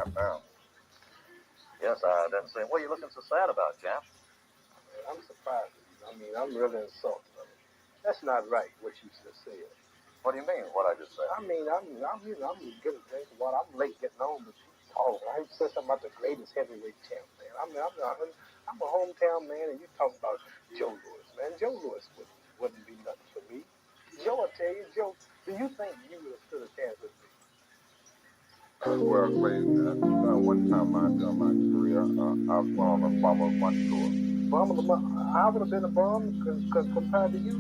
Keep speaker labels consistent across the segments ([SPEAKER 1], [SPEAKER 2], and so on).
[SPEAKER 1] half now.
[SPEAKER 2] Yes, I didn't say. What are you looking so sad about, Jeff?
[SPEAKER 3] I'm surprised at you. I mean, I'm really insulted. I mean, that's not right what you just said.
[SPEAKER 2] What do you mean, what I just said?
[SPEAKER 3] I mean, I'm getting a drink of water. I'm late getting home, but you talk. I said something about the greatest heavyweight champ, man. I'm a hometown man, and you talking about Joe Louis, man. Joe Louis wouldn't be nothing for me. Joe, I tell you, Joe, do you think you would have stood a chance with me?
[SPEAKER 1] Well, one time during my career, I was on a Formula One tour.
[SPEAKER 3] I would have been a bum compared to you.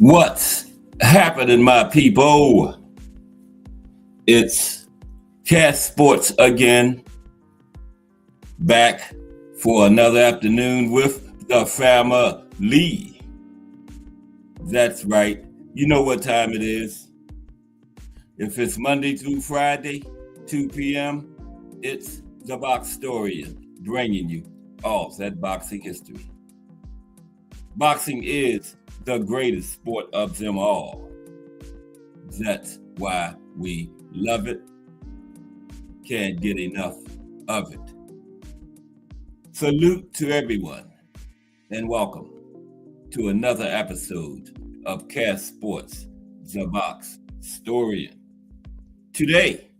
[SPEAKER 4] What's happening, my people? It's Cass Sports again, back for another afternoon with the family. That's right. You know what time it is. If it's Monday through Friday, 2 p.m., it's the Boxtorian bringing you all that boxing history. Boxing is the greatest sport of them all. That's why we love it. Can't get enough of it. Salute to everyone and welcome to another episode of Cass Sports, the Boxtorian. Today,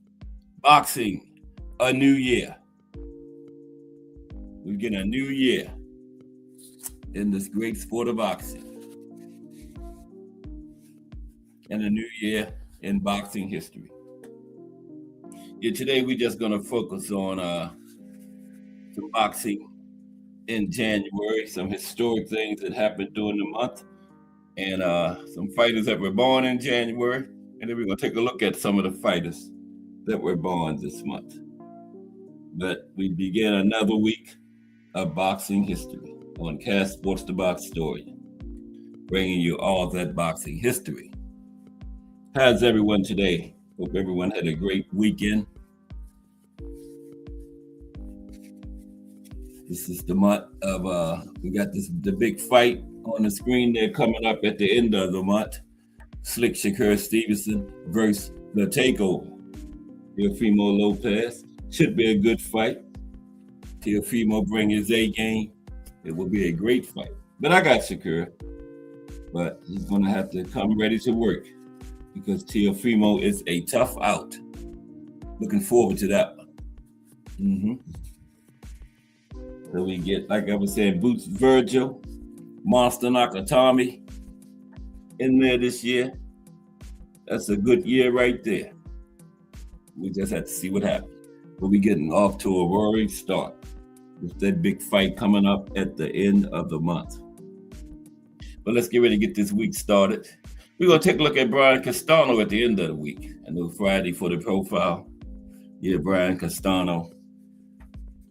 [SPEAKER 4] boxing, a new year. We get a new year in this great sport of boxing. And a new year in boxing history. Yeah, today we're just going to focus on some boxing in January, some historic things that happened during the month, and some fighters that were born in January. And then we're going to take a look at some of the fighters that were born this month. But we begin another week of boxing history on Cass Sports, the Boxtorian, bringing you all that boxing history. How's everyone today? Hope everyone had a great weekend. This is the month of, we got the big fight on the screen there coming up at the end of the month. Slick Shakur Stevenson versus The Takeover. Teofimo Lopez. Should be a good fight. Teofimo bring his A game. It will be a great fight. But I got Shakur. But he's going to have to come ready to work because Teofimo is a tough out. Looking forward to that one. So we get, like I was saying, Boots Virgil, Monster Nakatomi in there this year. That's a good year right there. We just have to see what happens. But we're getting off to a roaring start with that big fight coming up at the end of the month. But let's get ready to get this week started. We're going to take a look at Brian Castano at the end of the week. I know Friday for the profile. Yeah, Brian Castano.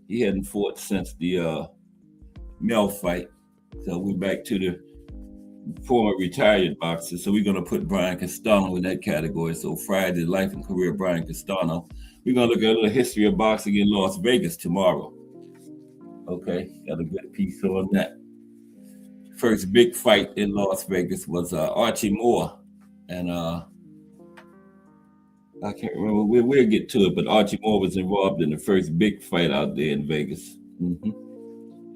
[SPEAKER 4] He hadn't fought since the Mel fight. So we're back to the former retired boxer. So we're going to put Brian Castano in that category. So Friday, life and career of Brian Castano. We're going to look at a little history of boxing in Las Vegas tomorrow. Okay, got a good piece on that. First big fight in Las Vegas was Archie Moore. And I can't remember, we'll get to it, but Archie Moore was involved in the first big fight out there in Vegas. And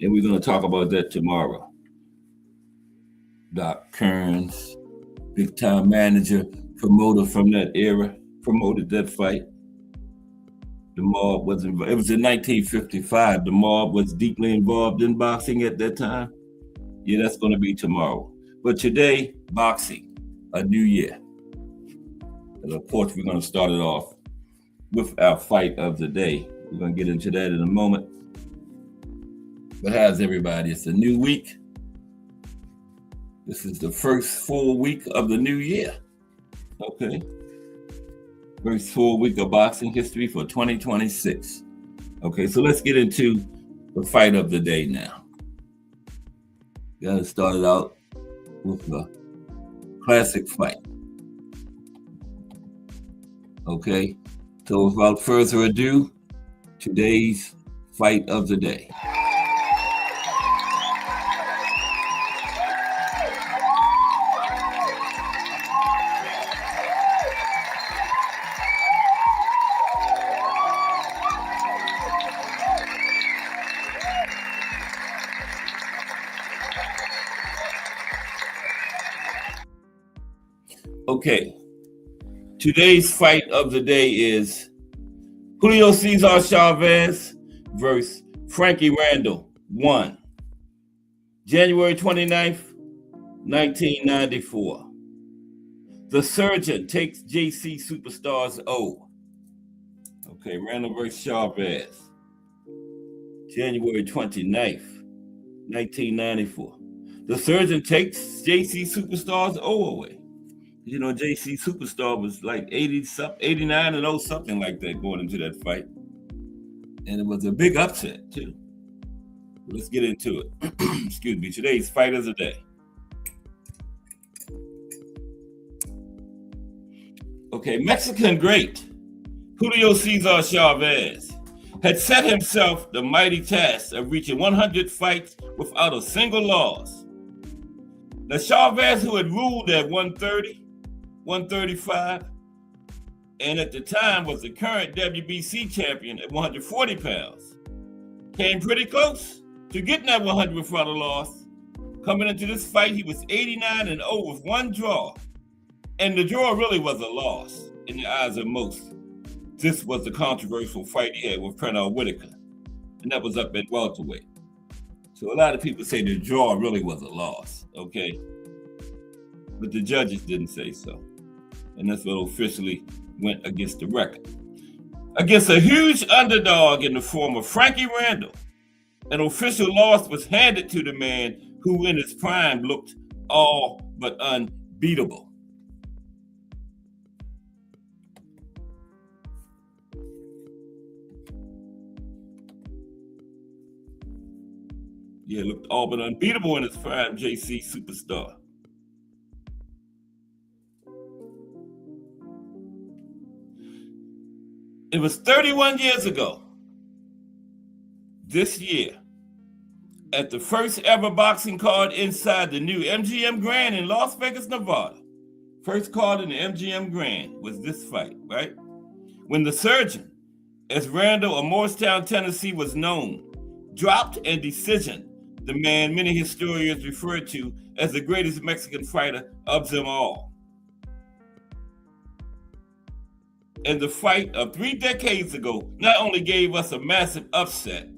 [SPEAKER 4] we're going to talk about that tomorrow. Doc Kearns, big time manager, promoter from that era, promoted that fight. The mob was involved. It was in 1955. The mob was deeply involved in boxing at that time. Yeah, that's going to be tomorrow. But today, boxing, a new year. And of course, we're going to start it off with our fight of the day. We're going to get into that in a moment. But how's everybody? It's a new week. This is the first full week of the new year. Okay. First full week of boxing history for 2026. Okay, so let's get into the fight of the day now. Got to start it out with a classic fight. Okay, so without further ado, today's fight of the day. Okay, today's fight of the day is Julio Cesar Chavez versus Frankie Randall, 1. January 29th, 1994. The Surgeon takes JC Superstars O. Okay, Randall versus Chavez. January 29th, 1994. The Surgeon takes JC Superstars O away. You know, JC Superstar was like 89 and 0, something like that going into that fight. And it was a big upset, too. Let's get into it. Excuse me. Today's fight of the day. Okay, Mexican great Julio Cesar Chavez had set himself the mighty task of reaching 100 fights without a single loss. Now, Chavez, who had ruled at 130, 135, and at the time was the current WBC champion at 140 pounds, came pretty close to getting that 100 without a loss. Coming into this fight, he was 89 and 0 with one draw, and the draw really was a loss in the eyes of most. This was the controversial fight he had with Pernell Whitaker, and that was up at welterweight. So a lot of people say the draw really was a loss, okay? But the judges didn't say so. And that's what officially went against the record. Against a huge underdog in the form of Frankie Randall, an official loss was handed to the man who in his prime looked all but unbeatable. Yeah, looked all but unbeatable in his prime, JC Superstar. It was 31 years ago, this year, at the first ever boxing card inside the new MGM Grand in Las Vegas, Nevada. First card in the MGM Grand was this fight, right? When the Surgeon, as Randall of Morristown, Tennessee was known, dropped and decision the man many historians refer to as the greatest Mexican fighter of them all. And the fight of 3 decades ago not only gave us a massive upset,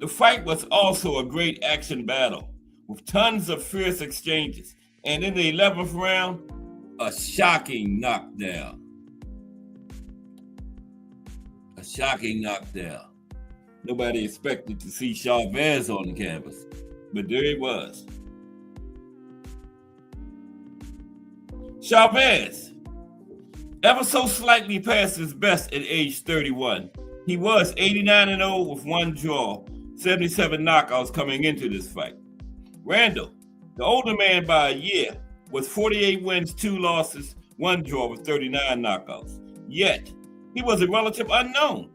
[SPEAKER 4] the fight was also a great action battle with tons of fierce exchanges. And in the 11th round, a shocking knockdown. A shocking knockdown. Nobody expected to see Chavez on the canvas, but there it was. Chavez, ever so slightly past his best at age 31, he was 89-0 with 1 draw, 77 knockouts coming into this fight. Randall, the older man by a year, was 48 wins, 2 losses, 1 draw with 39 knockouts. Yet, he was a relative unknown.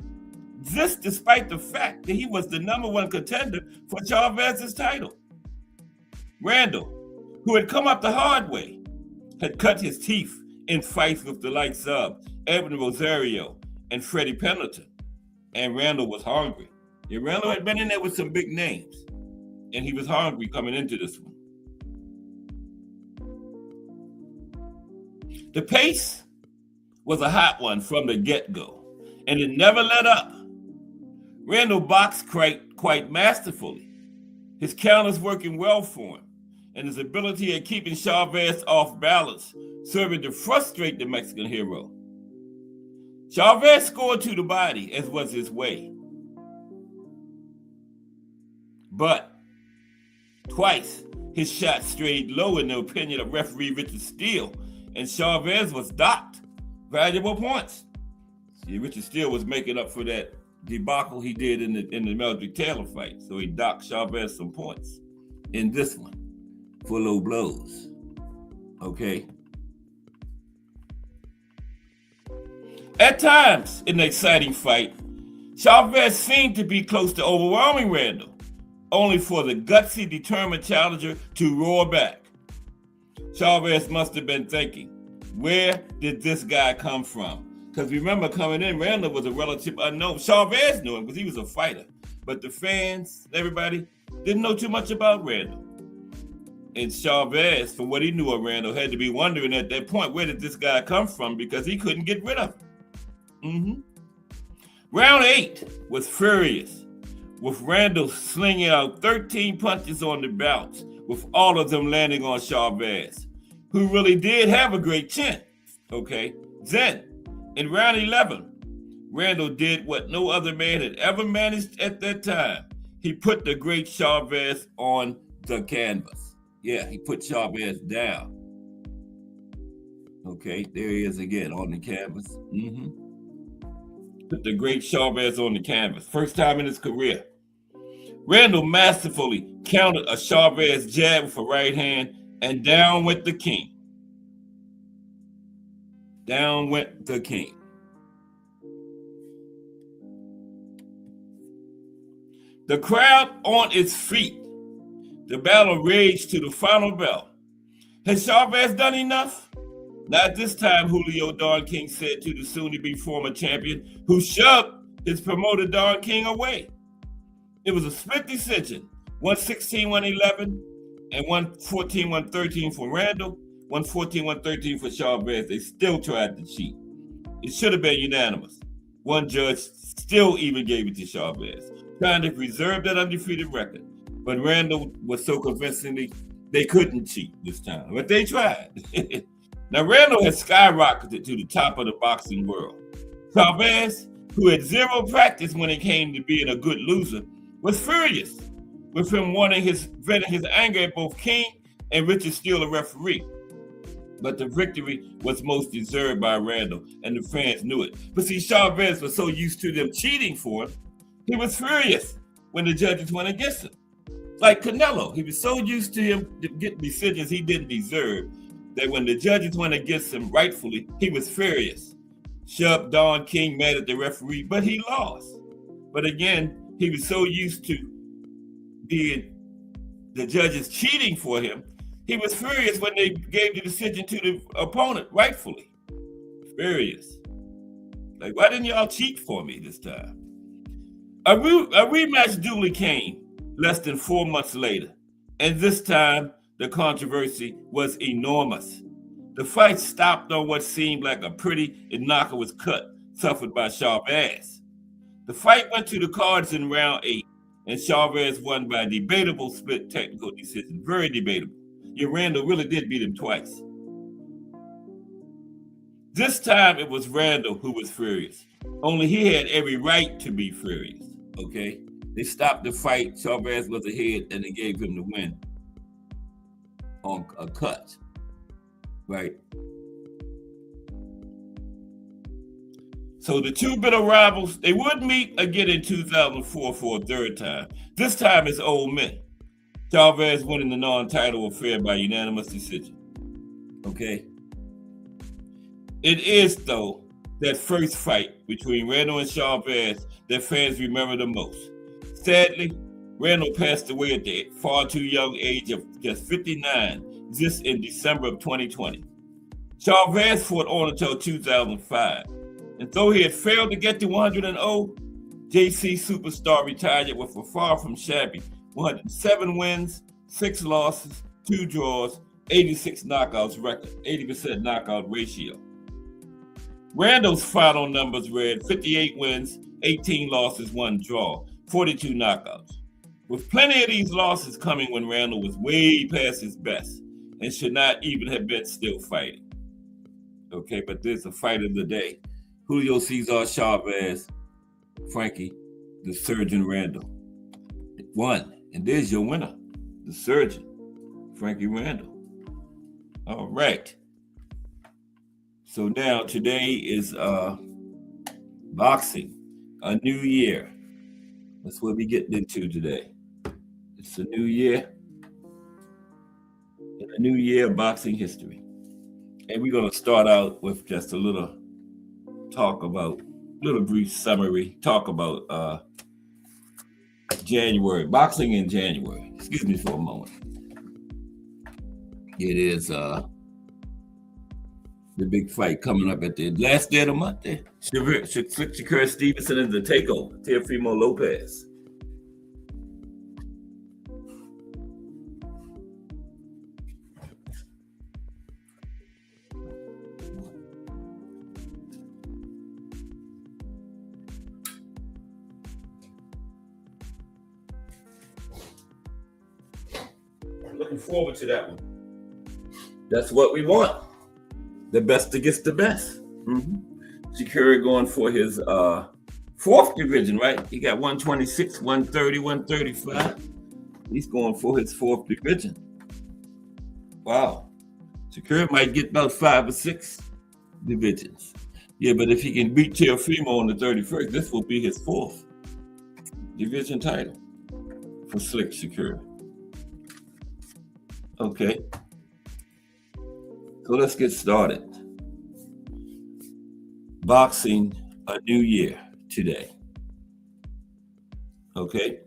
[SPEAKER 4] This despite the fact that he was the #1 contender for Chavez's title. Randall, who had come up the hard way, had cut his teeth in fights with the likes of Evan Rosario and Freddie Pendleton. And Randall was hungry. Yeah, Randall had been in there with some big names, and he was hungry coming into this one. The pace was a hot one from the get-go, and it never let up. Randall boxed quite masterfully, his counters working well for him, and his ability at keeping Chavez off balance, serving to frustrate the Mexican hero. Chavez scored to the body, as was his way. But twice, his shot strayed low in the opinion of referee Richard Steele, and Chavez was docked valuable points. See, Richard Steele was making up for that debacle he did in the Meldrick Taylor fight, so he docked Chavez some points in this one for low blows. Okay. At times in the exciting fight, Chavez seemed to be close to overwhelming Randall, only for the gutsy, determined challenger to roar back. Chavez must have been thinking, where did this guy come from? Because remember, coming in, Randall was a relative unknown. Chavez knew him because he was a fighter. But the fans, everybody, didn't know too much about Randall. And Chavez, from what he knew of Randall, had to be wondering at that point, where did this guy come from? Because he couldn't get rid of him. Round 8 was furious, with Randall slinging out 13 punches on the bounce, with all of them landing on Chavez, who really did have a great chin. Okay, then in round 11, Randall did what no other man had ever managed at that time. He put the great Chavez on the canvas. Yeah, he put Chavez down. Okay, there he is again on the canvas. Put the great Chavez on the canvas. First time in his career. Randall masterfully countered a Chavez jab with a right hand, and down went the king. Down went the king. The crowd on its feet. The battle raged to the final bell. Has Chavez done enough? Not this time, Julio Don King said to the soon-to-be former champion, who shoved his promoter Don King away. It was a split decision, 116-111 and 114-113 for Randall, 114-113 for Chavez. They still tried to cheat. It should have been unanimous. One judge still even gave it to Chavez, trying to preserve that undefeated record. But Randall was so convincingly, they couldn't cheat this time, but they tried. Now, Randall has skyrocketed to the top of the boxing world. Chavez, who had zero practice when it came to being a good loser, was furious with him venting his anger at both King and Richard Steele, the referee. But the victory was most deserved by Randall, and the fans knew it. But see, Chavez was so used to them cheating for him, he was furious when the judges went against him. Like Canelo, he was so used to him getting decisions he didn't deserve that when the judges went against him rightfully, he was furious. Shoved Don King mad at the referee, but he lost. But again, he was so used to being the judges cheating for him, he was furious when they gave the decision to the opponent rightfully. Furious. Like, why didn't y'all cheat for me this time? A rematch duly came, less than 4 months later. And this time, the controversy was enormous. The fight stopped on what seemed like a pretty innocuous cut suffered by Chavez. The fight went to the cards in round 8, and Chavez won by a debatable split technical decision. Very debatable. Randall really did beat him twice. This time it was Randall who was furious. Only he had every right to be furious, okay? They stopped the fight. Chavez was ahead, and they gave him the win on a cut, right? So the two bitter rivals, they would meet again in 2004 for a third time. This time it's old men. Chavez winning the non-title affair by unanimous decision, okay? It is, though, that first fight between Randall and Chavez that fans remember the most. Sadly, Randall passed away at the far too young age of just 59, this in December of 2020. Chavez fought on until 2005, and though he had failed to get to 100-0, JC Superstar retired with a far from shabby 107 wins, 6 losses, 2 draws, 86 knockouts record, 80% knockout ratio. Randall's final numbers read 58 wins, 18 losses, 1 draw, 42 knockouts. With plenty of these losses coming when Randall was way past his best and should not even have been still fighting. Okay, but there's a fight of the day. Julio Cesar Chavez, Frankie, the Surgeon Randall. Won, and there's your winner, the Surgeon, Frankie Randall. All right. So now today is boxing, a new year. That's what we're getting into today. It's a new year, and a new year of boxing history. And we're going to start out with just a little brief summary, talk about January, boxing in January. Excuse me for a moment. It is the big fight coming up at the last day of the month there. Shakur Stevenson is the takeover. Teofimo Lopez. Looking forward to that one. That's what we want. The best against the best. Shakur going for his 4th division, right? He got 126, 130, 135. He's going for his 4th division. Wow. Shakur might get about 5 or 6 divisions. Yeah, but if he can beat Teofimo on the 31st, this will be his 4th division title for Slick Shakur. Okay. So let's get started. Boxing, a new year today. Okay.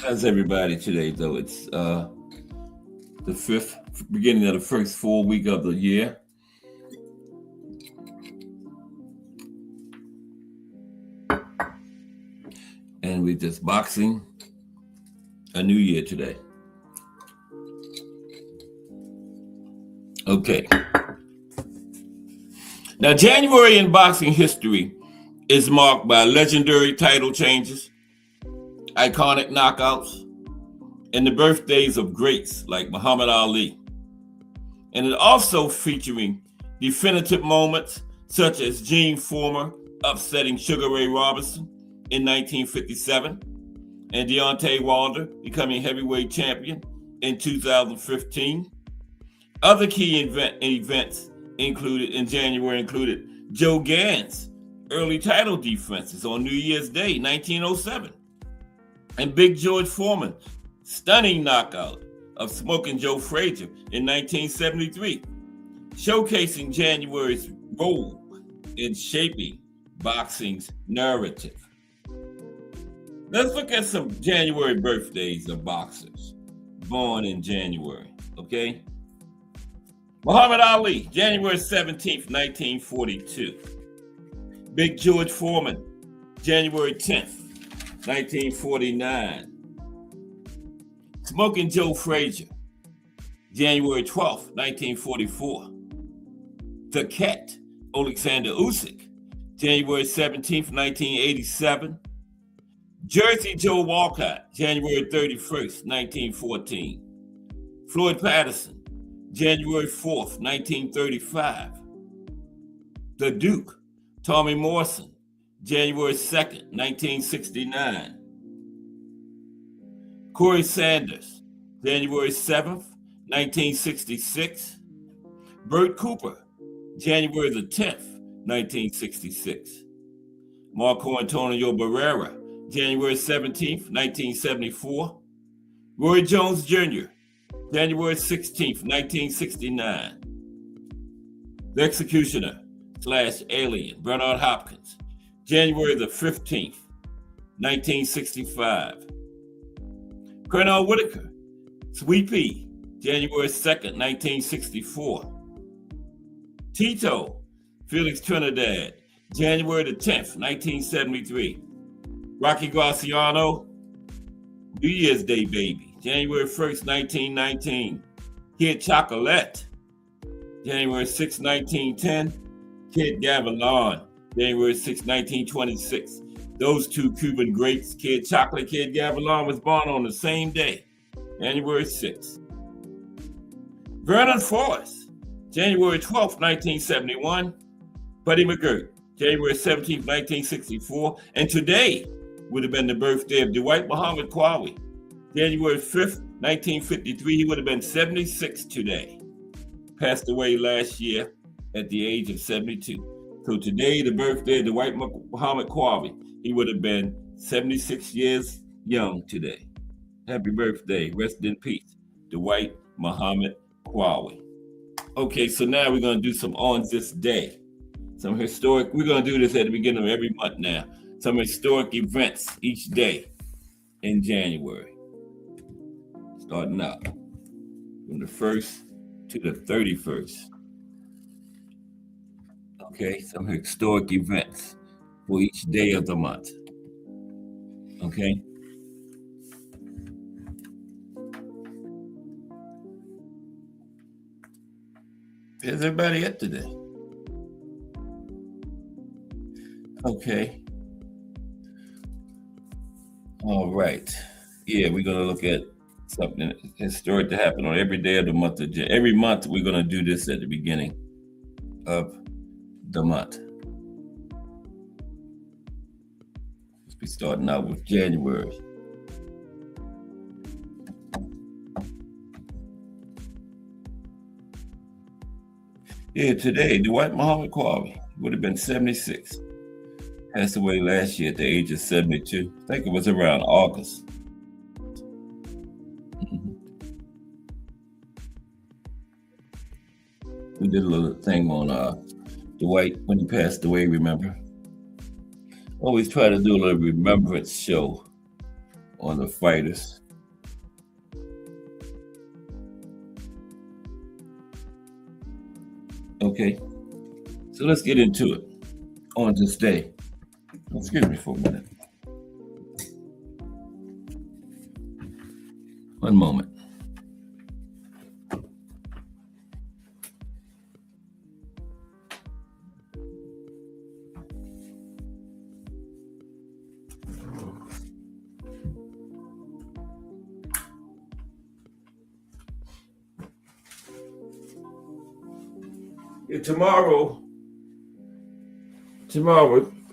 [SPEAKER 4] How's everybody today, though? It's the 5th, beginning of the first full week of the year. And we're just boxing a new year today. Okay. Now, January in boxing history is marked by legendary title changes, iconic knockouts, and the birthdays of greats like Muhammad Ali. And it also featuring definitive moments such as Gene Fullmer upsetting Sugar Ray Robinson in 1957, and Deontay Wilder becoming heavyweight champion in 2015. Other key events included Joe Gann's early title defenses on New Year's Day, 1907, and Big George Foreman's stunning knockout of Smoking Joe Frazier in 1973, showcasing January's role in shaping boxing's narrative. Let's look at some January birthdays of boxers born in January, okay? Muhammad Ali, January 17th, 1942. Big George Foreman, January 10th, 1949. Smoking Joe Frazier, January 12th, 1944. The Cat, Alexander Usyk, January 17th, 1987. Jersey Joe Walcott, January 31st, 1914. Floyd Patterson, January 4th, 1935. The Duke, Tommy Morrison, January 2nd, 1969. Corey Sanders, January 7th, 1966. Bert Cooper, January the 10th, 1966. Marco Antonio Barrera, January 17th, 1974. Roy Jones Jr., January 16th, 1969. The Executioner / Alien, Bernard Hopkins, January the 15th, 1965. Colonel Whitaker, Sweet Pea, January 2nd, 1964. Tito, Felix Trinidad, January the 10th, 1973. Rocky Graciano, New Year's Day Baby, January 1st, 1919. Kid Chocolate, January 6, 1910. Kid Gavilan, January 6, 1926. Those two Cuban greats, Kid Chocolate, Kid Gavilan, was born on the same day, January 6th. Vernon Forrest, January 12th, 1971. Buddy McGirt, January 17th, 1964. And today would have been the birthday of Dwight Muhammad Qualley, January 5th, 1953. He would have been 76 today. Passed away last year at the age of 72. So today, the birthday of Dwight Muhammad Qualley, he would have been 76 years young today. Happy birthday. Rest in peace, Dwight Muhammad Qualley. Okay, so now we're going to do some on this day. Some historic, we're going to do this at the beginning of every month now. Some historic events each day in January. Starting out from the 1st to the 31st. Okay, some historic events for each day of the month. Okay. Where's everybody at today? Okay. All right. Yeah, we're going to look at something historic to happen on every day of the month of January. Every month, we're going to do this at the beginning of the month. Let's be starting out with January. Yeah, today, Dwight Muhammad Qualley would have been 76. Passed away last year at the age of 72. I think it was around August. We did a little thing on Dwight when he passed away, remember? Always try to do a little remembrance show on the fighters. Okay, so let's get into it on this day. Excuse me for a minute. One moment. Yeah, tomorrow,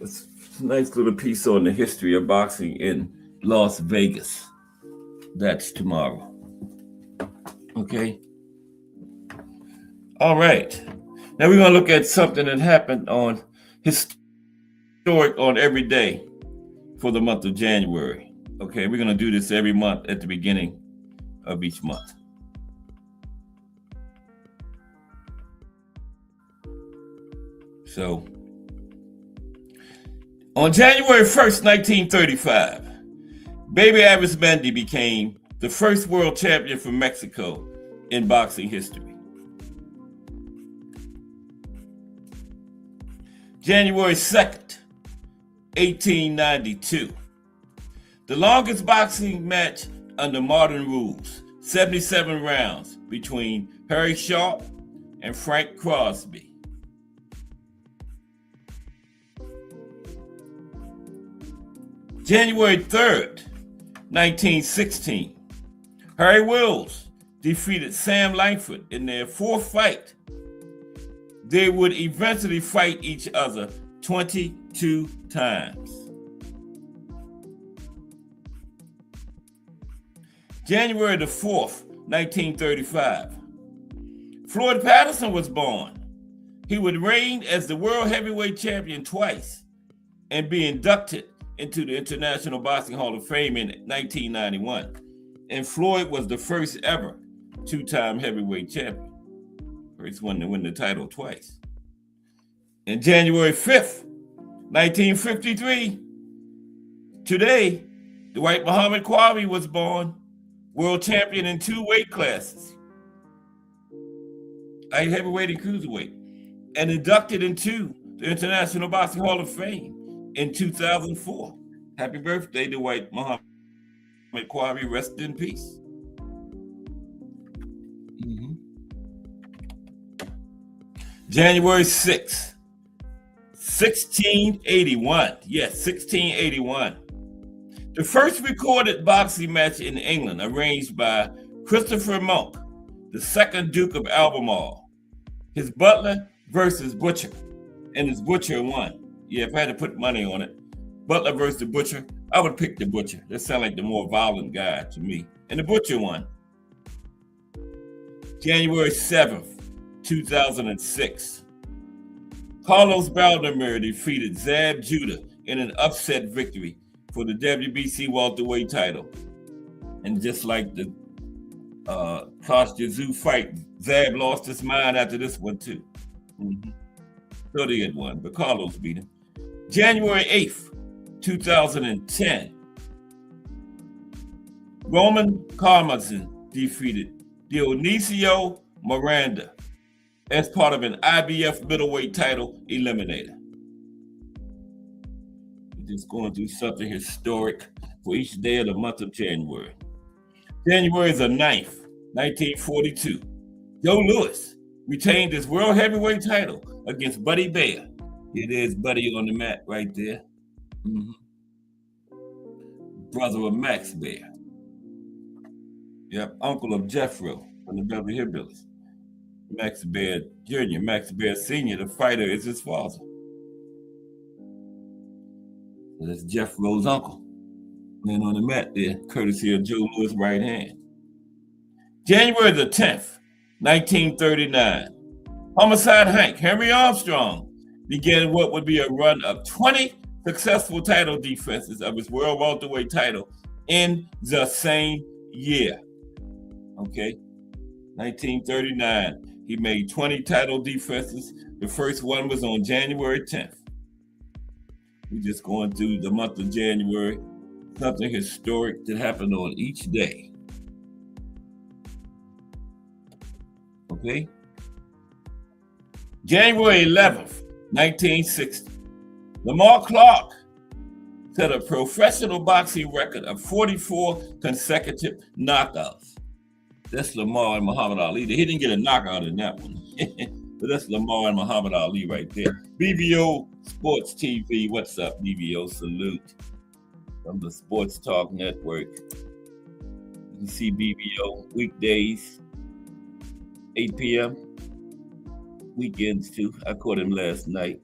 [SPEAKER 4] it's a nice little piece on the history of boxing in Las Vegas. That's tomorrow. Okay. All right. Now we're going to look at something that happened on historic on every day for the month of January. Okay, we're going to do this every month at the beginning of each month. So, on January 1st, 1935, Baby Arizmendi became the first world champion from Mexico in boxing history. January 2nd, 1892. The longest boxing match under modern rules, 77 rounds between Harry Sharp and Frank Crosby. January 3rd, 1916. Harry Wills defeated Sam Langford in their fourth fight. They would eventually fight each other 22 times. January the 4th, 1935. Floyd Patterson was born. He would reign as the world heavyweight champion twice and be inducted into the International Boxing Hall of Fame in 1991. And Floyd was the first ever two-time heavyweight champion. First one to win the title twice. And January 5th, 1953, today, Dwight Muhammad Quabi was born, world champion in two weight classes, light heavyweight and cruiserweight, and inducted into the International Boxing Hall of Fame in 2004. Happy birthday, Dwight Muhammad Quabi. Rest in peace. January 6th, 1681. Yes, 1681. The first recorded boxing match in England, arranged by Christopher Monk, the second Duke of Albemarle. His Butler versus Butcher, and his Butcher won. Yeah, if I had to put money on it, Butler versus the Butcher, I would pick the Butcher. That sounds like the more violent guy to me. And the Butcher won. January 7th, 2006. Carlos Baldomir defeated Zab Judah in an upset victory for the WBC welterweight title. And just like the Kostya Tszyu fight, Zab lost his mind after this one too. So they had won, but Carlos beat him. January 8th, 2010. Roman Karmazin defeated Dionisio Miranda as part of an IBF middleweight title eliminator. We're just going through something historic for each day of the month of January. January the 9th, 1942. Joe Louis retained his world heavyweight title against Buddy Baer. It is Buddy on the mat right there. Brother of Max Baer. Yep, uncle of Jethro from the Beverly Hillbillies. Max Baer Jr., Max Baer Sr., the fighter, is his father. So that's Jethro's uncle. And on the mat there, courtesy of Joe Louis' right hand. January the 10th, 1939. Homicide Hank, Henry Armstrong, began what would be a run of 20 successful title defenses of his world welterweight title in the same year. Okay, 1939. He made 20 title defenses. The first one was on January 10th. We're just going through the month of January, something historic that happened on each day. Okay. January 11th, 1960. Lamar Clark set a professional boxing record of 44 consecutive knockouts. That's Lamar and Muhammad Ali. He didn't get a knockout in that one. But that's Lamar and Muhammad Ali right there. BBO Sports TV. What's up, BBO? Salute from the Sports Talk Network. You can see BBO weekdays, 8 p.m. Weekends too. I caught him last night.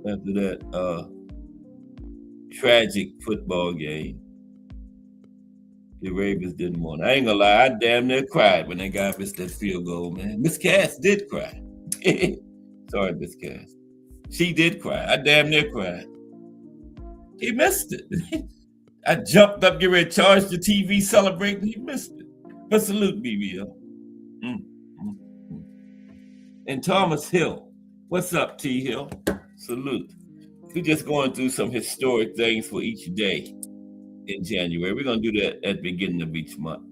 [SPEAKER 4] After that tragic football game. The Ravens didn't win. I ain't gonna lie, I damn near cried when that guy missed that field goal, man. Miss Cass did cry. Sorry, Miss Cass. She did cry. I damn near cried. He missed it. I jumped up, get ready to charge the TV, celebrating. He missed it. But salute, BBO. And Thomas Hill. What's up, T. Hill? Salute. We're just going through some historic things for each day in January. We're going to do that at the beginning of each month.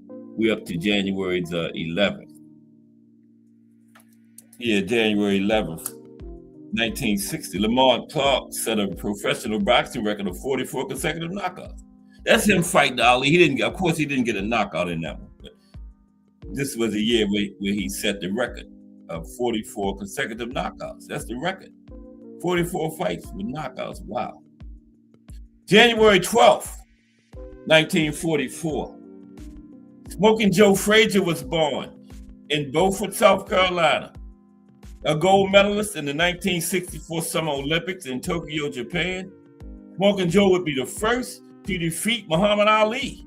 [SPEAKER 4] We're up to January the 11th. Yeah, January 11th. 1960, Lamont Clark set a professional boxing record of 44 consecutive knockouts. That's him fighting Ali. He didn't get a knockout in that one, but this was a year where he set the record of 44 consecutive knockouts. That's the record. 44 fights with knockouts. Wow. January 12th, 1944. Smoking Joe Frazier was born in Beaufort, South Carolina. A gold medalist in the 1964 Summer Olympics in Tokyo, Japan. Smoking Joe would be the first to defeat Muhammad Ali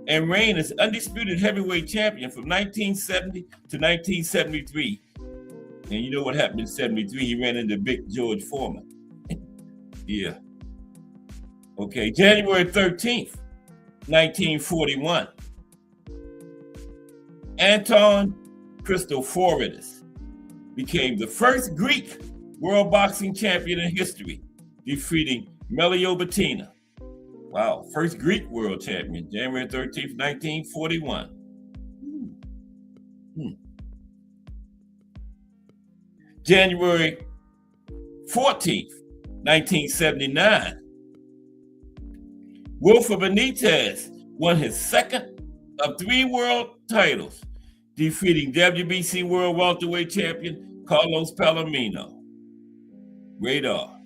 [SPEAKER 4] and reign as undisputed heavyweight champion from 1970 to 1973. And you know what happened in 73? He ran into Big George Foreman. Yeah. Okay, January 13th, 1941. Anton Christoforidis became the first Greek world boxing champion in history, defeating Melio Bettina. Wow, first Greek world champion, January 13th, 1941. January 14th, 1979. Wilfred Benitez won his second of 3 world titles, defeating WBC World Welterweight Champion Carlos Palomino. Radar.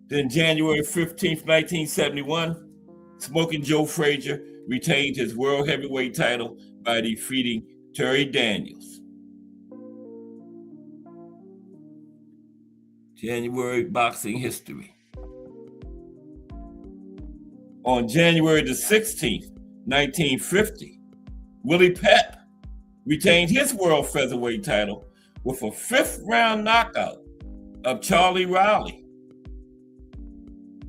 [SPEAKER 4] Then January 15th, 1971, Smoking Joe Frazier retained his World Heavyweight title by defeating Terry Daniels. January boxing history. On January the 16th, 1950, Willie Pep retained his world featherweight title with a 5th round knockout of Charlie Riley,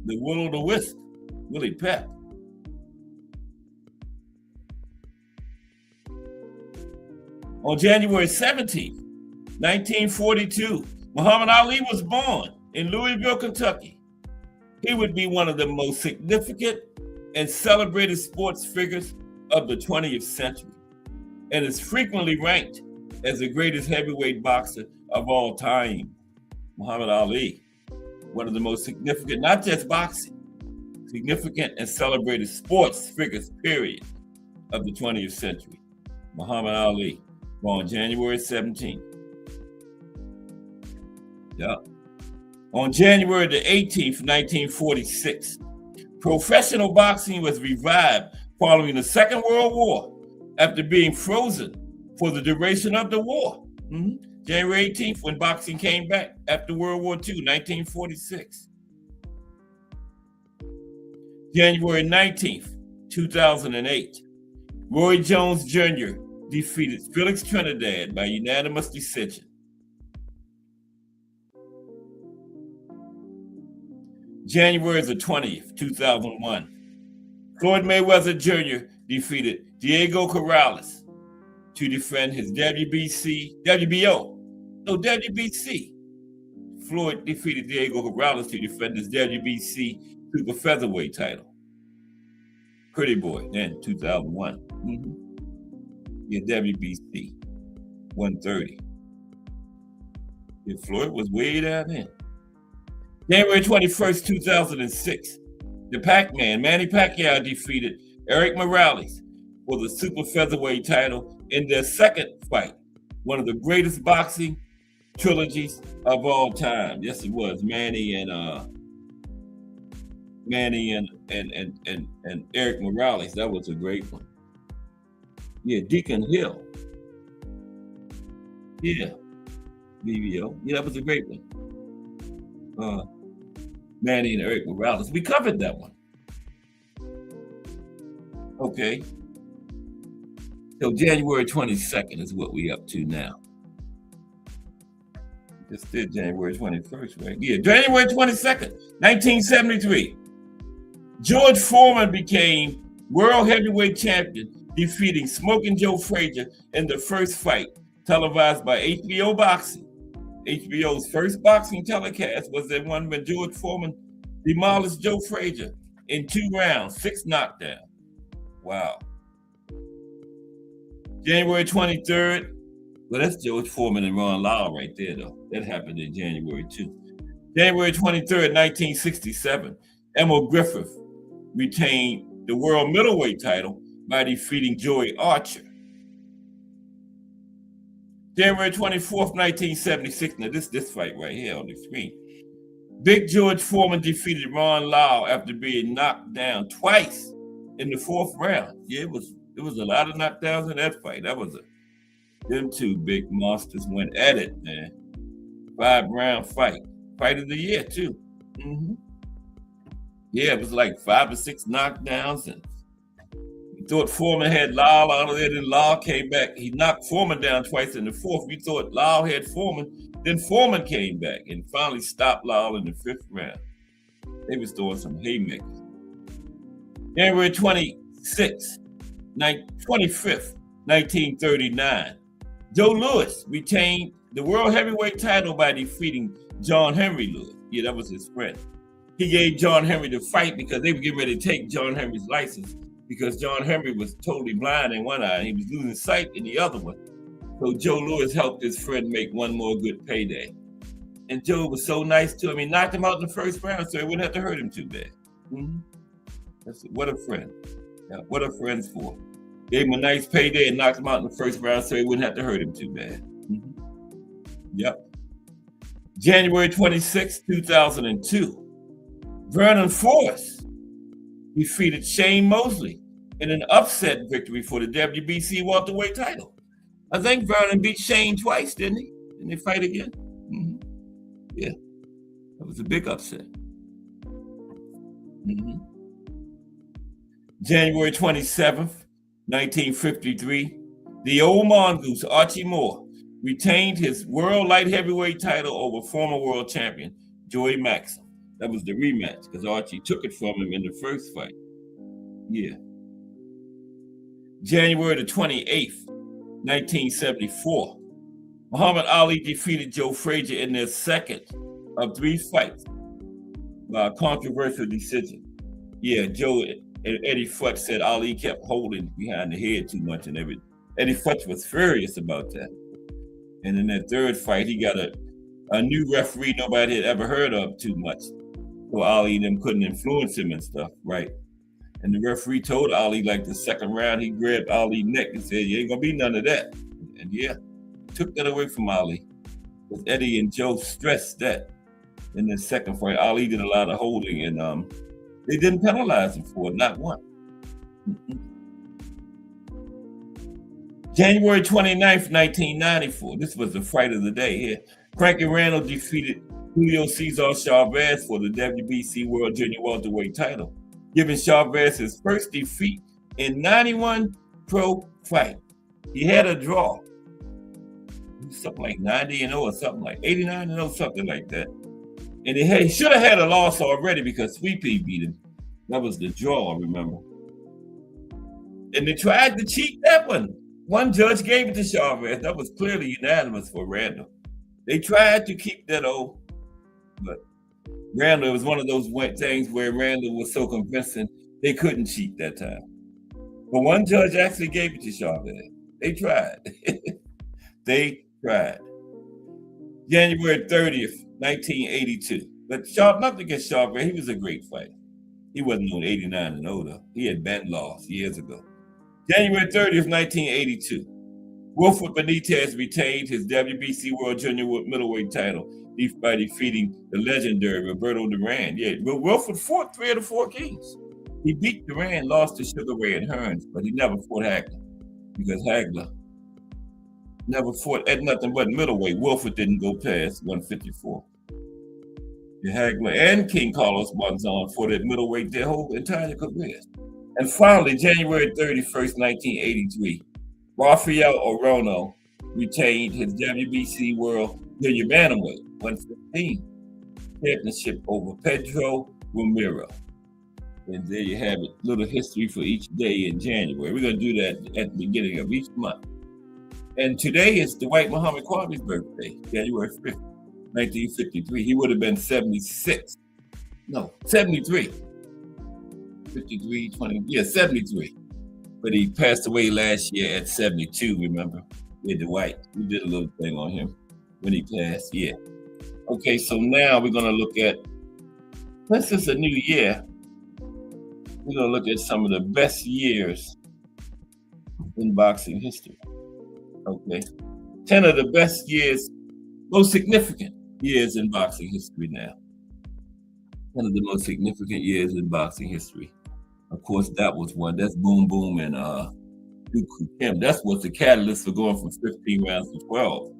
[SPEAKER 4] the will-o'-the-wisp, Willie Pep. On January 17th, 1942, Muhammad Ali was born in Louisville, Kentucky. He would be one of the most significant and celebrated sports figures of the 20th century and is frequently ranked as the greatest heavyweight boxer of all time. Muhammad Ali, one of the most significant, not just boxing, significant and celebrated sports figures, period, of the 20th century. Muhammad Ali, born January 17th. Yep. On January the 18th, 1946, professional boxing was revived following the Second World War after being frozen for the duration of the war. January 18th, when boxing came back after World War II, 1946. January 19th, 2008, Roy Jones Jr. defeated Felix Trinidad by unanimous decision. January the 20th, 2001, Floyd Mayweather Jr. defeated Diego Corrales to defend his WBC. Floyd defeated Diego Corrales to defend his WBC super featherweight title. Pretty boy, then 2001. Yeah, WBC 130. Yeah, Floyd was way down there. January 21st, 2006, the Pac-Man, Manny Pacquiao, defeated Eric Morales for the super featherweight title in their second fight, one of the greatest boxing trilogies of all time. Yes, it was Manny and Eric Morales. That was a great one. Yeah, Deacon Hill. Yeah, BBO. Yeah, that was a great one. Manny and Eric Morales. We covered that one. Okay. So January 22nd is what we up to now. Just did January 21st, right? Yeah, January 22nd, 1973. George Foreman became world heavyweight champion, defeating Smoking Joe Frazier in the first fight, televised by HBO Boxing. HBO's first boxing telecast was the one when George Foreman demolished Joe Frazier in 2 rounds, 6 knockdowns. Wow. January 23rd, Well, that's George Foreman and Ron Lyle right there, though. That happened in January, too. January 23rd, 1967, Emil Griffith retained the world middleweight title by defeating Joey Archer. January 24th, 1976, now this fight right here on the screen. Big George Foreman defeated Ron Lyle after being knocked down twice in the 4th round. Yeah, it was a lot of knockdowns in that fight. Them two big monsters went at it, man. 5-round fight. Fight of the year, too. Mm-hmm. Yeah, it was like 5 or 6 knockdowns, and we thought Foreman had Lyle out of there, then Lyle came back. He knocked Foreman down twice in the 4th. We thought Lyle had Foreman, then Foreman came back and finally stopped Lyle in the 5th round. They was throwing some haymakers. January 25th, 1939, Joe Louis retained the world heavyweight title by defeating John Henry Lewis. Yeah, that was his friend. He gave John Henry the fight because they were getting ready to take John Henry's license because John Henry was totally blind in one eye and he was losing sight in the other one. So Joe Louis helped his friend make one more good payday. And Joe was so nice to him. He knocked him out in the 1st round so he wouldn't have to hurt him too bad. Mm-hmm. What a friend. Yeah, what are friends for? Gave him a nice payday and knocked him out in the 1st round so he wouldn't have to hurt him too bad. Mm-hmm. Yep. January 26, 2002, Vernon Forrest defeated Shane Mosley in an upset victory for the WBC welterweight title. I think Vernon beat Shane twice, didn't he? Didn't they fight again? Mm-hmm. Yeah, that was a big upset. Mm-hmm. January 27th, 1953, the old mongoose, Archie Moore, retained his world light heavyweight title over former world champion, Joey Maxim. That was the rematch because Archie took it from him in the 1st fight. Yeah. January the 28th, 1974, Muhammad Ali defeated Joe Frazier in their 2nd of 3 fights by a controversial decision. Yeah, Joe and Eddie Futch said Ali kept holding behind the head too much and everything. Eddie Futch was furious about that. And in that 3rd fight, he got a new referee nobody had ever heard of too much. So Ali and them couldn't influence him and stuff, right? And the referee told Ali, like the 2nd round, he grabbed Ali's neck and said, you ain't gonna be none of that. And yeah, took that away from Ali. Because Eddie and Joe stressed that in the 2nd fight. Ali did a lot of holding and they didn't penalize him for it, not one. Mm-hmm. January 29th, 1994. This was the fight of the day here. Frankie Randall defeated Julio Cesar Chavez for the WBC World Junior Welterweight title, giving Chavez his first defeat in 91 pro fight. He had a draw. Something like 90-0 or something like 89-0, something like that. And he should have had a loss already because Sweet Pea beat him. That was the draw, I remember. And they tried to cheat that one. One judge gave it to Chavez. That was clearly unanimous for Randall. They tried to keep that old, but Randall, it was one of those things where Randall was so convincing they couldn't cheat that time. But one judge actually gave it to Chavez. They tried. They tried. January 30th, 1982. But nothing against Chavez. He was a great fighter. He wasn't no 89-0 though. He had been lost years ago. January 30th, 1982. Wilfred Benitez retained his WBC World Junior Middleweight title by defeating the legendary Roberto Duran. Yeah, Wilfred fought 3 of the 4 kings. He beat Duran, lost to Sugar Ray and Hearns, but he never fought Hagler because Hagler never fought at nothing but middleweight. Wilfred didn't go past 154. Hagler and King Carlos Monzon fought at middleweight their whole entire careers. And finally, January 31st, 1983, Rafael Orono retained his WBC World Junior Bantamweight 115 championship over Pedro Romero. And there you have it, little history for each day in January. We're going to do that at the beginning of each month. And today is Dwight Muhammad Kwame's birthday, January 5th, 1953. He would have been 76. No, 73. 73. But he passed away last year at 72, remember? Yeah, Dwight. We did a little thing on him when he passed. Yeah. Okay, so now we're gonna look at, since it's a new year, we're gonna look at some of the best years in boxing history. Okay. 10 of the best years, most significant years in boxing history now. 10 of the most significant years in boxing history. Of course, that was one. That's Boom Boom and Duke Koo Kim. That's what's the catalyst for going from 15 rounds to 12.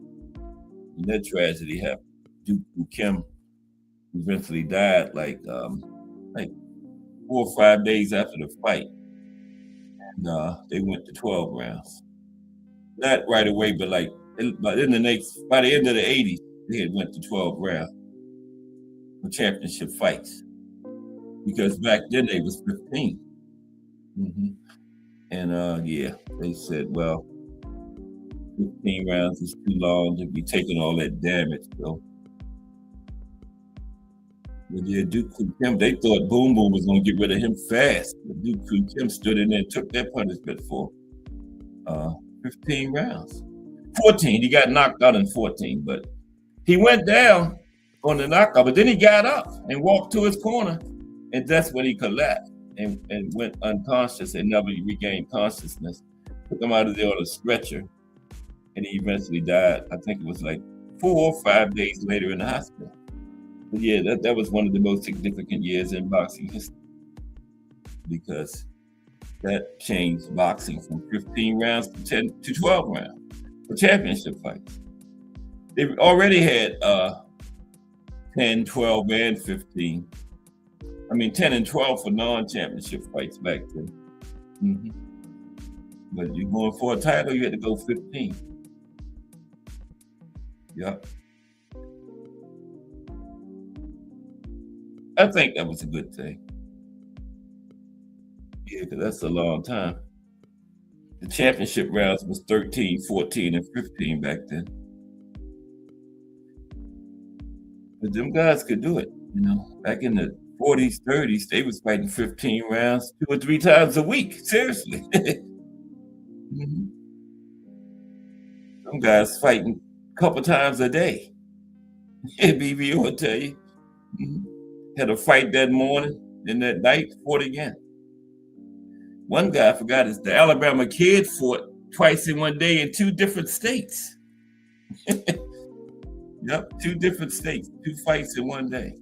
[SPEAKER 4] And that tragedy happened. Duke Koo Kim eventually died like 4 or 5 days after the fight. And they went to 12 rounds. Not right away, but by the end of the 80s, they had went to 12 rounds for championship fights. Because back then they was 15. Mm-hmm. And they said, well, 15 rounds is too long to be taking all that damage. So, but yeah, Duke Koo Kim, they thought Boom Boom was going to get rid of him fast. But Duke Koo Kim stood in there and took that punishment for 15 rounds. 14, he got knocked out in 14, but he went down on the knockout, but then he got up and walked to his corner, and that's when he collapsed and went unconscious and never regained consciousness. Took him out of there on a stretcher, and he eventually died. I think it was like 4 or 5 days later in the hospital. But yeah, that was one of the most significant years in boxing history, because that changed boxing from 15 rounds to 12 rounds for championship fights. They already had 10, 12, and 15. 10 and 12 for non-championship fights back then. Mm-hmm. But you're going for a title, you had to go 15. Yep. I think that was a good thing. Yeah, because that's a long time. The championship rounds was 13, 14, and 15 back then. But them guys could do it, Back in the 40s, 30s, they was fighting 15 rounds 2 or 3 times a week. Seriously. Mm-hmm. Some guys fighting a couple times a day. BB will tell you. Mm-hmm. Had a fight that morning, then that night, fought again. One guy, I forgot, the Alabama Kid fought twice in one day in 2 different states. Yep, 2 different states, 2 fights in one day.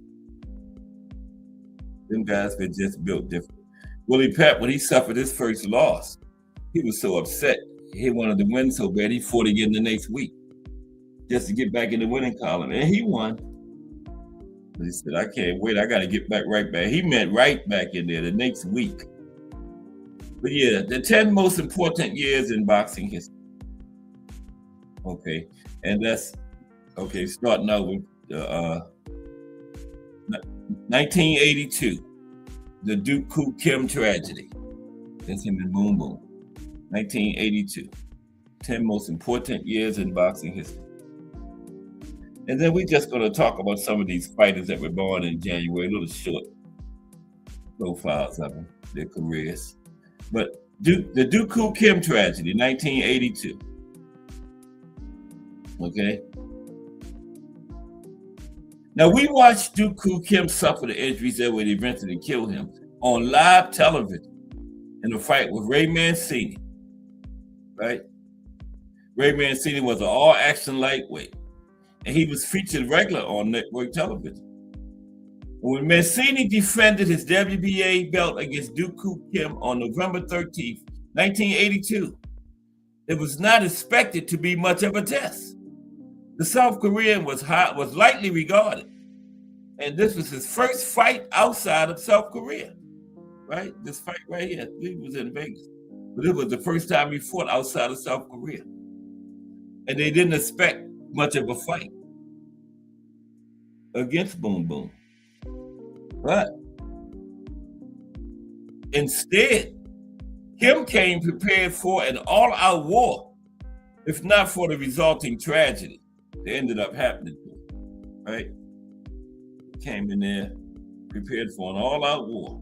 [SPEAKER 4] Them guys were just built different. Willie Pep, when he suffered his first loss, he was so upset. He wanted to win so bad, he fought again the next week just to get back in the winning column. And he won. But he said, I can't wait. I got to get back right back. He meant right back in there the next week. But yeah, the 10 most important years in boxing history. Okay. And that's, starting out with 1982, the Duke Koo Kim tragedy. That's him and Boom Boom. 1982. 10 most important years in boxing history. And then we're just going to talk about some of these fighters that were born in January, a little short profiles of them, their careers. But the Duke Koo Kim tragedy, 1982. Okay. Now, we watched Duke Koo Kim suffer the injuries that would eventually kill him on live television in a fight with Ray Mancini, right? Ray Mancini was an all-action lightweight, and he was featured regular on network television. When Mancini defended his WBA belt against Duke Koo Kim on November 13th, 1982, it was not expected to be much of a test. The South Korean was lightly regarded, and this was his first fight outside of South Korea, right? This fight right here, he was in Vegas, but it was the first time he fought outside of South Korea, and they didn't expect much of a fight against Boom Boom. But instead, Kim came prepared for an all-out war, if not for the resulting tragedy that ended up happening to him, right? He came in there prepared for an all-out war.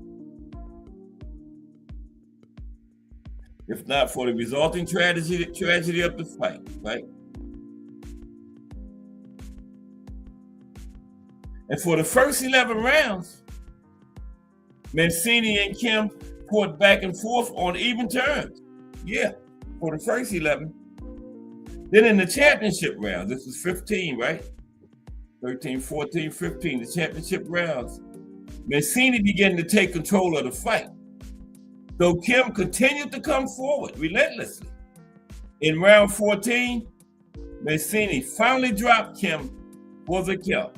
[SPEAKER 4] if not for the resulting tragedy of the fight, right? And for the first 11 rounds, Mancini and Kim fought back and forth on even terms. Yeah, for the first 11. Then in the championship round, this was 15, right? 13, 14, 15, the championship rounds, Mancini began to take control of the fight, though Kim continued to come forward relentlessly. In round 14, Mancini finally dropped Kim for the count.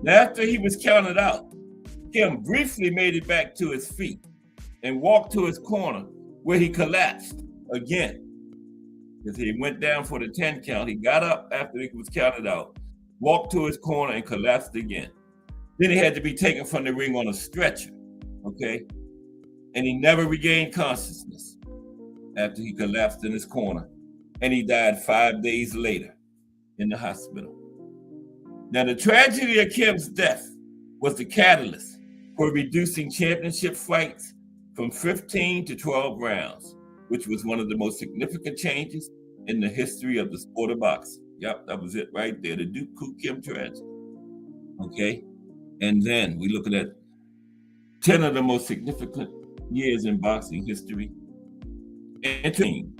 [SPEAKER 4] Now, after he was counted out, Kim briefly made it back to his feet and walked to his corner, where he collapsed again. Because he went down for the 10 count. He got up after he was counted out, walked to his corner, and collapsed again. Then he had to be taken from the ring on a stretcher, okay? And he never regained consciousness after he collapsed in his corner. And he died 5 days later in the hospital. Now, the tragedy of Kim's death was the catalyst for reducing championship fights from 15 to 12 rounds, which was one of the most significant changes in the history of the sport of boxing. Yep, that was it right there, the Koo Kim tragedy. Okay, and then we're looking at 10 of the most significant years in boxing history. Entering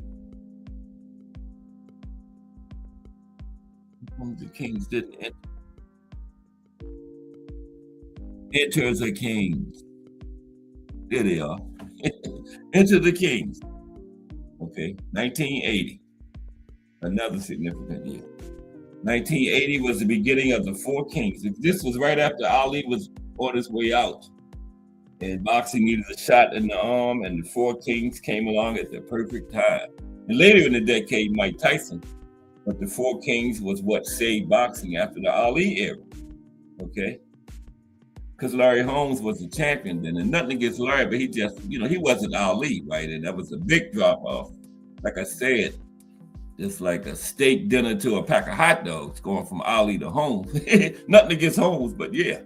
[SPEAKER 4] the Kings didn't enter. Enter the Kings. There they are. Enter the Kings. Okay, 1980, another significant year. 1980 was the beginning of the Four Kings. This was right after Ali was on his way out, and boxing needed a shot in the arm, and the Four Kings came along at the perfect time. And later in the decade, Mike Tyson, but the Four Kings was what saved boxing after the Ali era, okay? Because Larry Holmes was the champion then, and nothing against Larry, but he just, he wasn't Ali, right? And that was a big drop off. Like I said, it's like a steak dinner to a pack of hot dogs going from Ali to Holmes. Nothing against Holmes, but yeah,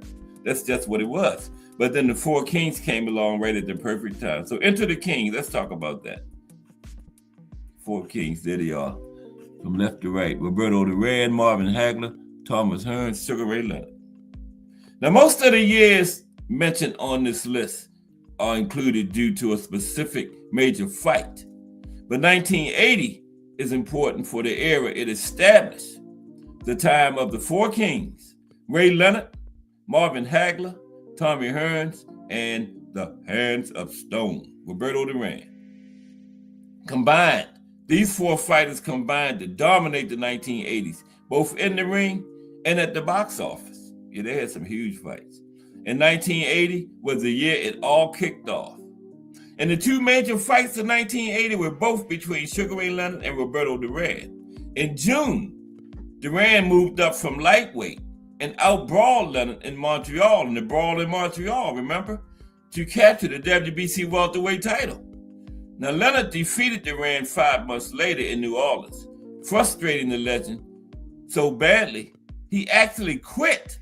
[SPEAKER 4] that's just what it was. But then the Four Kings came along right at the perfect time. So Enter the Kings, let's talk about that. Four Kings, there they are, from left to right. Roberto Duran, Marvin Hagler, Thomas Hearns, Sugar Ray Leonard. Now, most of the years mentioned on this list are included due to a specific major fight. But 1980 is important for the era it established, the time of the Four Kings, Ray Leonard, Marvin Hagler, Tommy Hearns, and the Hands of Stone, Roberto Duran. Combined, these four fighters combined to dominate the 1980s, both in the ring and at the box office. Yeah, they had some huge fights. And 1980 was the year it all kicked off. And the two major fights of 1980 were both between Sugar Ray Leonard and Roberto Duran. In June, Duran moved up from lightweight and outbrawled Leonard in Montreal, in the brawl in Montreal, remember? To capture the WBC welterweight title. Now, Leonard defeated Duran 5 months later in New Orleans, frustrating the legend so badly, he actually quit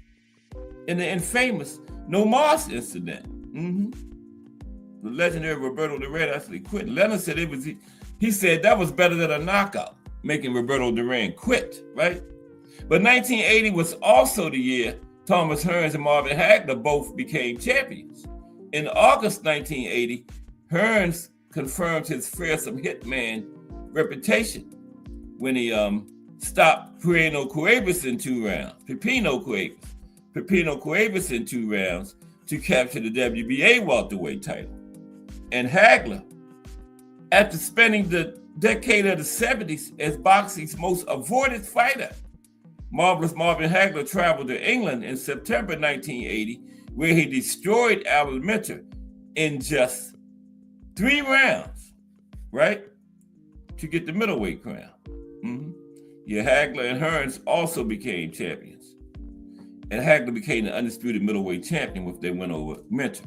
[SPEAKER 4] in the infamous No Mas incident. The legendary Roberto Duran actually quit. Leonard said he said that was better than a knockout, making Roberto Duran quit, right? But 1980 was also the year Thomas Hearns and Marvin Hagler both became champions. In August 1980, Hearns confirmed his fearsome hitman reputation when he stopped Pipino Cuevas in 2 rounds. Pipino Cuevas in 2 rounds to capture the WBA welterweight title. And Hagler, after spending the decade of the 70s as boxing's most avoided fighter, Marvelous Marvin Hagler traveled to England in September 1980, where he destroyed Alan Minter in just 3 rounds, right? To get the middleweight crown. Yeah, Hagler and Hearns also became champions. And Hagler became the undisputed middleweight champion with their win over Minter.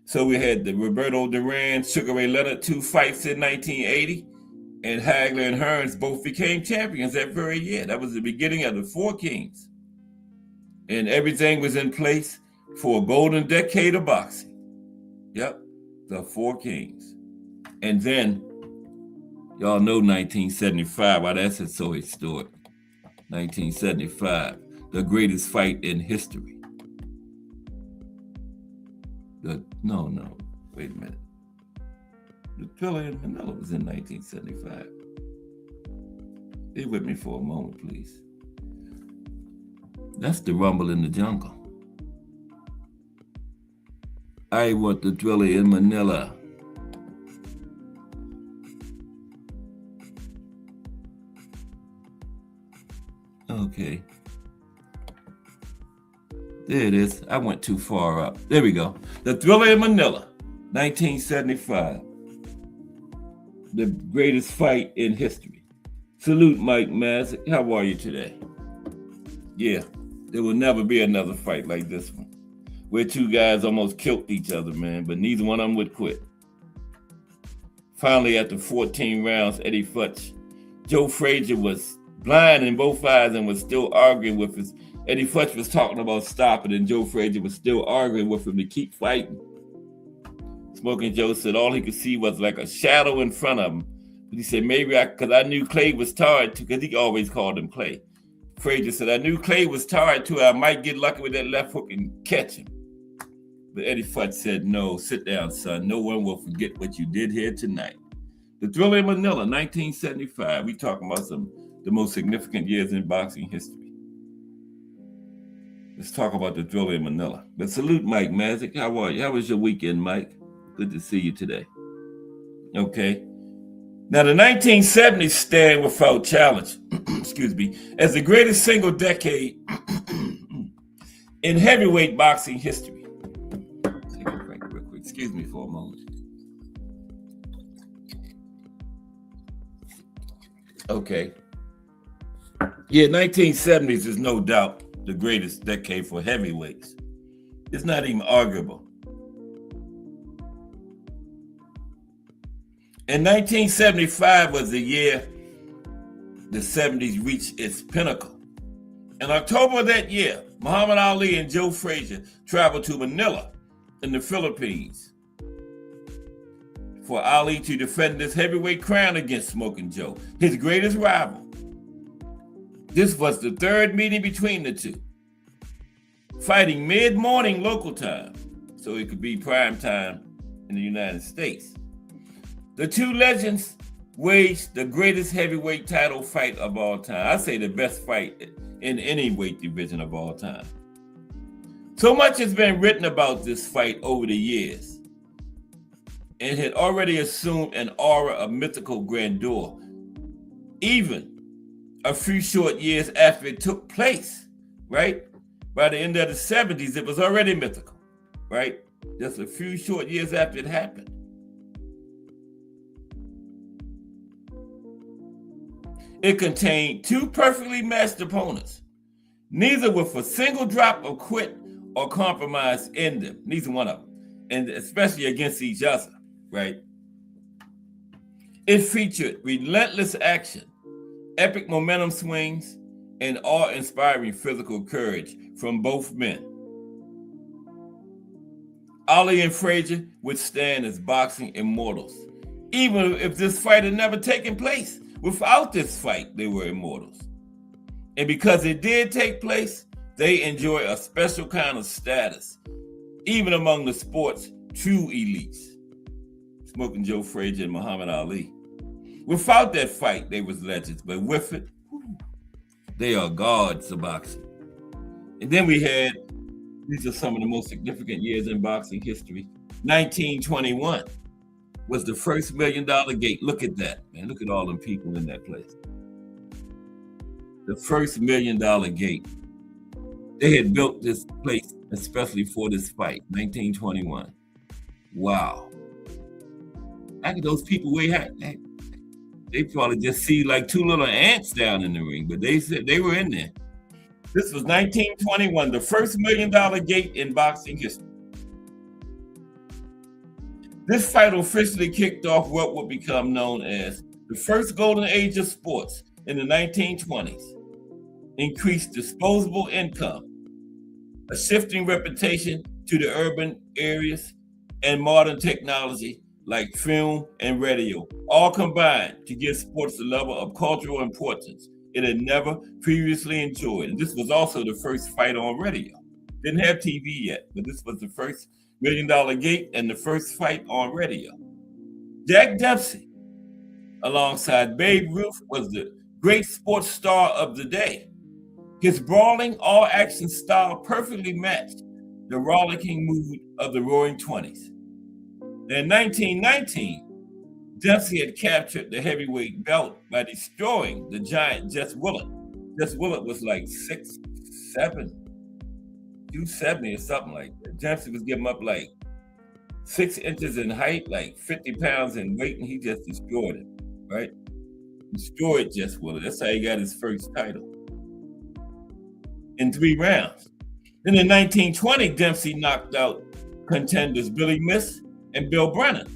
[SPEAKER 4] So we had the Roberto Duran, Sugar Ray Leonard 2 fights in 1980, and Hagler and Hearns both became champions that very year. That was the beginning of the Four Kings. And everything was in place for a golden decade of boxing. Yep, The Four Kings. And then, y'all know 1975, why that's so historic. 1975, the greatest fight in history. No, wait a minute. The Thriller in Manila was in 1975. Stay with me for a moment, please. That's the Rumble in the Jungle. I want the Thriller in Manila. Okay. There it is. I went too far up. There we go. The Thriller in Manila, 1975. The greatest fight in history. Salute, Mike Masick. How are you today? Yeah, there will never be another fight like this one, where two guys almost killed each other, man, but neither one of them would quit. Finally, after 14 rounds, Eddie Futch, Joe Frazier was blind in both eyes and was still arguing with his. Eddie Futch was talking about stopping, and Joe Frazier was still arguing with him to keep fighting. Smoking Joe said all he could see was like a shadow in front of him. But he said, maybe because I knew Clay was tired too, because he always called him Clay. Frazier said, I knew Clay was tired too. I might get lucky with that left hook and catch him. But Eddie Futch said, no, sit down, son. No one will forget what you did here tonight. The Thriller in Manila, 1975. We talking about the most significant years in boxing history. Let's talk about the Thriller in Manila. But salute, Mike Masick. How are you? How was your weekend, Mike? Good to see you today. Okay. Now, the 1970s stand without challenge, excuse me, as the greatest single decade in heavyweight boxing history. Take a drink real quick. Excuse me for a moment. Okay. Yeah, 1970s is no doubt the greatest decade for heavyweights. It's not even arguable. In 1975 was the year the 70s reached its pinnacle. In October of that year, Muhammad Ali and Joe Frazier traveled to Manila in the Philippines for Ali to defend his heavyweight crown against Smoking Joe, his greatest rival. This was the third meeting between the two, fighting mid-morning local time, so it could be prime time in the United States. The two legends waged the greatest heavyweight title fight of all time. I say the best fight in any weight division of all time. So much has been written about this fight over the years. It had already assumed an aura of mythical grandeur, even a few short years after it took place, right? By the end of the 70s, it was already mythical, right? Just a few short years after it happened. It contained two perfectly matched opponents, neither with a single drop of quit or compromise in them, neither one of them, and especially against each other, right? It featured relentless action, epic momentum swings, and awe-inspiring physical courage from both men. Ali and Frazier would stand as boxing immortals. Even if this fight had never taken place, without this fight, they were immortals. And because it did take place, they enjoy a special kind of status, even among the sport's true elites. Smoking Joe Frazier and Muhammad Ali. Without that fight, they was legends, but with it, they are gods of boxing. And then we had, these are some of the most significant years in boxing history. 1921 was the first $1 million gate. Look at that, man. Look at all them people in that place. The first $1 million gate. They had built this place especially for this fight, 1921. Wow. How could those people they probably just see like two little ants down in the ring, but they said they were in there. This was 1921, the first $1 million gate in boxing history. This fight officially kicked off what would become known as the first golden age of sports in the 1920s, increased disposable income, a shifting reputation to the urban areas, and modern technology like film and radio, all combined to give sports a level of cultural importance it had never previously enjoyed. And this was also the first fight on radio. Didn't have TV yet, but this was the first $1 Million Gate and the first fight on radio. Jack Dempsey, alongside Babe Ruth, was the great sports star of the day. His brawling, all-action style perfectly matched the rollicking mood of the Roaring '20s. In 1919, Dempsey had captured the heavyweight belt by destroying the giant Jess Willett. Jess Willett was like 6'7", 270 or something like that. Dempsey was giving up like 6 inches in height, like 50 pounds in weight, and he just destroyed him, right? Destroyed Jess Willett. That's how he got his first title in 3 rounds. Then in 1920, Dempsey knocked out contenders Billy Miss and Bill Brennan.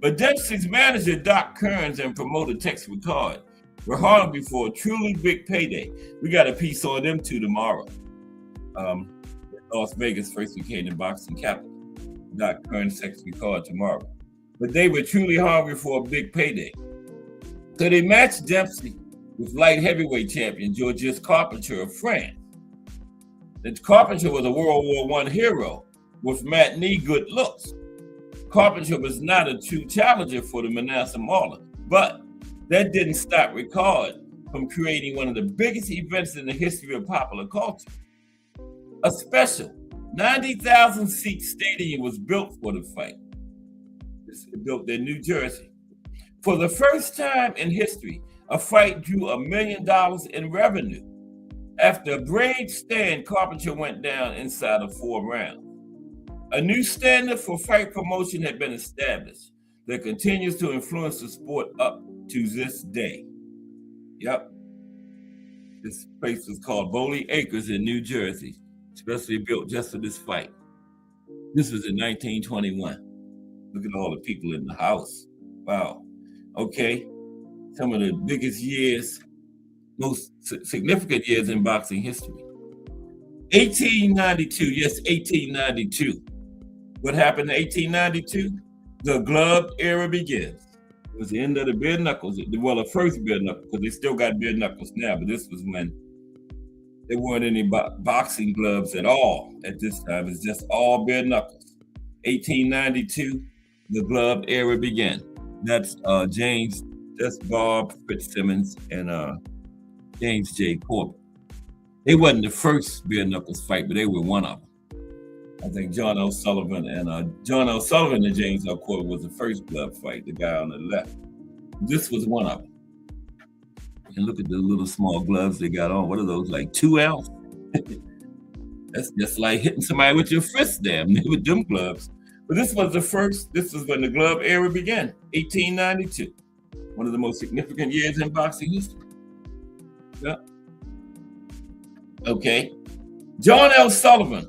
[SPEAKER 4] But Dempsey's manager, Doc Kearns, and promoter Tex Rickard were hungry for a truly big payday. We got a piece on them too tomorrow. Las Vegas first became the boxing capital. Doc Kearns, Tex Rickard tomorrow. But they were truly hungry for a big payday. So they matched Dempsey with light heavyweight champion Georges Carpentier of France. The Carpentier was a World War I hero with matinee good looks. Carpentier was not a true challenger for the Manasseh Mauler, but that didn't stop Rickard from creating one of the biggest events in the history of popular culture. A special 90,000-seat stadium was built for the fight. It's built in New Jersey. For the first time in history, a fight drew $1 million in revenue. After a brave stand, Carpentier went down inside of 4 rounds. A new standard for fight promotion had been established that continues to influence the sport up to this day. Yep. This place was called Bowley Acres in New Jersey, especially built just for this fight. This was in 1921. Look at all the people in the house. Wow. Okay. Some of the biggest years, most significant years in boxing history. 1892, yes, 1892. What happened in 1892? The glove era begins. It was the end of the bare knuckles. Well, the first bare knuckles, because they still got bare knuckles now, but this was when there weren't any boxing gloves at all at this time. It's just all bare knuckles. 1892, the glove era began. That's Bob Fitzsimmons and James J. Corbett. They wasn't the first bare knuckles fight, but they were one of them. I think John L. Sullivan and James L. Corbett was the first glove fight, the guy on the left. This was one of them. And look at the little small gloves they got on. What are those, like 2 ounce? That's just like hitting somebody with your fist damn with them gloves. But this was when the glove era began, 1892. One of the most significant years in boxing history. Yeah. Okay. John L. Sullivan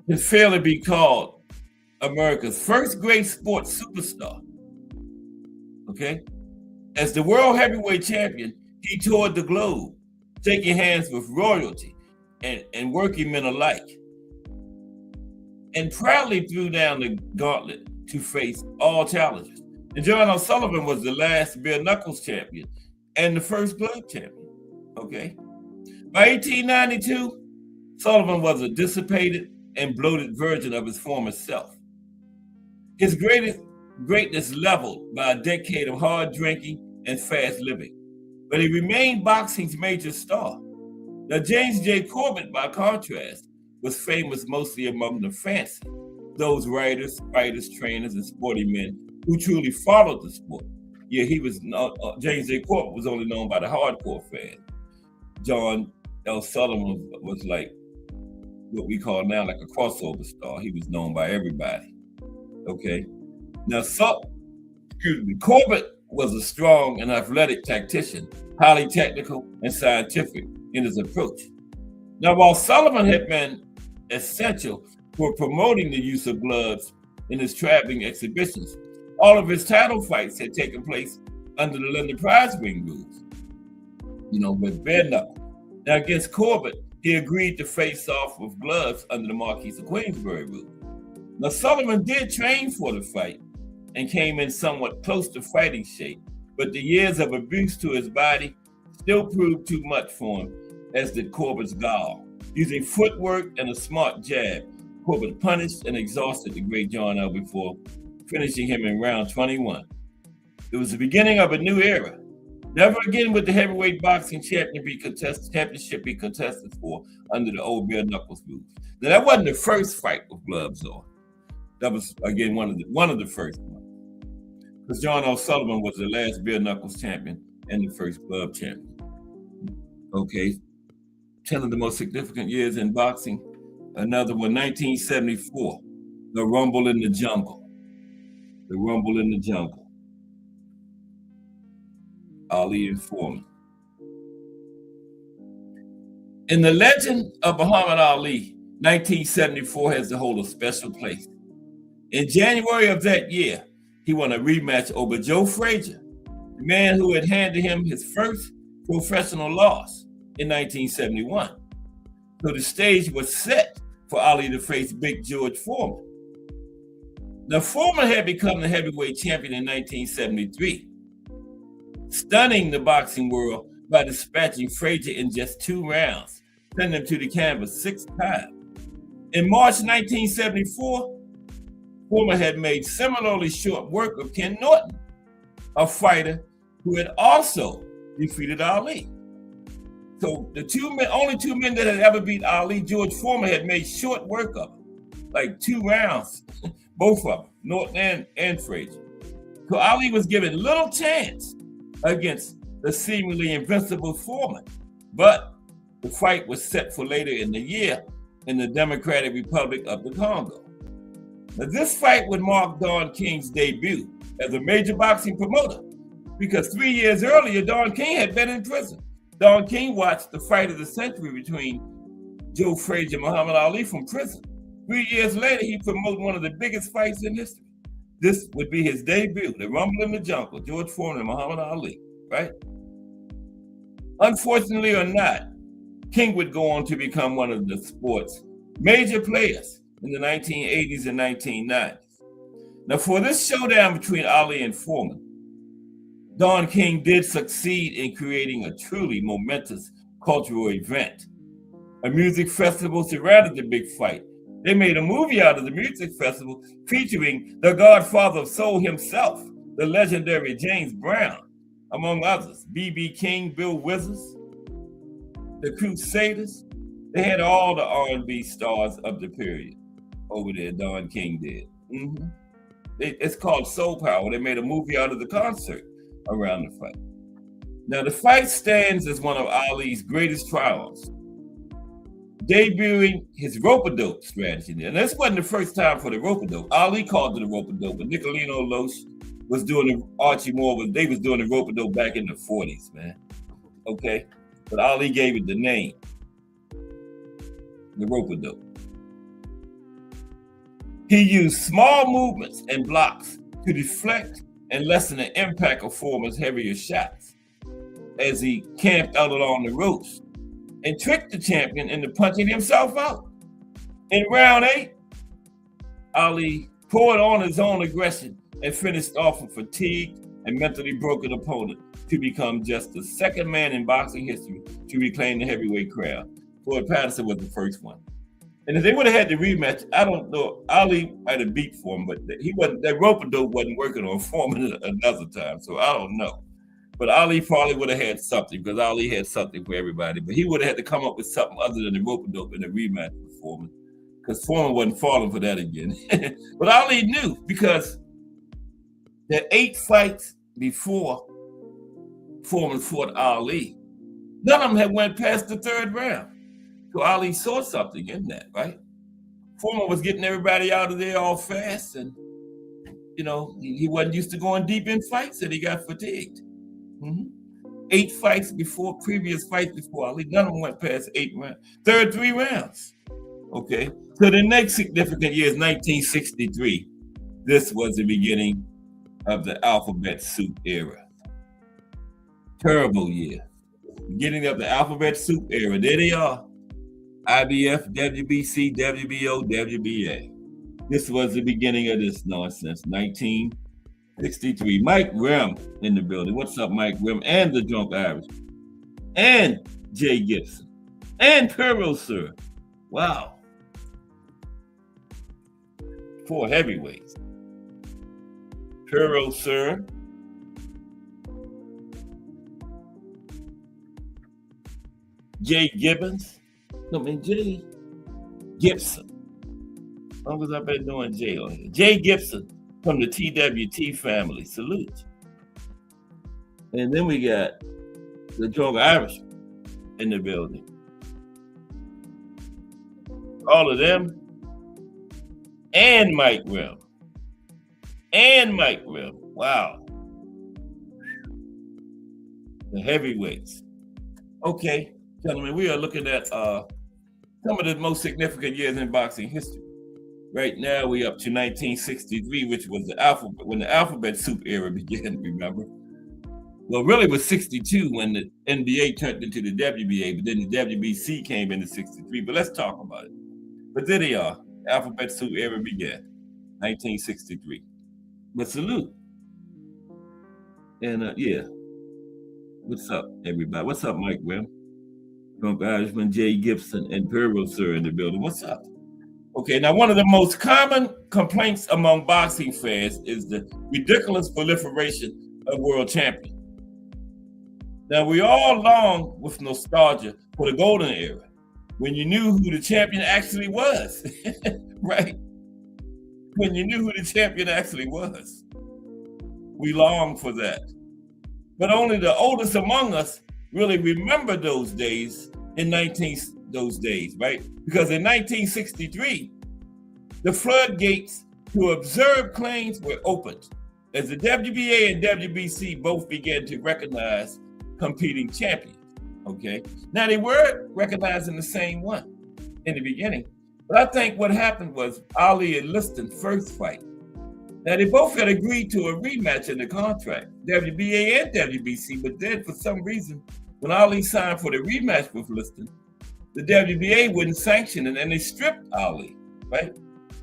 [SPEAKER 4] can fairly be called America's first great sports superstar. Okay? As the world heavyweight champion, he toured the globe, shaking hands with royalty and working men alike, and proudly threw down the gauntlet to face all challengers. And John L. Sullivan was the last bare knuckles champion and the first glove champion. Okay? By 1892, Sullivan was a dissipated and bloated version of his former self. His greatness leveled by a decade of hard drinking and fast living, but he remained boxing's major star. Now, James J. Corbett, by contrast, was famous mostly among the fancy, those writers, fighters, trainers, and sporting men who truly followed the sport. Yeah, James J. Corbett was only known by the hardcore fans. John L. Sullivan was like what we call now like a crossover star. He was known by everybody. Okay. Now, Corbett was a strong and athletic tactician, highly technical and scientific in his approach. Now, while Sullivan had been essential for promoting the use of gloves in his traveling exhibitions, all of his title fights had taken place under the London Prize Ring rules, with bare knuckle. Now, against Corbett, he agreed to face off with gloves under the Marquis of Queensberry rule. Now, Sullivan did train for the fight and came in somewhat close to fighting shape, but the years of abuse to his body still proved too much for him, as did Corbett's gall. Using footwork and a smart jab, Corbett punished and exhausted the great John L. before finishing him in round 21. It was the beginning of a new era. Never again would the heavyweight boxing championship be contested for under the old bare knuckles rules. Now, that wasn't the first fight with gloves on. That was, again, one of the first ones. Because John L. Sullivan was the last bare knuckles champion and the first glove champion. Okay, 10 of the most significant years in boxing. Another one, 1974, the Rumble in the Jungle. The Rumble in the Jungle. Ali and Foreman. In the legend of Muhammad Ali, 1974 has to hold a special place. In January of that year, he won a rematch over Joe Frazier, the man who had handed him his first professional loss in 1971. So the stage was set for Ali to face Big George Foreman. Now, Foreman had become the heavyweight champion in 1973, stunning the boxing world by dispatching Frazier in just 2 rounds, sending him to the canvas 6 times. In March 1974, Foreman had made similarly short work of Ken Norton, a fighter who had also defeated Ali. So the only two men that had ever beat Ali, George Foreman, had made short work of him, like 2 rounds, both of them, Norton and Frazier. So Ali was given little chance against the seemingly invincible Foreman. But the fight was set for later in the year in the Democratic Republic of the Congo. Now, this fight would mark Don King's debut as a major boxing promoter, because 3 years earlier, Don King had been in prison. Don King watched the fight of the century between Joe Frazier and Muhammad Ali from prison. 3 years later, he promoted one of the biggest fights in history. This would be his debut, the Rumble in the Jungle, George Foreman and Muhammad Ali, right? Unfortunately or not, King would go on to become one of the sport's major players in the 1980s and 1990s. Now, for this showdown between Ali and Foreman, Don King did succeed in creating a truly momentous cultural event. A music festival surrounded the big fight. They made a movie out of the music festival featuring the godfather of soul himself, the legendary James Brown, among others, B.B. King, Bill Withers, the Crusaders. They had all the R&B stars of the period over there, Don King did. It's called Soul Power. They made a movie out of the concert around the fight. Now, the fight stands as one of Ali's greatest triumphs, debuting his rope-a-dope strategy. And this wasn't the first time for the rope-a-dope. Ali called it the rope-a-dope, but Nicolino Loche was doing the Archie Moore, they was doing the rope-a-dope back in the 40s, man. Okay? But Ali gave it the name, the rope-a-dope. He used small movements and blocks to deflect and lessen the impact of Foreman's heavier shots as he camped out along the ropes and tricked the champion into punching himself out. In round 8, Ali poured on his own aggression and finished off a fatigued and mentally broken opponent to become just the second man in boxing history to reclaim the heavyweight crown. Floyd Patterson was the first one. And if they would have had the rematch, I don't know, Ali might have beat Foreman, but that rope-a-dope wasn't working on Foreman another time, so I don't know. But Ali probably would have had something, because Ali had something for everybody, but he would have had to come up with something other than the rope-a-dope in the rematch with Foreman, because Foreman wasn't falling for that again. But Ali knew, because the 8 fights before Foreman fought Ali, none of them had went past the 3rd round. So Ali saw something in that, right? Foreman was getting everybody out of there all fast, and he wasn't used to going deep in fights, and he got fatigued. 8 fights before, previous fights before Ali, none of them went past 8 rounds. 3 rounds. Okay. So the next significant year is 1963. This was the beginning of the alphabet soup era. Terrible year. Beginning of the alphabet soup era. There they are. IBF, WBC, WBO, WBA. This was the beginning of this nonsense. 1963. Mike Rem in the building. What's up, Mike Rem? And the Drunk Irish. And Jay Gibson. And Peril Sir. Wow. 4 heavyweights. Peril Sir. Jay Gibbons. Jay Gibson. As long as I've been doing Jay on here. Jay Gibson from the TWT family. Salute. And then we got the Drunk Irish in the building. All of them. And Mike Rem. And Mike Rem. Wow. The heavyweights. Okay, gentlemen, we are looking at some of the most significant years in boxing history. Right now, we up to 1963, which was when the alphabet soup era began, remember? Well, really it was 62 when the NBA turned into the WBA, but then the WBC came into 63, but let's talk about it. But there they are, alphabet soup era began, 1963. But salute. And yeah, what's up, everybody? What's up, Mike Rem? Drunk Irishman, Jay Gibson, and Peril Sir in the building. What's up? Okay, now one of the most common complaints among boxing fans is the ridiculous proliferation of world champions. Now we all long with nostalgia for the golden era, when you knew who the champion actually was, right? When you knew who the champion actually was. We long for that. But only the oldest among us really remember those days, right? Because in 1963, the floodgates to observe claims were opened as the WBA and WBC both began to recognize competing champions, okay? Now, they were recognizing the same one in the beginning, but I think what happened was Ali and Liston's first fight. Now, they both had agreed to a rematch in the contract, WBA and WBC, but then for some reason, when Ali signed for the rematch with Liston, the WBA wouldn't sanction it and they stripped Ali, right?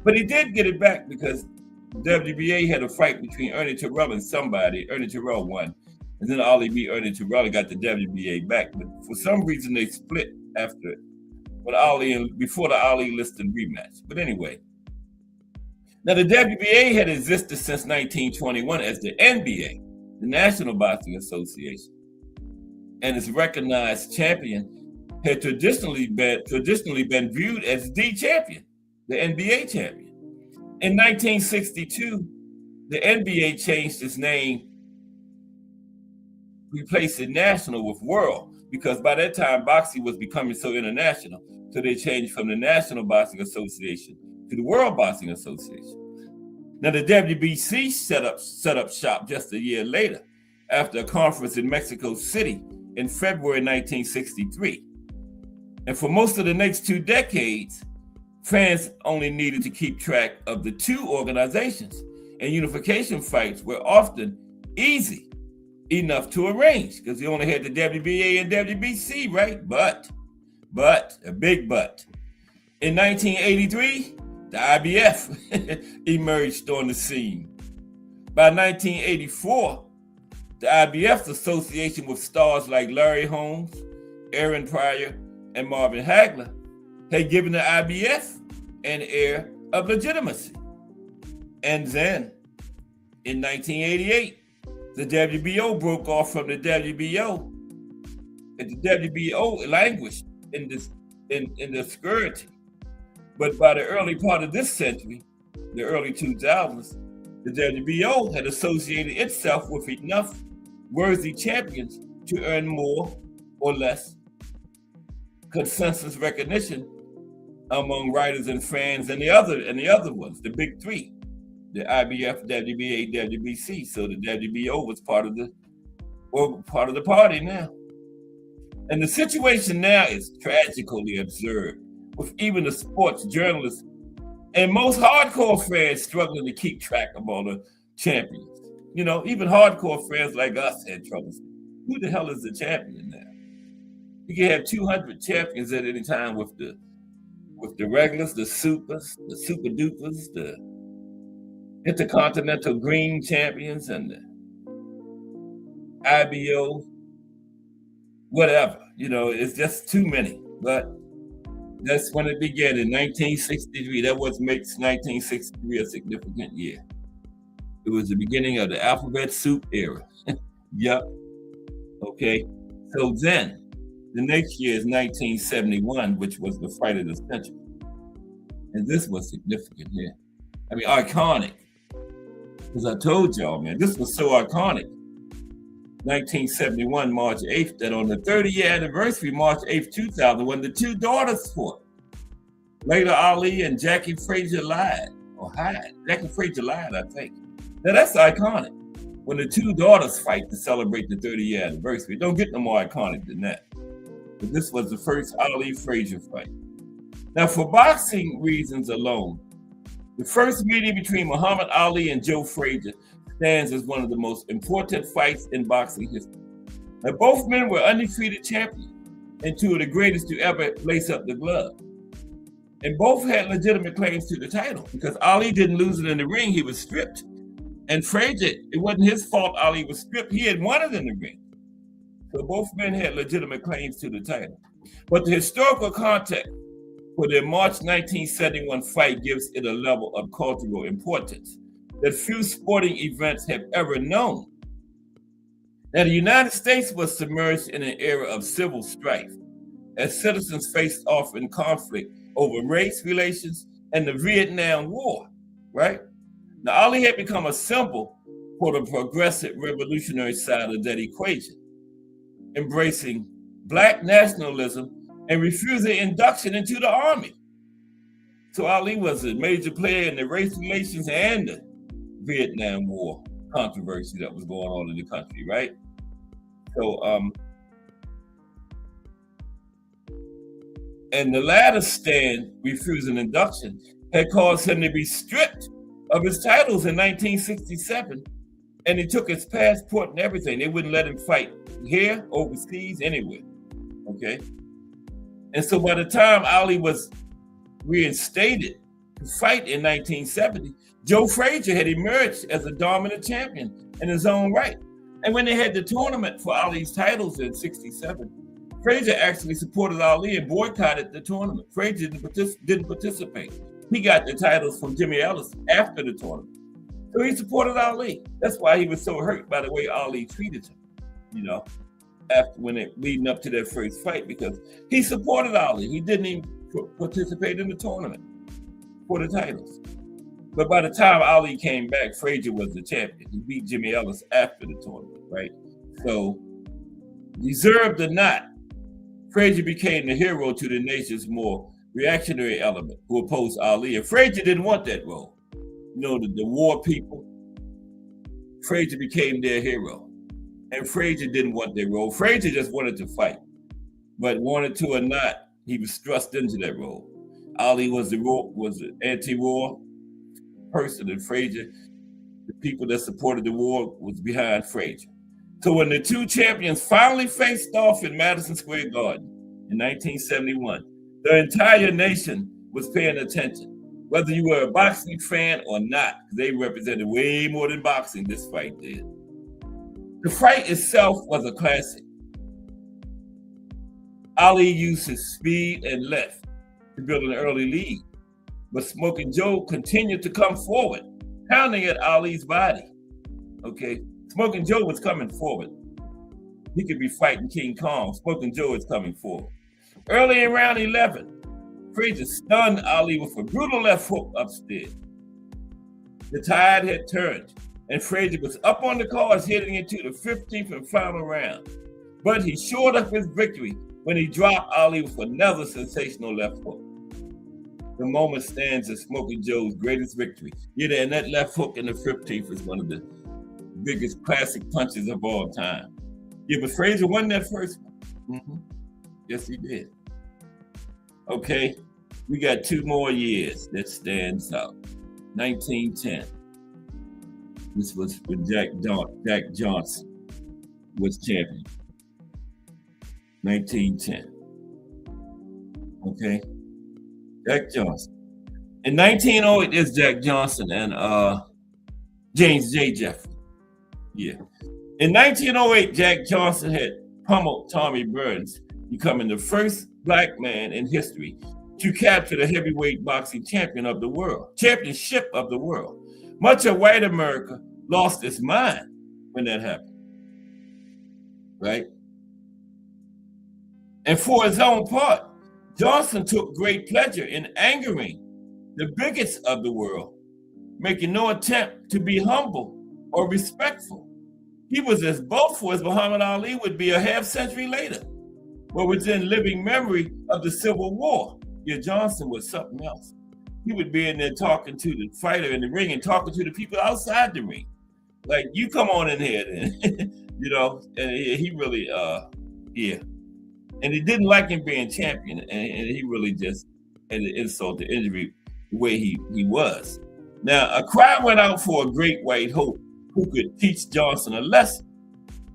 [SPEAKER 4] But he did get it back because WBA had a fight between Ernie Terrell and somebody. Ernie Terrell won. And then Ali beat Ernie Terrell and got the WBA back. But for some reason, they split after it. Before the Ali Liston rematch. But anyway. Now, the WBA had existed since 1921 as the NBA, the National Boxing Association. And its recognized champion had traditionally been viewed as the champion, the NBA champion. In 1962, the NBA changed its name, replacing national with world, because by that time, boxing was becoming so international. So they changed from the National Boxing Association to the World Boxing Association. Now, the WBC set up shop just a year later after a conference in Mexico City in February 1963. And for most of the next 2 decades, fans only needed to keep track of the two organizations, and unification fights were often easy enough to arrange because you only had the WBA and WBC, right? But, a big but. In 1983, the IBF emerged on the scene. By 1984, the IBF's association with stars like Larry Holmes, Aaron Pryor, and Marvin Hagler had given the IBF an air of legitimacy. And then, in 1988, the WBO broke off from the WBO, and the WBO languished in the obscurity. But by the early part of this century, the early 2000s, the WBO had associated itself with enough worthy champions to earn more or less consensus recognition among writers and fans and the other ones, the big three, the IBF, WBA, WBC. So the WBO was part of the party now. And the situation now is tragically absurd, with even the sports journalists and most hardcore fans struggling to keep track of all the champions. You know, even hardcore fans like us had trouble. Who the hell is the champion now? You can have 200 champions at any time with the with the regulars, the supers, the super dupers, the Intercontinental Green Champions, and the IBO, whatever. It's just too many. But that's when it began in 1963. That what makes 1963 a significant year. It was the beginning of the alphabet soup era. Yep. Okay. So then, the next year is 1971, which was the fight of the century. And this was significant here. I mean, iconic. Because I told y'all, man, this was so iconic. 1971, March 8th, that on the 30-year anniversary, March 8th, 2000, when the two daughters fought, Laila Ali and Jackie Frazier Hyde. Jackie Frazier Hyde, I think. Now, that's iconic. When the two daughters fight to celebrate the 30-year anniversary. Don't get no more iconic than that. But this was the first Ali-Frazier fight. Now, for boxing reasons alone, the first meeting between Muhammad Ali and Joe Frazier stands as one of the most important fights in boxing history. Now, both men were undefeated champions and two of the greatest to ever lace up the glove. And both had legitimate claims to the title because Ali didn't lose it in the ring, he was stripped. And Frazier, it wasn't his fault Ali was stripped, he had won it in the ring. So both men had legitimate claims to the title. But the historical context for their March 1971 fight gives it a level of cultural importance that few sporting events have ever known. Now, the United States was submerged in an era of civil strife as citizens faced off in conflict over race relations and the Vietnam War, right? Now, Ali had become a symbol for the progressive revolutionary side of that equation, embracing Black nationalism and refusing induction into the army. So Ali was a major player in the race relations and the Vietnam War controversy that was going on in the country, right? So, and the latter stand, refusing induction, had caused him to be stripped of his titles in 1967, and he took his passport and everything. They wouldn't let him fight here, overseas, anywhere, okay? And so by the time Ali was reinstated to fight in 1970, Joe Frazier had emerged as a dominant champion in his own right. And when they had the tournament for Ali's titles in 67, Frazier actually supported Ali and boycotted the tournament. Frazier didn't participate. He got the titles from Jimmy Ellis after the tournament. So he supported Ali. That's why he was so hurt by the way Ali treated him, leading up to that first fight, because he supported Ali. He didn't even participate in the tournament for the titles. But by the time Ali came back, Frazier was the champion. He beat Jimmy Ellis after the tournament, right? So, deserved or not, Frazier became the hero to the nation's more reactionary element who opposed Ali. And Frazier didn't want that role. The war people, Frazier became their hero. And Frazier didn't want that role. Frazier just wanted to fight. But wanted to or not, he was thrust into that role. Ali was an anti-war person, and Frazier, the people that supported the war, was behind Frazier. So when the two champions finally faced off in Madison Square Garden in 1971, the entire nation was paying attention, whether you were a boxing fan or not, because they represented way more than boxing, this fight did. The fight itself was a classic. Ali used his speed and length to build an early lead, but Smoking Joe continued to come forward, pounding at Ali's body. Okay, Smoking Joe was coming forward. He could be fighting King Kong. Smoking Joe is coming forward. Early in round 11, Frazier stunned Ali with a brutal left hook upstairs. The tide had turned, and Frazier was up on the cards heading into the 15th and final round. But he shored up his victory when he dropped Ali with another sensational left hook. The moment stands as Smoking Joe's greatest victory. And that left hook in the 15th is one of the biggest classic punches of all time. But Frazier won that first one. Mm-hmm. Yes, he did. Okay, we got two more years that stands out. 1910. This was when Jack Johnson was champion. 1910. Okay. Jack Johnson. In 1908, there's Jack Johnson and James J. Jeffrey. Yeah. In 1908, Jack Johnson had pummeled Tommy Burns, becoming the first black man in history to capture the heavyweight boxing championship of the world. Much of white America lost its mind when that happened, right? And for his own part, Johnson took great pleasure in angering the bigots of the world, making no attempt to be humble or respectful. He was as boastful as Muhammad Ali would be a half century later, but within living memory of the Civil War. Yeah, Johnson was something else. He would be in there talking to the fighter in the ring and talking to the people outside the ring. Like, you come on in here then, you know, and he really, yeah. And he didn't like him being champion, and he really just had an insult to injury the way he was. Now, a cry went out for a great white hope who could teach Johnson a lesson.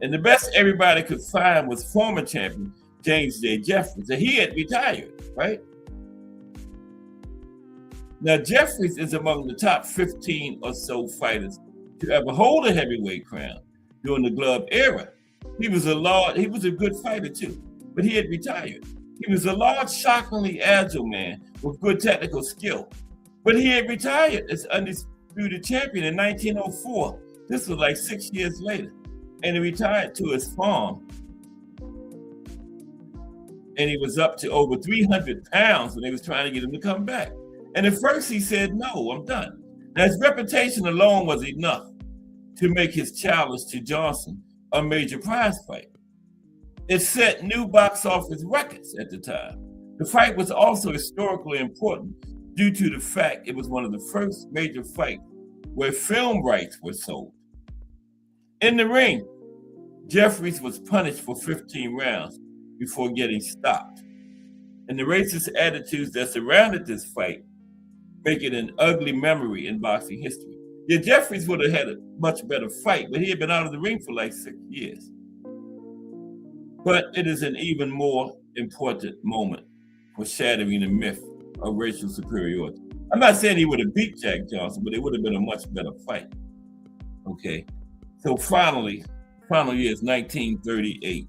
[SPEAKER 4] And the best everybody could find was former champion James J. Jeffries. And he had retired, right? Now, Jeffries is among the top 15 or so fighters to ever hold a heavyweight crown during the glove era. He was a good fighter too, but he had retired. He was a large, shockingly agile man with good technical skill, but he had retired as undisputed champion in 1904. This was like 6 years later, and he retired to his farm. And he was up to over 300 pounds when they was trying to get him to come back. And at first he said, no, I'm done. Now his reputation alone was enough to make his challenge to Johnson a major prize fight. It set new box office records at the time. The fight was also historically important due to the fact it was one of the first major fights where film rights were sold. In the ring, Jeffries was punished for 15 rounds before getting stopped. And the racist attitudes that surrounded this fight make it an ugly memory in boxing history. Yeah, Jeffries would have had a much better fight, but he had been out of the ring for like 6 years. But it is an even more important moment for shattering the myth of racial superiority. I'm not saying he would have beat Jack Johnson, but it would have been a much better fight. Okay, so finally is 1938.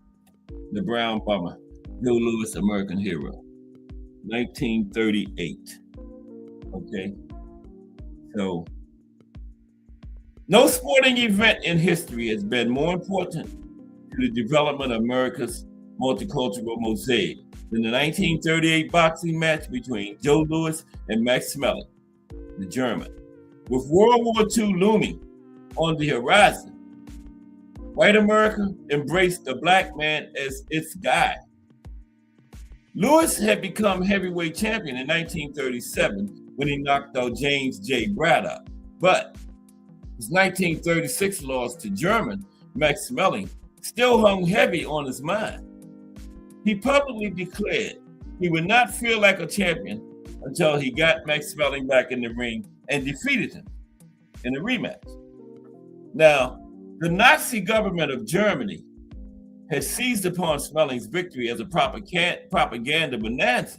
[SPEAKER 4] The Brown Bomber, Joe Louis, American hero. 1938. Okay, so no sporting event in history has been more important to the development of America's multicultural mosaic than the 1938 boxing match between Joe Louis and Max Schmeling, the German. With World War II looming on the horizon, white America embraced the black man as its guide. Louis had become heavyweight champion in 1937 when he knocked out James J. Braddock, but his 1936 loss to German Max Schmeling still hung heavy on his mind. He publicly declared he would not feel like a champion until he got Max Schmeling back in the ring and defeated him in a rematch. Now, the Nazi government of Germany had seized upon Schmeling's victory as a propaganda bonanza,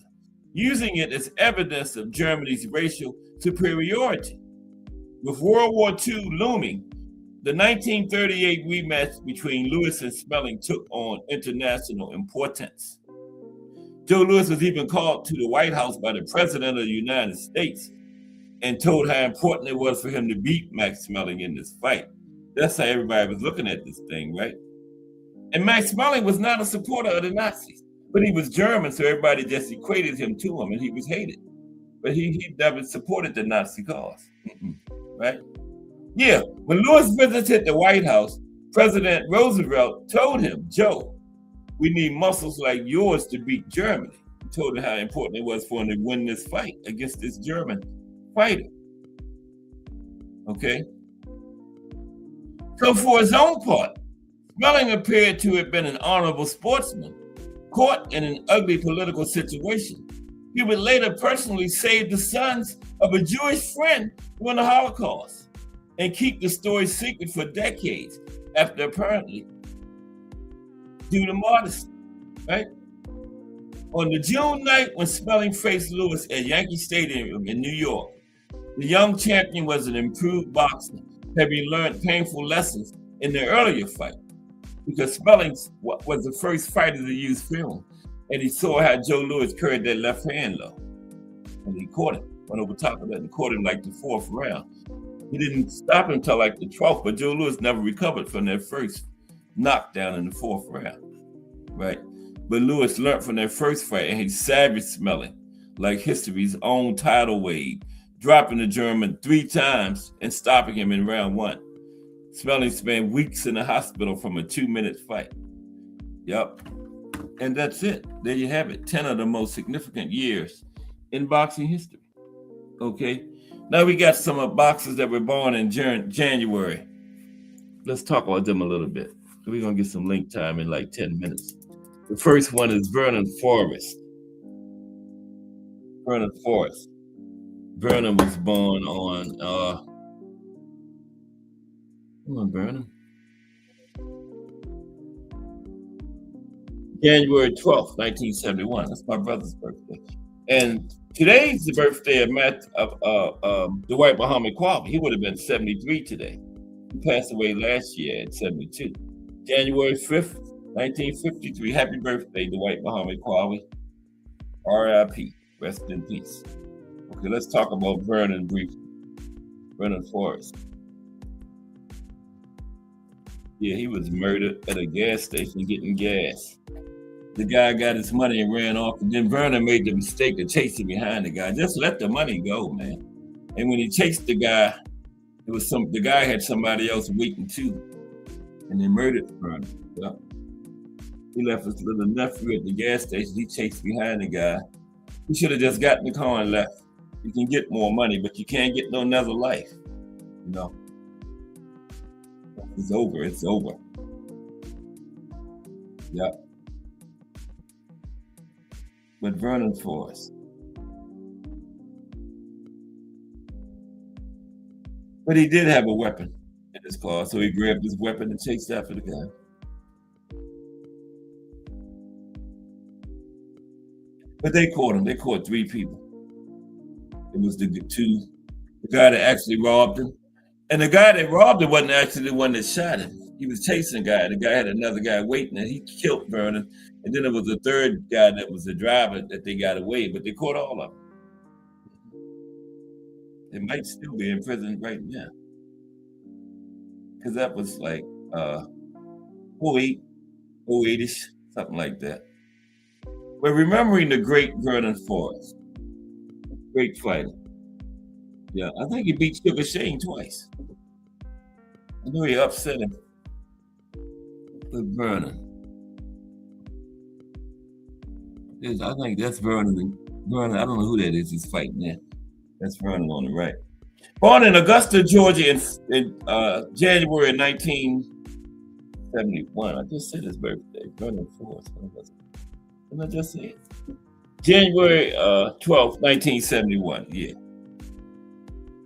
[SPEAKER 4] using it as evidence of Germany's racial superiority. With World War II looming, the 1938 rematch between Louis and Schmeling took on international importance. Joe Louis was even called to the White House by the President of the United States and told how important it was for him to beat Max Schmeling in this fight. That's how everybody was looking at this thing, right? And Max Schmeling was not a supporter of the Nazis, but he was German, so everybody just equated him to him, and he was hated. But he never supported the Nazi cause, right? Yeah, when Louis visited the White House, President Roosevelt told him, Joe, we need muscles like yours to beat Germany. He told him how important it was for him to win this fight against this German fighter. Okay? So for his own part, Schmeling appeared to have been an honorable sportsman, caught in an ugly political situation. He would later personally save the sons of a Jewish friend during the Holocaust and keep the story secret for decades after apparently due to modesty, right? On the June night when Smelling faced Lewis at Yankee Stadium in New York, the young champion was an improved boxer, having learned painful lessons in the earlier fight, because Smelling was the first fighter to use film, and he saw how Joe Louis curved that left hand low, and he caught him, went over top of that and caught him like the 4th round. He didn't stop him until like the 12th, but Joe Louis never recovered from that first knockdown in the 4th round, right? But Louis learned from that first fight, and he savaged Smelling like history's own tidal wave, dropping the German 3 times and stopping him in round 1. Smelling spent weeks in the hospital from a 2-minute fight. Yep. And that's it. There you have it. 10 of the most significant years in boxing history. Okay. Now we got some boxers that were born in January. Let's talk about them a little bit. We're going to get some link time in like 10 minutes. The first one is Vernon Forrest. Vernon Forrest. Vernon was born on, come on, Vernon. January 12th, 1971. That's my brother's birthday. And today's the birthday of Dwight Muhammad Qualley. He would have been 73 today. He passed away last year at 72. January 5th, 1953. Happy birthday, Dwight Muhammad Qualley. R.I.P. Rest in peace. Okay, let's talk about Vernon briefly. Vernon Forrest. Yeah, he was murdered at a gas station getting gas. The guy got his money and ran off, and then Vernon made the mistake of chasing behind the guy. Just let the money go, man. And when he chased the guy, the guy had somebody else waiting too, and they murdered Vernon. Yeah. He left his little nephew at the gas station. He chased behind the guy. He should have just gotten the car and left. You can get more money, but you can't get no another life. You know. It's over. It's over. Yep. But Vernon Forrest. But he did have a weapon in his car, so he grabbed his weapon and chased after the guy. But they caught him. They caught 3 people. It was the guy that actually robbed him. And the guy that robbed him wasn't actually the one that shot him. He was chasing a guy. The guy had another guy waiting, and he killed Vernon. And then there was a third guy that was the driver that they got away, but they caught all of them. They might still be in prison right now. Because that was like 08-ish, something like that. But remembering the great Vernon Forrest, great fighter. Yeah, I think he beat Sugar Shane twice. I knew he upset him. But Vernon. I think that's Vernon. Vernon, I don't know who that is he's fighting there. That's Vernon on the right. Born in Augusta, Georgia in January 1971. I just said his birthday. Vernon Forrest. Didn't I just say it? January 12th, 1971. Yeah.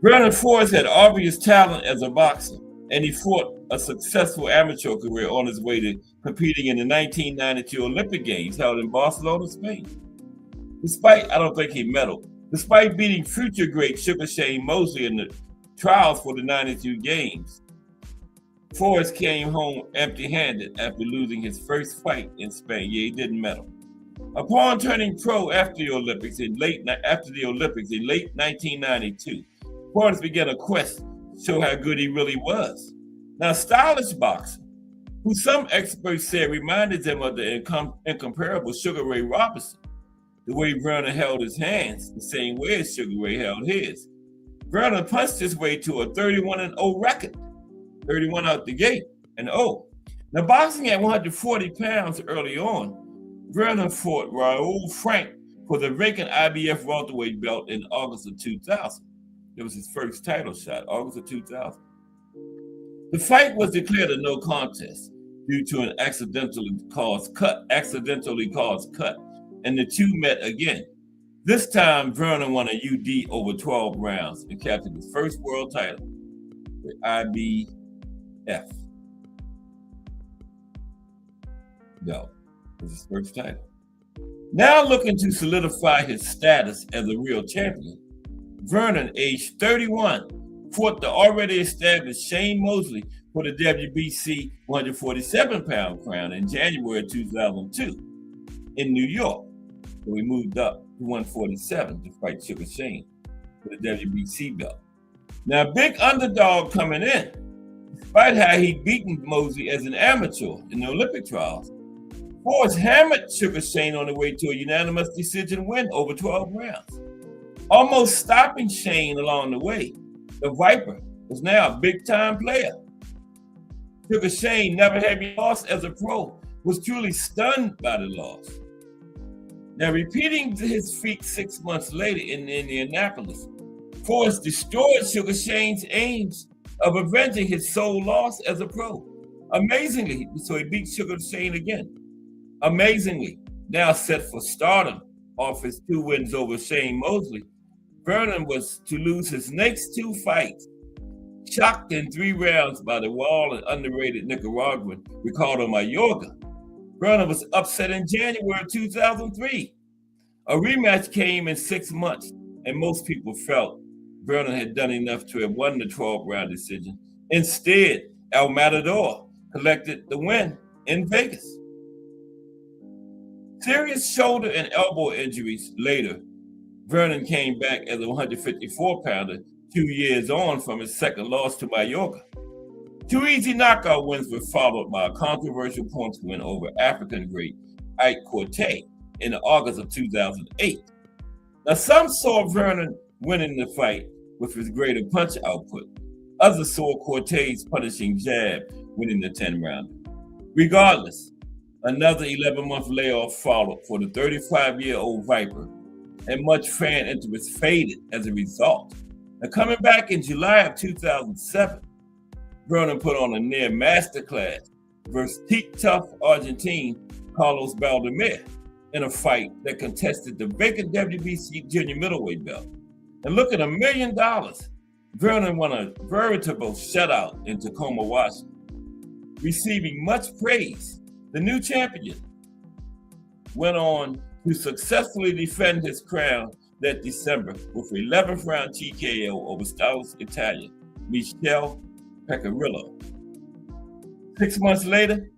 [SPEAKER 4] Vernon Forrest had obvious talent as a boxer, and he fought a successful amateur career on his way to competing in the 1992 Olympic Games held in Barcelona, Spain. I don't think he medaled. Despite beating future great Sugar Shane Mosley in the trials for the 92 Games, Forrest came home empty-handed after losing his first fight in Spain. Yeah, he didn't medal. Upon turning pro after the Olympics in late 1992, Forrest began a quest to show how good he really was. Now, stylish boxer, who some experts say reminded them of the incomparable Sugar Ray Robinson, the way Vernon held his hands, the same way as Sugar Ray held his. Vernon punched his way to a 31-0 record, 31 out the gate, and 0. Now, boxing at 140 pounds early on, Vernon fought Raoul Frank for the vacant IBF welterweight belt in August of 2000. It was his first title shot, August of 2000. The fight was declared a no contest due to an accidentally caused cut, and the two met again. This time, Vernon won a UD over 12 rounds and captured his first world title with IBF. No, it was his first title. Now looking to solidify his status as a real champion, Vernon, aged 31, fought the already established Shane Mosley for the WBC 147-pound crown in January 2002 in New York. So he moved up to 147 to fight Sugar Shane for the WBC belt. Now, big underdog coming in, despite how he'd beaten Mosley as an amateur in the Olympic trials. Forrest hammered Sugar Shane on the way to a unanimous decision win over 12 rounds, almost stopping Shane along the way. The Viper was now a big-time player. Sugar Shane never had lost as a pro, was truly stunned by the loss. Now, repeating his feat 6 months later in Indianapolis, Forrest destroyed Sugar Shane's aims of avenging his sole loss as a pro. Amazingly, so he beat Sugar Shane again. Amazingly, now set for stardom off his 2 wins over Shane Mosley, Vernon was to lose his next 2 fights, shocked in 3 rounds by the wild and underrated Nicaraguan Ricardo Mayorga. Vernon was upset in January 2003. A rematch came in 6 months, and most people felt Vernon had done enough to have won the 12-round decision. Instead, El Matador collected the win in Vegas. Serious shoulder and elbow injuries later, Vernon came back as a 154-pounder 2 years on from his second loss to Mayorga. 2 easy knockout wins were followed by a controversial points win over African great Ike Corte in August of 2008. Now, some saw Vernon winning the fight with his greater punch output. Others saw Corte's punishing jab winning the 10-rounder. Regardless, another 11-month layoff followed for the 35-year-old Viper, and much fan interest faded as a result. Now, coming back in July of 2007, Vernon put on a near masterclass versus teak-tough Argentine Carlos Baldomir in a fight that contested the vacant WBC junior middleweight belt. And look at $1 million. Vernon won a veritable shutout in Tacoma, Washington, receiving much praise. The new champion went on to successfully defend his crown that December with an 11th round TKO over stylish Italian Michel Pecorillo. 6 months later,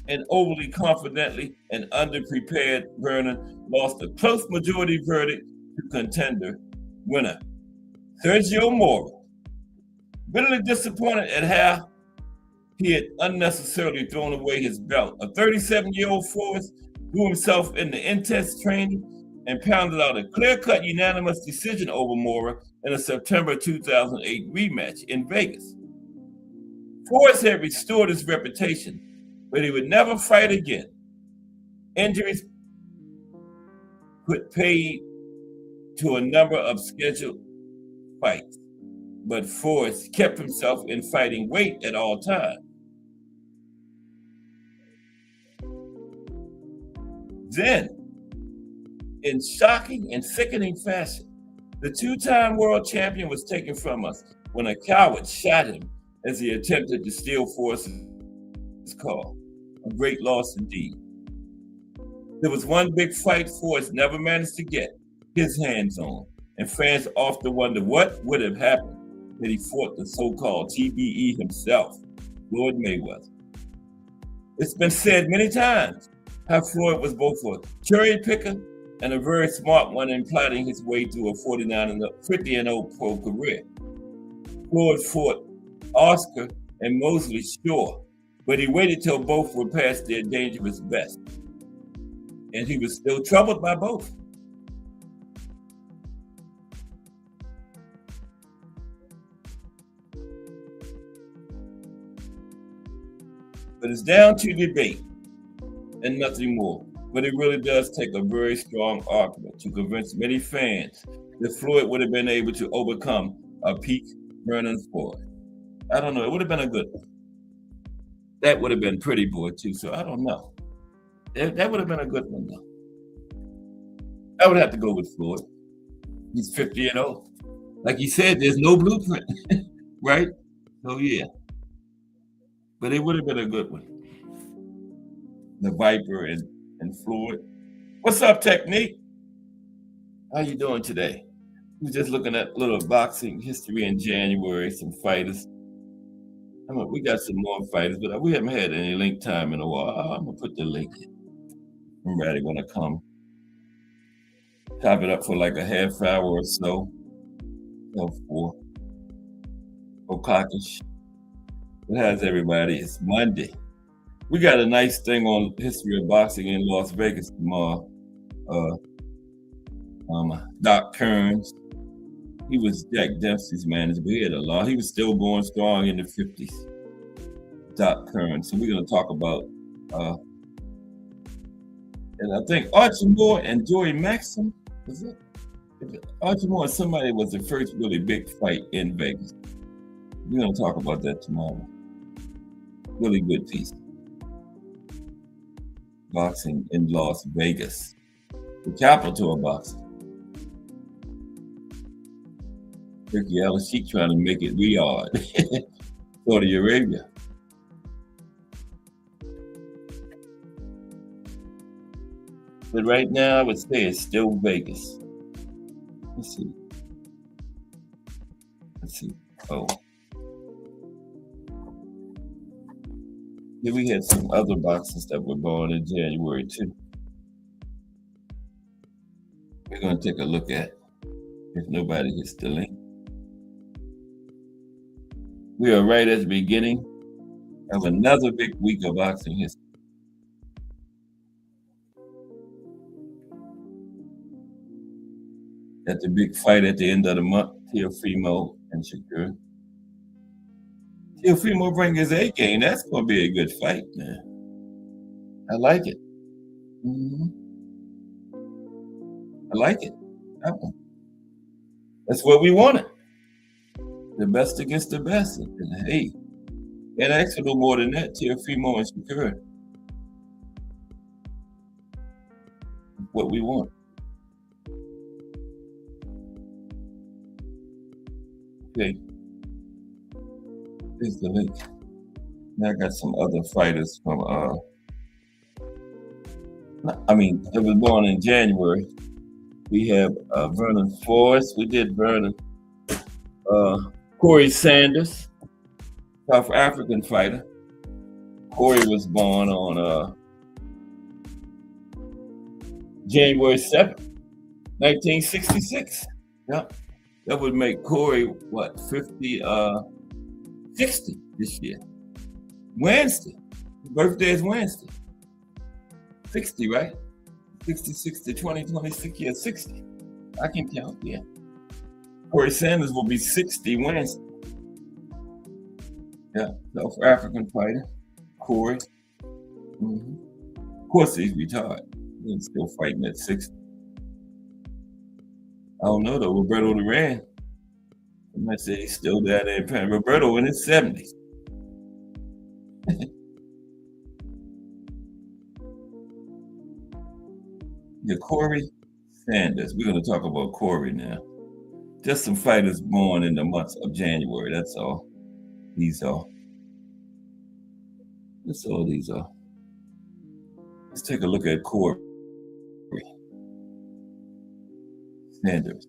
[SPEAKER 4] and overly confidently and underprepared Vernon lost a close majority verdict to contender winner Sergio Mora. Bitterly disappointed at how he had unnecessarily thrown away his belt, a 37-year-old Forrest threw himself into intense training and pounded out a clear-cut unanimous decision over Mora in a September 2008 rematch in Vegas. Forrest had restored his reputation, but he would never fight again. Injuries put paid to a number of scheduled fights, but Forrest kept himself in fighting weight at all times. Then, in shocking and sickening fashion, the 2-time world champion was taken from us when a coward shot him as he attempted to steal Forrest's car. A great loss indeed. There was one big fight Forrest never managed to get his hands on, and fans often wonder what would have happened had he fought the so-called TBE himself, Floyd Mayweather. It's been said many times how Floyd was both a cherry picker and a very smart one in plotting his way to a 50-0 pro career. Floyd fought Oscar and Mosley, sure, but he waited till both were past their dangerous best, and he was still troubled by both. But it's down to debate and nothing more. But it really does take a very strong argument to convince many fans that Floyd would have been able to overcome a peak Vernon Forrest. I don't know. It would have been a good one. That would have been Pretty Boy too. So I don't know. That would have been a good one though. I would have to go with Floyd. He's 50-0. Like he said, there's no blueprint, right? So yeah. But it would have been a good one. The Viper and Floyd. What's up, Technique? How you doing today? We're just looking at little boxing history in January, some fighters. We got some more fighters, but we haven't had any link time in a while. I'm gonna put the link in. Somebody wanna come top it up for like a half hour or so. 4 o'clockish. But how's everybody? It's Monday. We got a nice thing on history of boxing in Las Vegas tomorrow. Doc Kearns. He was Jack Dempsey's manager, but he had a lot. He was still going strong in the 50s. Doc Kearns. So we're going to talk about, and I think Archie Moore and Joey Maxim, was it? Archie Moore and somebody was the first really big fight in Vegas. We're going to talk about that tomorrow. Really good piece. Boxing in Las Vegas, the capital of boxing. Ricky Ellis, she trying to make it Riyadh, Saudi Arabia. But right now, I would say it's still Vegas. Let's see. Oh. Yeah, we had some other boxers that were born in January too. We're going to take a look at if nobody hits the link. We are right at the beginning of another big week of boxing history. At the big fight at the end of the month, Teofimo and Shakur. Teofimo bring his A game. That's going to be a good fight, man. I like it. I like it. That one. That's what we wanted. The best against the best. And hey, and actually no more than that, Teofimo and Shakur. What we want. Okay. Here's the link. Now I got some other fighters from it was born in January. We have Vernon Forrest. We did Vernon. Corey Sanders, South African fighter. Corey was born on January 7th, 1966. Yep. That would make Corey, 60 this year. Wednesday. His birthday is Wednesday. 60, right? 66 to 20, 26, yeah, 60. I can count, yeah. Corey Sanders will be 60 Wednesday. Yeah, South African fighter, Corey. Of course, he's retired. He's still fighting at 60. I don't know though, Roberto Duran. I might say he's still down there in Pan. Roberto in his 70s. Yeah, Corey Sanders. We're going to talk about Corey now. Just some fighters born in the month of January. That's all. These are. That's all these are. Let's take a look at Corey Sanders.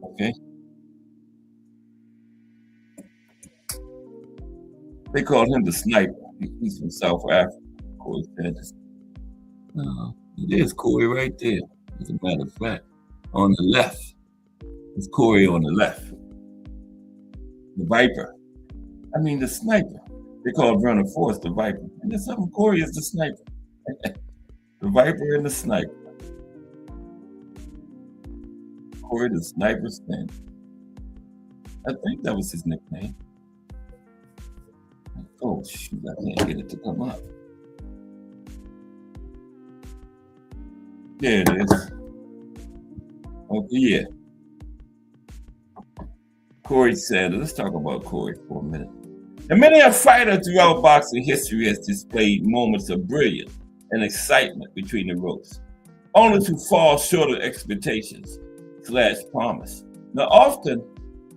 [SPEAKER 4] Okay. They called him the sniper. He's from South Africa. Corey Sanders. It is Corey right there. As a matter of fact, on the left. It's Corey on the left. The Viper. I mean the sniper. They call Vernon Forrest the Viper. And there's something, Corey is the sniper. The Viper and the sniper. Corey the Sniper Sanders. I think that was his nickname. Oh shoot, I can't get it to come up. There it is. Okay, yeah. Corey Sanders. Let's talk about Corey for a minute. And many a fighter throughout boxing history has displayed moments of brilliance and excitement between the ropes, only to fall short of expectations / promise. Now, often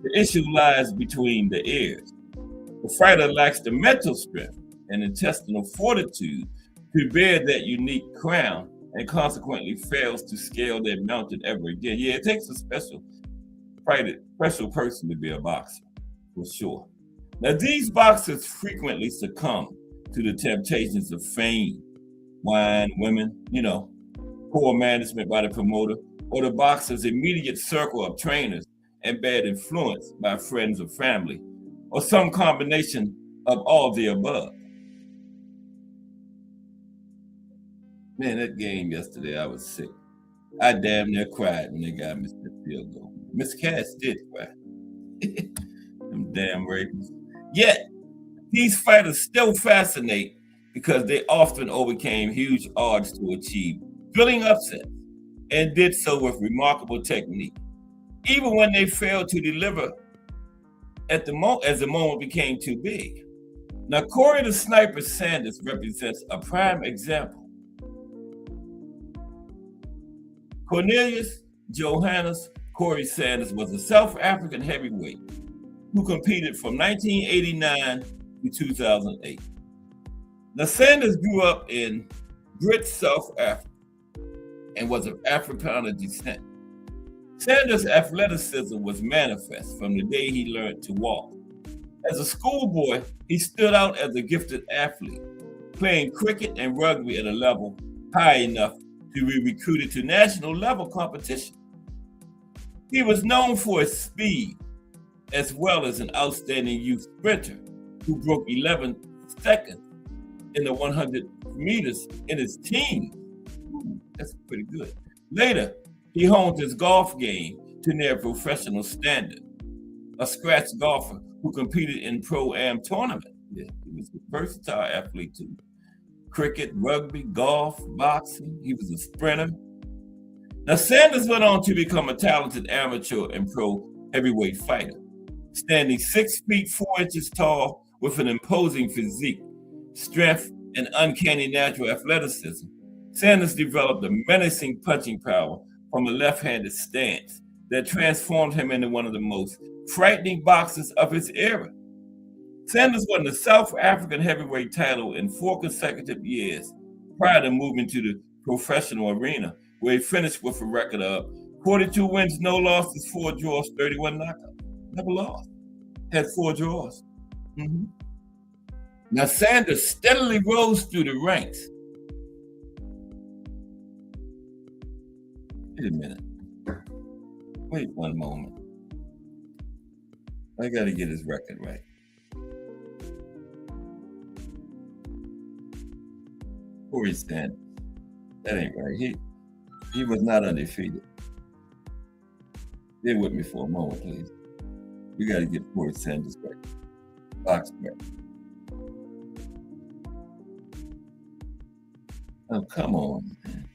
[SPEAKER 4] the issue lies between the ears. The fighter lacks the mental strength and intestinal fortitude to bear that unique crown and consequently fails to scale that mountain ever again. Yeah, it takes a special person to be a boxer, for sure. Now, these boxers frequently succumb to the temptations of fame, wine, women, poor management by the promoter, or the boxer's immediate circle of trainers and bad influence by friends or family, or some combination of all of the above. Man, that game yesterday, I was sick. I damn near cried when they got missed that field goal. Miss Cass did cry. Them damn Ravens. Yet, these fighters still fascinate because they often overcame huge odds to achieve thrilling upsets and did so with remarkable technique. Even when they failed to deliver as the moment became too big. Now, Corey the Sniper Sanders represents a prime example. Cornelius Johannes Corey Sanders was a South African heavyweight who competed from 1989 to 2008. Now, Sanders grew up in Brit, South Africa, and was of Afrikaner descent. Sanders' athleticism was manifest from the day he learned to walk. As a schoolboy, he stood out as a gifted athlete, playing cricket and rugby at a level high enough to be recruited to national level competition. He was known for his speed, as well as an outstanding youth sprinter who broke 11 seconds in the 100 meters in his teens. That's pretty good. Later, he honed his golf game to near professional standard. A scratch golfer who competed in pro-am tournaments. Yeah, he was a versatile athlete too. Cricket, rugby, golf, boxing. He was a sprinter. Now, Sanders went on to become a talented amateur and pro heavyweight fighter, standing 6 feet 4 inches tall with an imposing physique, strength, and uncanny natural athleticism. Sanders developed a menacing punching power from a left-handed stance that transformed him into one of the most frightening boxers of his era. Sanders won the South African heavyweight title in 4 consecutive years prior to moving to the professional arena, where he finished with a record of 42 wins, no losses, 4 draws, 31 knockouts. Never lost. Had 4 draws. Now, Sanders steadily rose through the ranks. Wait a minute. Wait one moment. I got to get his record right. Corey Sanders. That ain't right. He was not undefeated. Stay with me for a moment, please. We got to get Corey Sanders right. Box right. Oh, come on, man.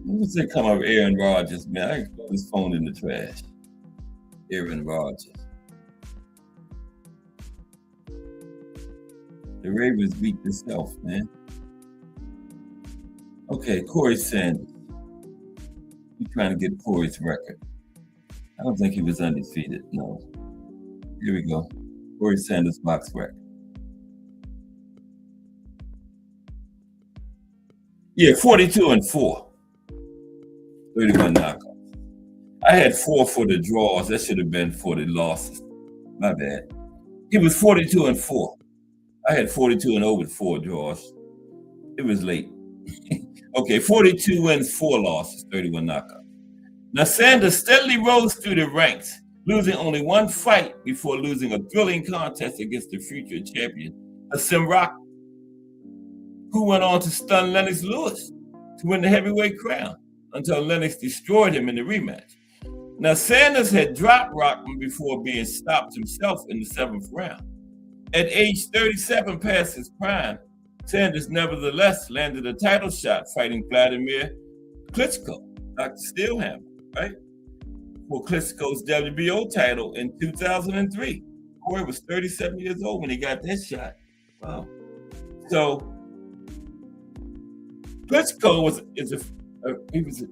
[SPEAKER 4] Let me say come up Aaron Rodgers, man. I can put his phone in the trash. Aaron Rodgers. The Ravens beat themselves, man. Okay, Corey Sanders. We're trying to get Corey's record. I don't think he was undefeated, no. Here we go. Corey Sanders box record. Yeah, 42-4. 31 knockouts. I had 4 for the draws. That should have been for the losses. My bad. He was 42-4. I had 42 and over 4 draws. It was late. Okay, 42 wins, 4 losses, 31 knockouts. Now, Sanders steadily rose through the ranks, losing only 1 fight before losing a thrilling contest against the future champion, Hasim Rock, who went on to stun Lennox Lewis to win the heavyweight crown until Lennox destroyed him in the rematch. Now, Sanders had dropped Rockman before being stopped himself in the 7th round. At age 37, past his prime, Sanders nevertheless landed a title shot fighting Vladimir Klitschko, Dr. Steelhammer, right? For Klitschko's WBO title in 2003. Corey was 37 years old when he got that shot. Wow. So Klitschko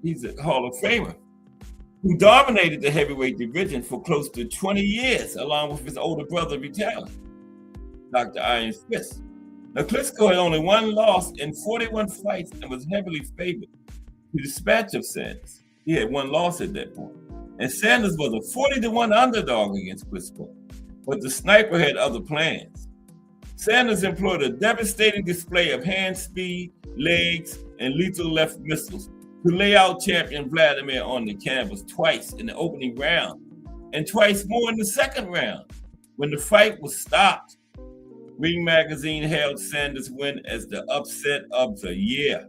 [SPEAKER 4] he's a Hall of Famer who dominated the heavyweight division for close to 20 years, along with his older brother Vitaly, Dr. Iron Fist. Now, Klitschko had only one loss in 41 fights and was heavily favored to dispatch of Sanders. He had one loss at that point. And Sanders was a 40-1 underdog against Klitschko. But the sniper had other plans. Sanders employed a devastating display of hand speed, legs, and lethal left missiles to lay out champion Vladimir on the canvas twice in the opening round and twice more in the second round. When the fight was stopped, Ring Magazine hailed Sanders' win as the upset of the year.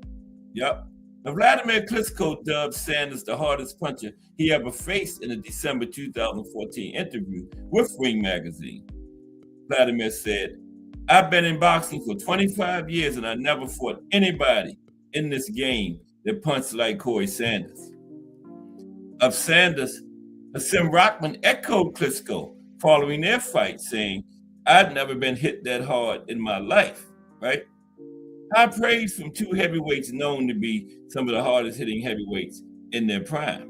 [SPEAKER 4] Yep. Now, Vladimir Klitschko dubbed Sanders the hardest puncher he ever faced in a December 2014 interview with Ring Magazine. Vladimir said, "I've been in boxing for 25 years and I never fought anybody in this game that punched like Corey Sanders." Of Sanders, Hasim Rahman echoed Klitschko following their fight, saying, "I'd never been hit that hard in my life," right? High praise from two heavyweights known to be some of the hardest hitting heavyweights in their prime.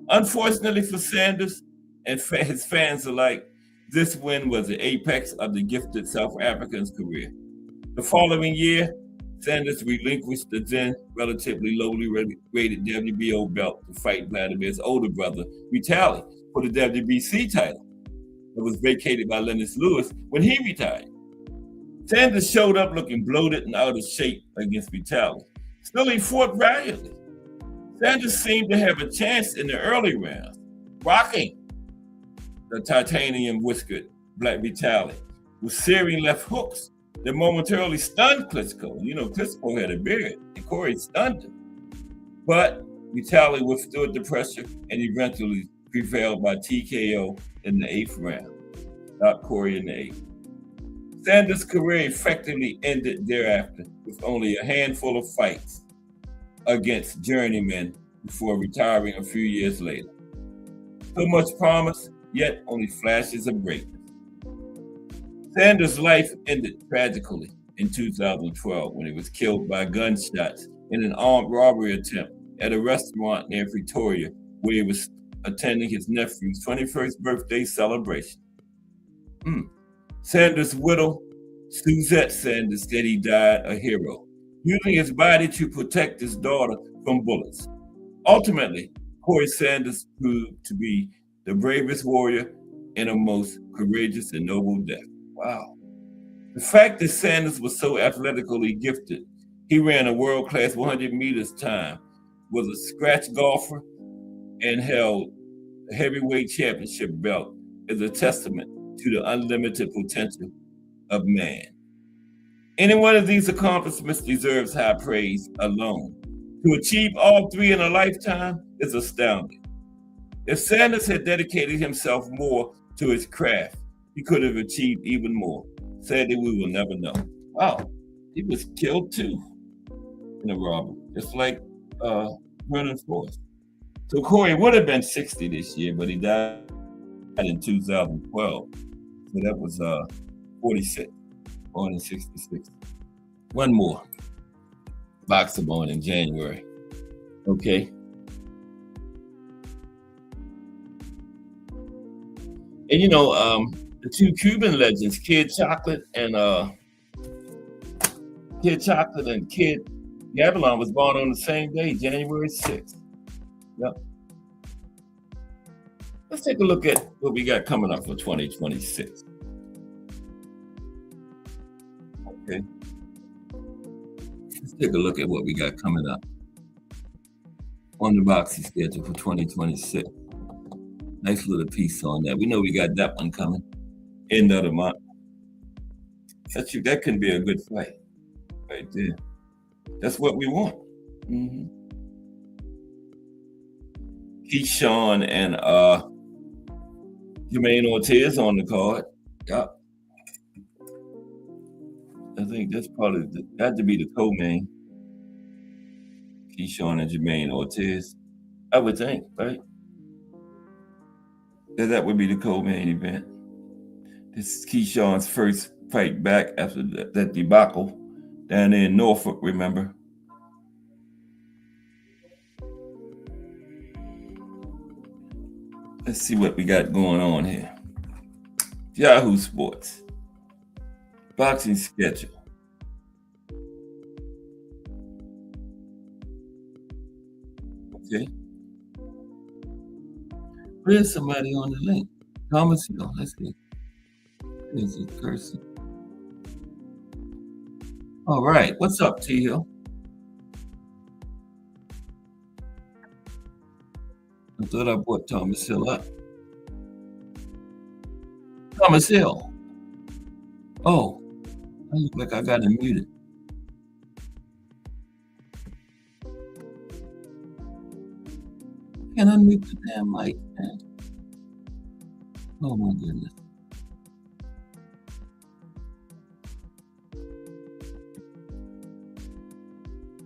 [SPEAKER 4] Unfortunately for Sanders and his fans alike, this win was the apex of the gifted South African's career. The following year, Sanders relinquished the then relatively lowly rated WBO belt to fight Vladimir's older brother, Vitaly, for the WBC title that was vacated by Lennox Lewis when he retired. Sanders showed up looking bloated and out of shape against Vitaly. Still, he fought valiantly. Sanders seemed to have a chance in the early rounds, rocking the titanium-whiskered Black Vitaly with searing left hooks that momentarily stunned Klitschko. You know, Klitschko had a beard, and Corey stunned him. But Vitaly withstood the pressure and eventually prevailed by TKO in the 8th round. Stopped Corey in the 8th. Sanders' career effectively ended thereafter with only a handful of fights against journeymen before retiring a few years later. So much promise, yet only flashes of greatness. Sanders' life ended tragically in 2012 when he was killed by gunshots in an armed robbery attempt at a restaurant near Pretoria where he was attending his nephew's 21st birthday celebration. Sanders' widow, Suzette Sanders, said he died a hero, using his body to protect his daughter from bullets. Ultimately, Corey Sanders proved to be the bravest warrior and a most courageous and noble death. Wow. The fact that Sanders was so athletically gifted, he ran a world-class 100 meters time, was a scratch golfer, and held a heavyweight championship belt is a testament to the unlimited potential of man. Any one of these accomplishments deserves high praise alone. To achieve all three in a lifetime is astounding. If Sanders had dedicated himself more to his craft, he could have achieved even more. Sadly, we will never know. Wow, he was killed too in a robbery, just like Vernon Forrest. So Corey would have been 60 this year, but he died in 2012. So that was 46, born in 66. One more. Boxer born in January. Okay. And you know, the two Cuban legends, Kid Chocolate and Kid Gavilan was born on the same day, January 6th. Yep. Let's take a look at what we got coming up for 2026. Okay. Let's take a look at what we got coming up on the boxing schedule for 2026. Nice little piece on that. We know we got that one coming end of the month. That can be a good fight right there. That's what we want. Mm-hmm. Keyshawn and Jermaine Ortiz on the card. Yep. I think that's probably got to be the co-main. Keyshawn and Jermaine Ortiz. I would think, right? That would be the co-main event. This is Keyshawn's first fight back after that debacle down there in Norfolk, remember? Let's see what we got going on here. Yahoo Sports. Boxing schedule. Okay. Where's somebody on the link? Thomas Hill. Let's see. There's a person. All right. What's up, T Hill? I thought I brought Thomas Hill up. Thomas Hill. Oh, I look like I got him muted. Can I mute the damn mic, man? Oh my goodness.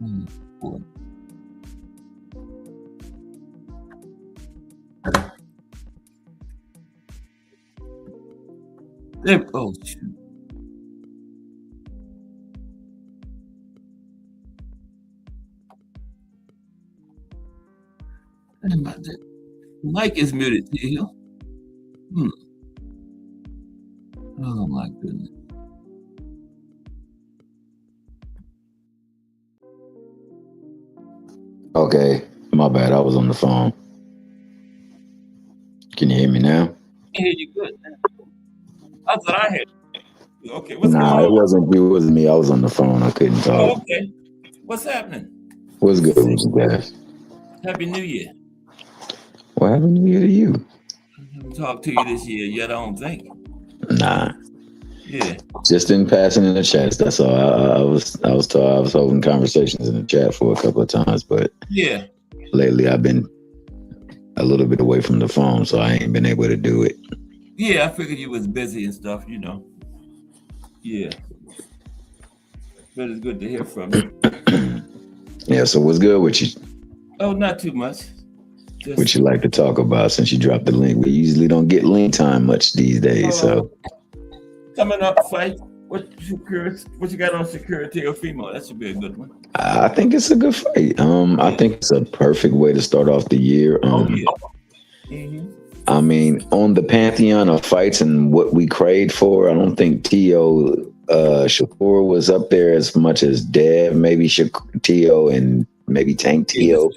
[SPEAKER 4] Oh, boy. There, oh shoot. The mic is muted, T Hill. Oh my goodness.
[SPEAKER 5] Okay, my bad. I was on the phone. Can you hear me now?
[SPEAKER 4] I hear you good. I thought I had you. Okay, what's going
[SPEAKER 5] Nah, it
[SPEAKER 4] on?
[SPEAKER 5] wasn't you. It wasn't me. I was on the phone. I couldn't talk.
[SPEAKER 4] Oh, okay. What's happening?
[SPEAKER 5] What's good with you guys?
[SPEAKER 4] Happy New Year.
[SPEAKER 5] Well, happy New Year to you.
[SPEAKER 4] I haven't talked to you this year yet, I don't think.
[SPEAKER 5] Nah,
[SPEAKER 4] Yeah.
[SPEAKER 5] just in passing in the chats. That's all. I was holding conversations in the chat for a couple of times, but
[SPEAKER 4] Yeah.
[SPEAKER 5] lately I've been a little bit away from the phone, so I ain't been able to do it.
[SPEAKER 4] Yeah, I figured you was busy and stuff, you know. Yeah. But it's good to hear from you.
[SPEAKER 5] Yeah. So what's good with you?
[SPEAKER 4] Oh, not too much. Just,
[SPEAKER 5] What you like to talk about since you dropped the link? We usually don't get link time much these days. So
[SPEAKER 4] coming up fight. What you got on Security or female? That should be a good one.
[SPEAKER 5] I think it's a good fight. I think it's a perfect way to start off the year. I mean, on the pantheon of fights and what we craved for, I don't think T.O. Shakur was up there as much as Dev, maybe T.O. and maybe Tank T.O.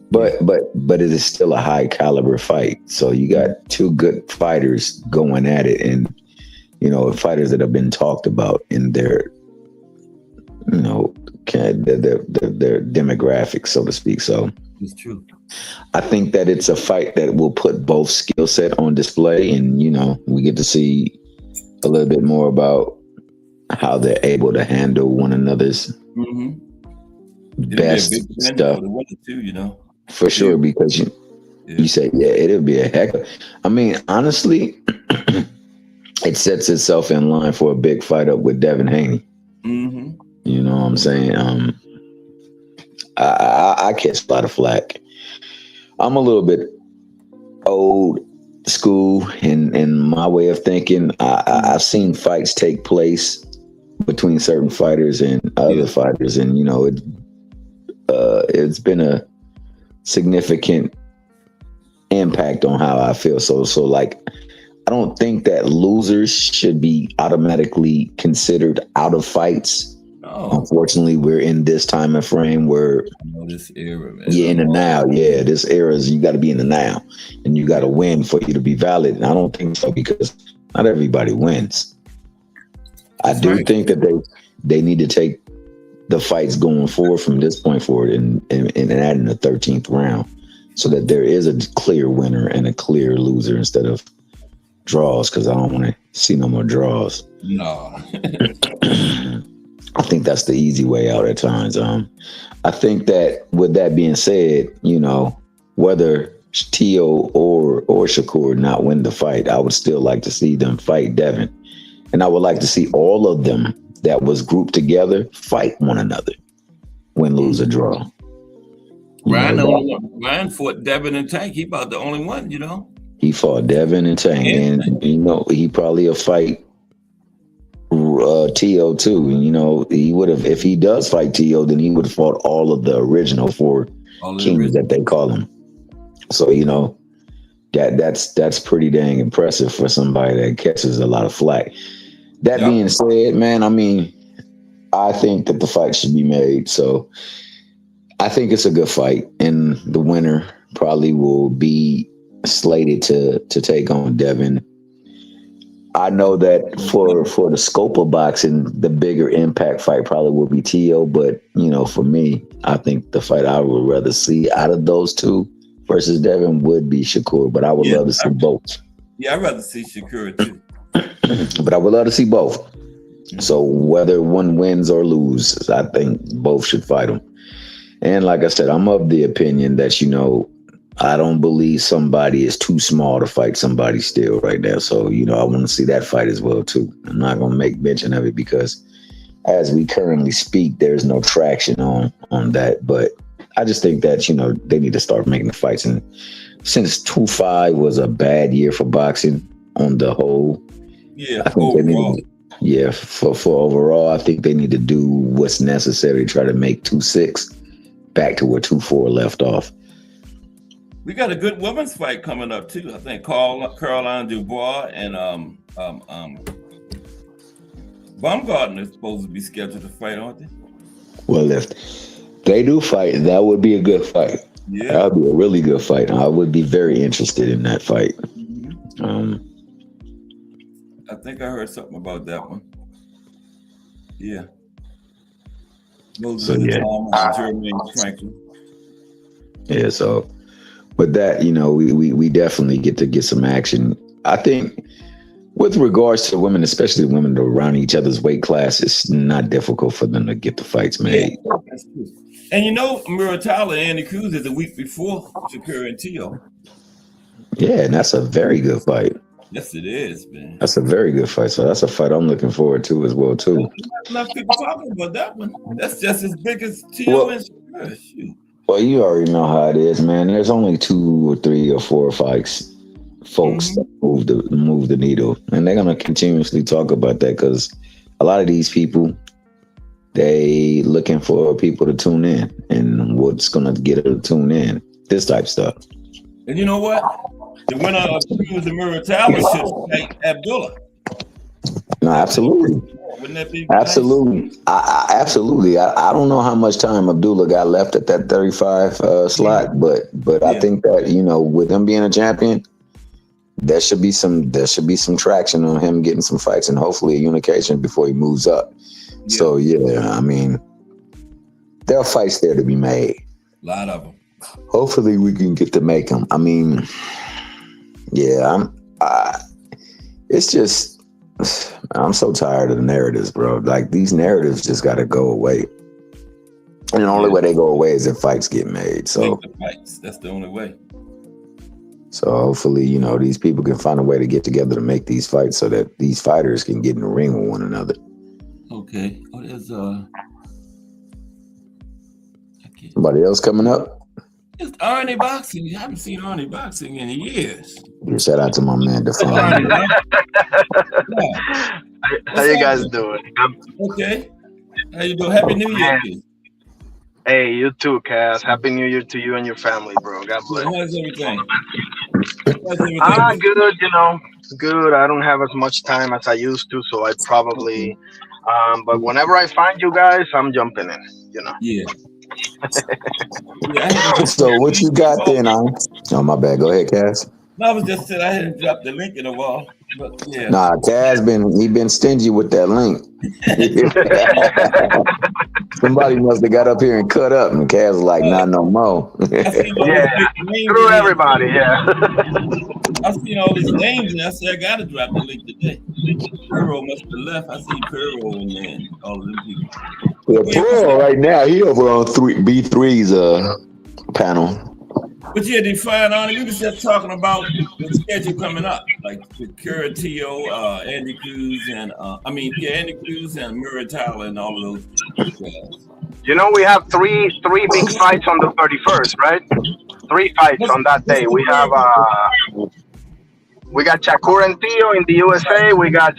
[SPEAKER 5] But it is still a high caliber fight. So you got two good fighters going at it, and you know, fighters that have been talked about in their, you know, their demographics, so to speak. So
[SPEAKER 4] it's true.
[SPEAKER 5] I think that it's a fight that will put both skill set on display, and you know, we get to see a little bit more about how they're able to handle one another's best stuff.
[SPEAKER 4] Too, you know,
[SPEAKER 5] for sure, because you say, yeah, it'll be a heck of. I mean, honestly, it sets itself in line for a big fight up with Devin Haney. You know what I'm saying? I catch a lot of flack. I'm a little bit old school in my way of thinking. I've seen fights take place between certain fighters and other fighters, and you know, it's been a significant impact on how I feel. So like, I don't think that losers should be automatically considered out of fights. Unfortunately, we're in this time and frame where
[SPEAKER 4] this era, man.
[SPEAKER 5] You're in the now. Yeah, this era is you got to be in the now, and you got to win for you to be valid. And I don't think so, because not everybody wins. I do think that they need to take the fights going forward from this point forward and add in the 13th round, so that there is a clear winner and a clear loser instead of draws, because I don't want to see no more draws.
[SPEAKER 4] No.
[SPEAKER 5] I think that's the easy way out at times. I think that with that being said, you know, whether T.O. or Shakur not win the fight, I would still like to see them fight Devin. And I would like to see all of them that was grouped together fight one another, win, lose, or draw.
[SPEAKER 4] Ryan fought Devin and Tank. He about the only one, you know.
[SPEAKER 5] He fought Devin and Tank, and you know, he probably will fight T.O. too. And you know, he would have, if he does fight T.O., then he would have fought all of the original four kings that they call him. So you know, that's pretty dang impressive for somebody that catches a lot of flack. That being said, man, I mean, I think that the fight should be made. So I think it's a good fight, and the winner probably will be slated to take on Devin. I know that for the scope of boxing, the bigger impact fight probably will be Tio, but for me, I think the fight I would rather see out of those two versus Devin would be Shakur, but I would love to see both.
[SPEAKER 4] Yeah, I'd rather see Shakur too.
[SPEAKER 5] But I would love to see both. So whether one wins or loses, I think both should fight them. And like I said, I'm of the opinion that, I don't believe somebody is too small to fight somebody still right now. So, I want to see that fight as well, too. I'm not going to make mention of it because as we currently speak, there's no traction on that. But I just think that, they need to start making the fights. And since 2-5 was a bad year for boxing on the whole, I think overall. For overall, I think they need to do what's necessary to try to make 2-6 back to where 2-4 left off.
[SPEAKER 4] We got a good women's fight coming up too. I think Caroline Dubois and Baumgartner is supposed to be scheduled to fight, aren't they?
[SPEAKER 5] Well, if they do fight, that would be a good fight.
[SPEAKER 4] Yeah,
[SPEAKER 5] that would be a really good fight. I would be very interested in that fight.
[SPEAKER 4] I think I heard something about that one. Yeah. Jermaine Franklin.
[SPEAKER 5] Yeah, so with that, we definitely get some action. I think with regards to women, especially women that are around each other's weight class, it's not difficult for them to get the fights made.
[SPEAKER 4] Yeah, that's true. And Muratalla and Andy Cruz is a week before Shakur and Tio.
[SPEAKER 5] Yeah, and that's a very good fight.
[SPEAKER 4] Yes, it is, man.
[SPEAKER 5] That's a very good fight. So that's a fight I'm looking forward to as well, too.
[SPEAKER 4] Not enough people talking about that one. That's just as big as Tio and Shakur. Shoot.
[SPEAKER 5] Well, you already know how it is, man. There's only 2 or 3 or 4 fights, folks, that move the needle. And they're going to continuously talk about that because a lot of these people, they looking for people to tune in. And what's going to get them to tune in? This type of stuff.
[SPEAKER 4] And you know what? The winner of Cruz and Muratalla should fight Abdullah.
[SPEAKER 5] No, absolutely.
[SPEAKER 4] Wouldn't that be
[SPEAKER 5] absolutely?
[SPEAKER 4] Nice?
[SPEAKER 5] Absolutely. I don't know how much time Abdullah got left at that 35 slot, but I think that with him being a champion, there should be some traction on him getting some fights and hopefully a unification before he moves up. Yeah. So I mean, there are fights there to be made.
[SPEAKER 4] A lot of them.
[SPEAKER 5] Hopefully, we can get to make them. I mean, it's just. I'm so tired of the narratives, bro. Like these narratives just got to go away. And the only way they go away is if fights get made. So
[SPEAKER 4] make the fights. That's the only way.
[SPEAKER 5] So hopefully, these people can find a way to get together to make these fights so that these fighters can get in the ring with one another.
[SPEAKER 4] Okay. Oh, there's
[SPEAKER 5] somebody else coming up?
[SPEAKER 4] It's Arnie Boxing. You haven't seen Arnie Boxing in years.
[SPEAKER 5] Shout out to my man, Define.
[SPEAKER 6] How you guys doing?
[SPEAKER 4] Okay. How you doing? Happy New Year.
[SPEAKER 6] Hey, you too, Cass. Happy New Year to you and your family, bro. God bless.
[SPEAKER 4] How's everything?
[SPEAKER 6] Good, good. I don't have as much time as I used to, so I probably, but whenever I find you guys, I'm jumping in,
[SPEAKER 4] Yeah.
[SPEAKER 5] So what you got then? Oh, my bad. Go ahead, Cass.
[SPEAKER 4] No, I was just saying I hadn't dropped the link in a while. But yeah.
[SPEAKER 5] Nah, Cass been stingy with that link. Somebody must have got up here and cut up, and Cass was like, "Not no more."
[SPEAKER 6] Screw everybody. Yeah.
[SPEAKER 4] I seen all these names, and I said I gotta drop the link today. Pearl must have left. I see Pearl and all of them people.
[SPEAKER 5] Yeah, Pearl right now he over on B3's panel.
[SPEAKER 4] But yeah, Define on it. We was just talking about the schedule coming up, like with Tio, Andy Cruz, and Andy Cruz and Muratalla and all of those guys.
[SPEAKER 6] We have three big fights on the 31st, right? 3 fights on that day. We have we got Shakur and Tio in the USA. We got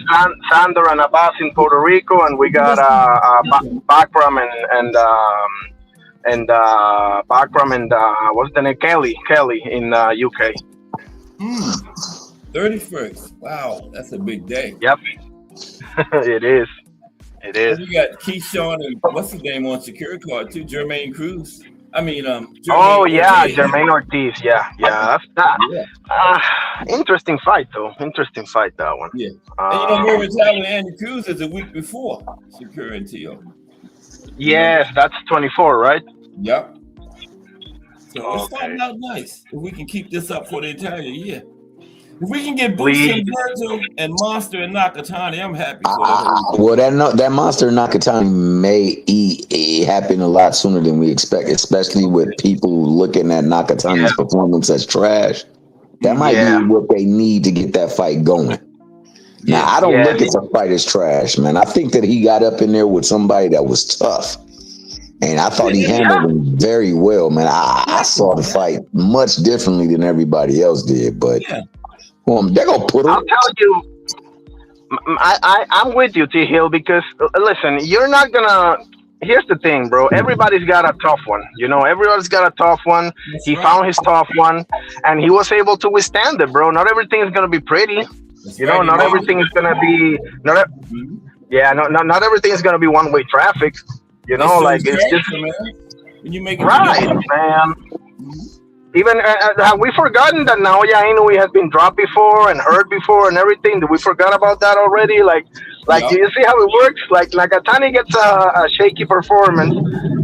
[SPEAKER 6] Sander and Abbas in Puerto Rico, and we got Bakram and Bakram and what's the name? Kelly in UK.
[SPEAKER 4] 31st. Wow, that's a big day.
[SPEAKER 6] Yep. It is.
[SPEAKER 4] We got Keyshawn and what's his name on security card too? Jermaine Cruz. I mean,
[SPEAKER 6] Oh
[SPEAKER 4] Jermaine
[SPEAKER 6] yeah,
[SPEAKER 4] Ortiz.
[SPEAKER 6] Jermaine Ortiz. Yeah, that's that.
[SPEAKER 4] Yeah,
[SPEAKER 6] Interesting fight though. Interesting fight, that one.
[SPEAKER 4] yeah. And Maurice Allen and Andy Cruz is a week before Shakur and Tio.
[SPEAKER 6] Yes, that's 24, right?
[SPEAKER 4] Yep. So it's
[SPEAKER 6] Okay.
[SPEAKER 4] starting out nice. If we can keep this up for the entire year. If we can get Boots and Virgil and Monster and Nakatani, I'm happy for that.
[SPEAKER 5] Well, that Monster Nakatani may happen a lot sooner than we expect, especially with people looking at Nakatani's performance as trash. That might be what they need to get that fight going. Now, I don't look at the fight as trash, man. I think that he got up in there with somebody that was tough. And I thought he handled him very well, man. I saw the fight much differently than everybody else did, but they're gonna put him.
[SPEAKER 6] I'll tell you, I'm with you, T Hill, because listen, you're not gonna. Here's the thing, bro. Everybody's got a tough one. Everybody's got a tough one. He found his tough one, and he was able to withstand it, bro. Not everything is gonna be pretty. Not everything is gonna be not everything is gonna be one-way traffic. It's just
[SPEAKER 4] when you make it
[SPEAKER 6] right, man. Even have we forgotten that Naoya Inoue has been dropped before and hurt before and everything? Did we forgot about that already? Like, do you see how it works? Like Nakatani gets a shaky performance,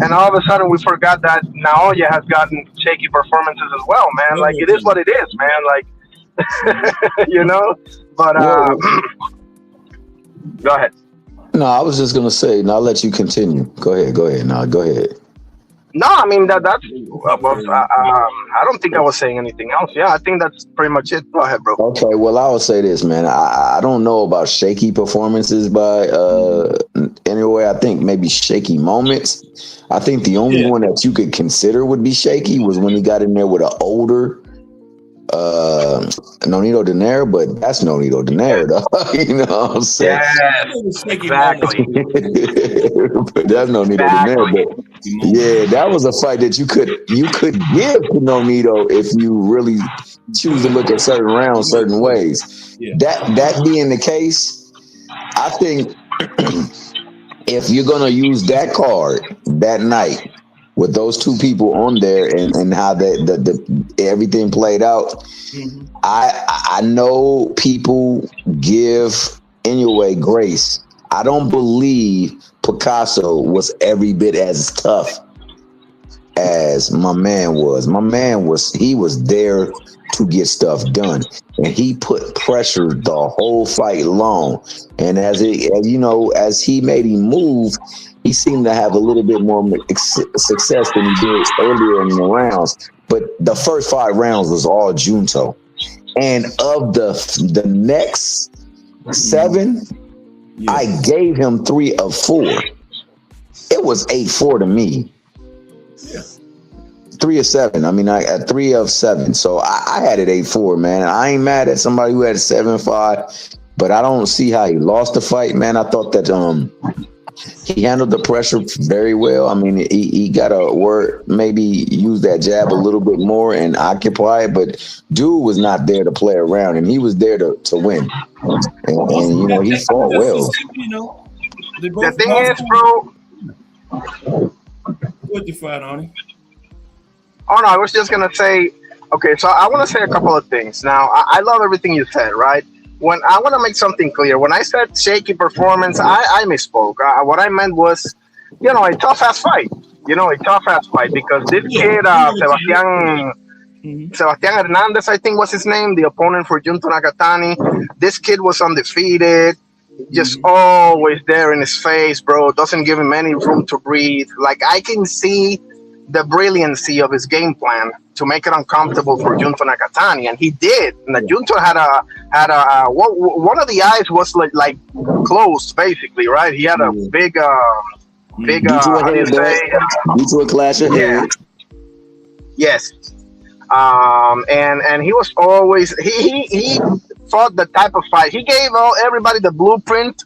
[SPEAKER 6] and all of a sudden we forgot that Naoya has gotten shaky performances as well, man. Like, it is what it is, man. Like, But go ahead.
[SPEAKER 5] No, I was just gonna say. I'll let you continue. Go ahead. No, go ahead.
[SPEAKER 6] No, I mean that's. I don't think I was saying anything else. Yeah, I think that's pretty much it. Go ahead, bro.
[SPEAKER 5] Okay, well, I will say this, man. I don't know about shaky performances by anyway. I think maybe shaky moments. I think the only one that you could consider would be shaky was when he got in there with an older Nonito Donaire, but that's Nonito Donaire, though. You know what I'm saying?
[SPEAKER 6] Yeah, exactly.
[SPEAKER 5] But that's Nonito Donaire. But yeah, that was a fight that you could give to Nonito if you really choose to look at certain rounds certain ways.
[SPEAKER 4] Yeah.
[SPEAKER 5] That being the case, I think if you're gonna use that card that night with those two people on there and how the everything played out, I know people give Inoue grace. I don't believe Picasso was every bit as tough as my man was. He was there to get stuff done, and he put pressure the whole fight long. And as he made him move, he seemed to have a little bit more success than he did earlier in the rounds. But the first 5 rounds was all Junto. And of the next 7, I gave him 3 of 4. It was 8-4 to me. 3 of 7. I mean, I got 3 of 7. So I had it 8-4, man. I ain't mad at somebody who had 7-5, but I don't see how he lost the fight, man. I thought that he handled the pressure very well. I mean, he got maybe use that jab a little bit more and occupy it, but dude was not there to play around, and he was there to win. And he fought well.
[SPEAKER 6] The thing is, bro.
[SPEAKER 4] What'd you find on it?
[SPEAKER 6] Oh no, I was just gonna say. Okay, so I want to say a couple of things. Now, I love everything you said, right? When I want to make something clear, when I said shaky performance, I misspoke. What I meant was, a tough-ass fight. A tough-ass fight, because this kid, Sebastian Hernandez, I think was his name, the opponent for Junto Nakatani. This kid was undefeated, just always there in his face, bro. Doesn't give him any room to breathe. Like, I can see the brilliancy of his game plan to make it uncomfortable for Junto Nakatani, and he did. And the Junto had a one of the eyes was like closed, basically, right? He had a big how do you say?
[SPEAKER 5] Due to a clash of heads.
[SPEAKER 6] Yes. And he was always he fought the type of fight. He gave everybody the blueprint,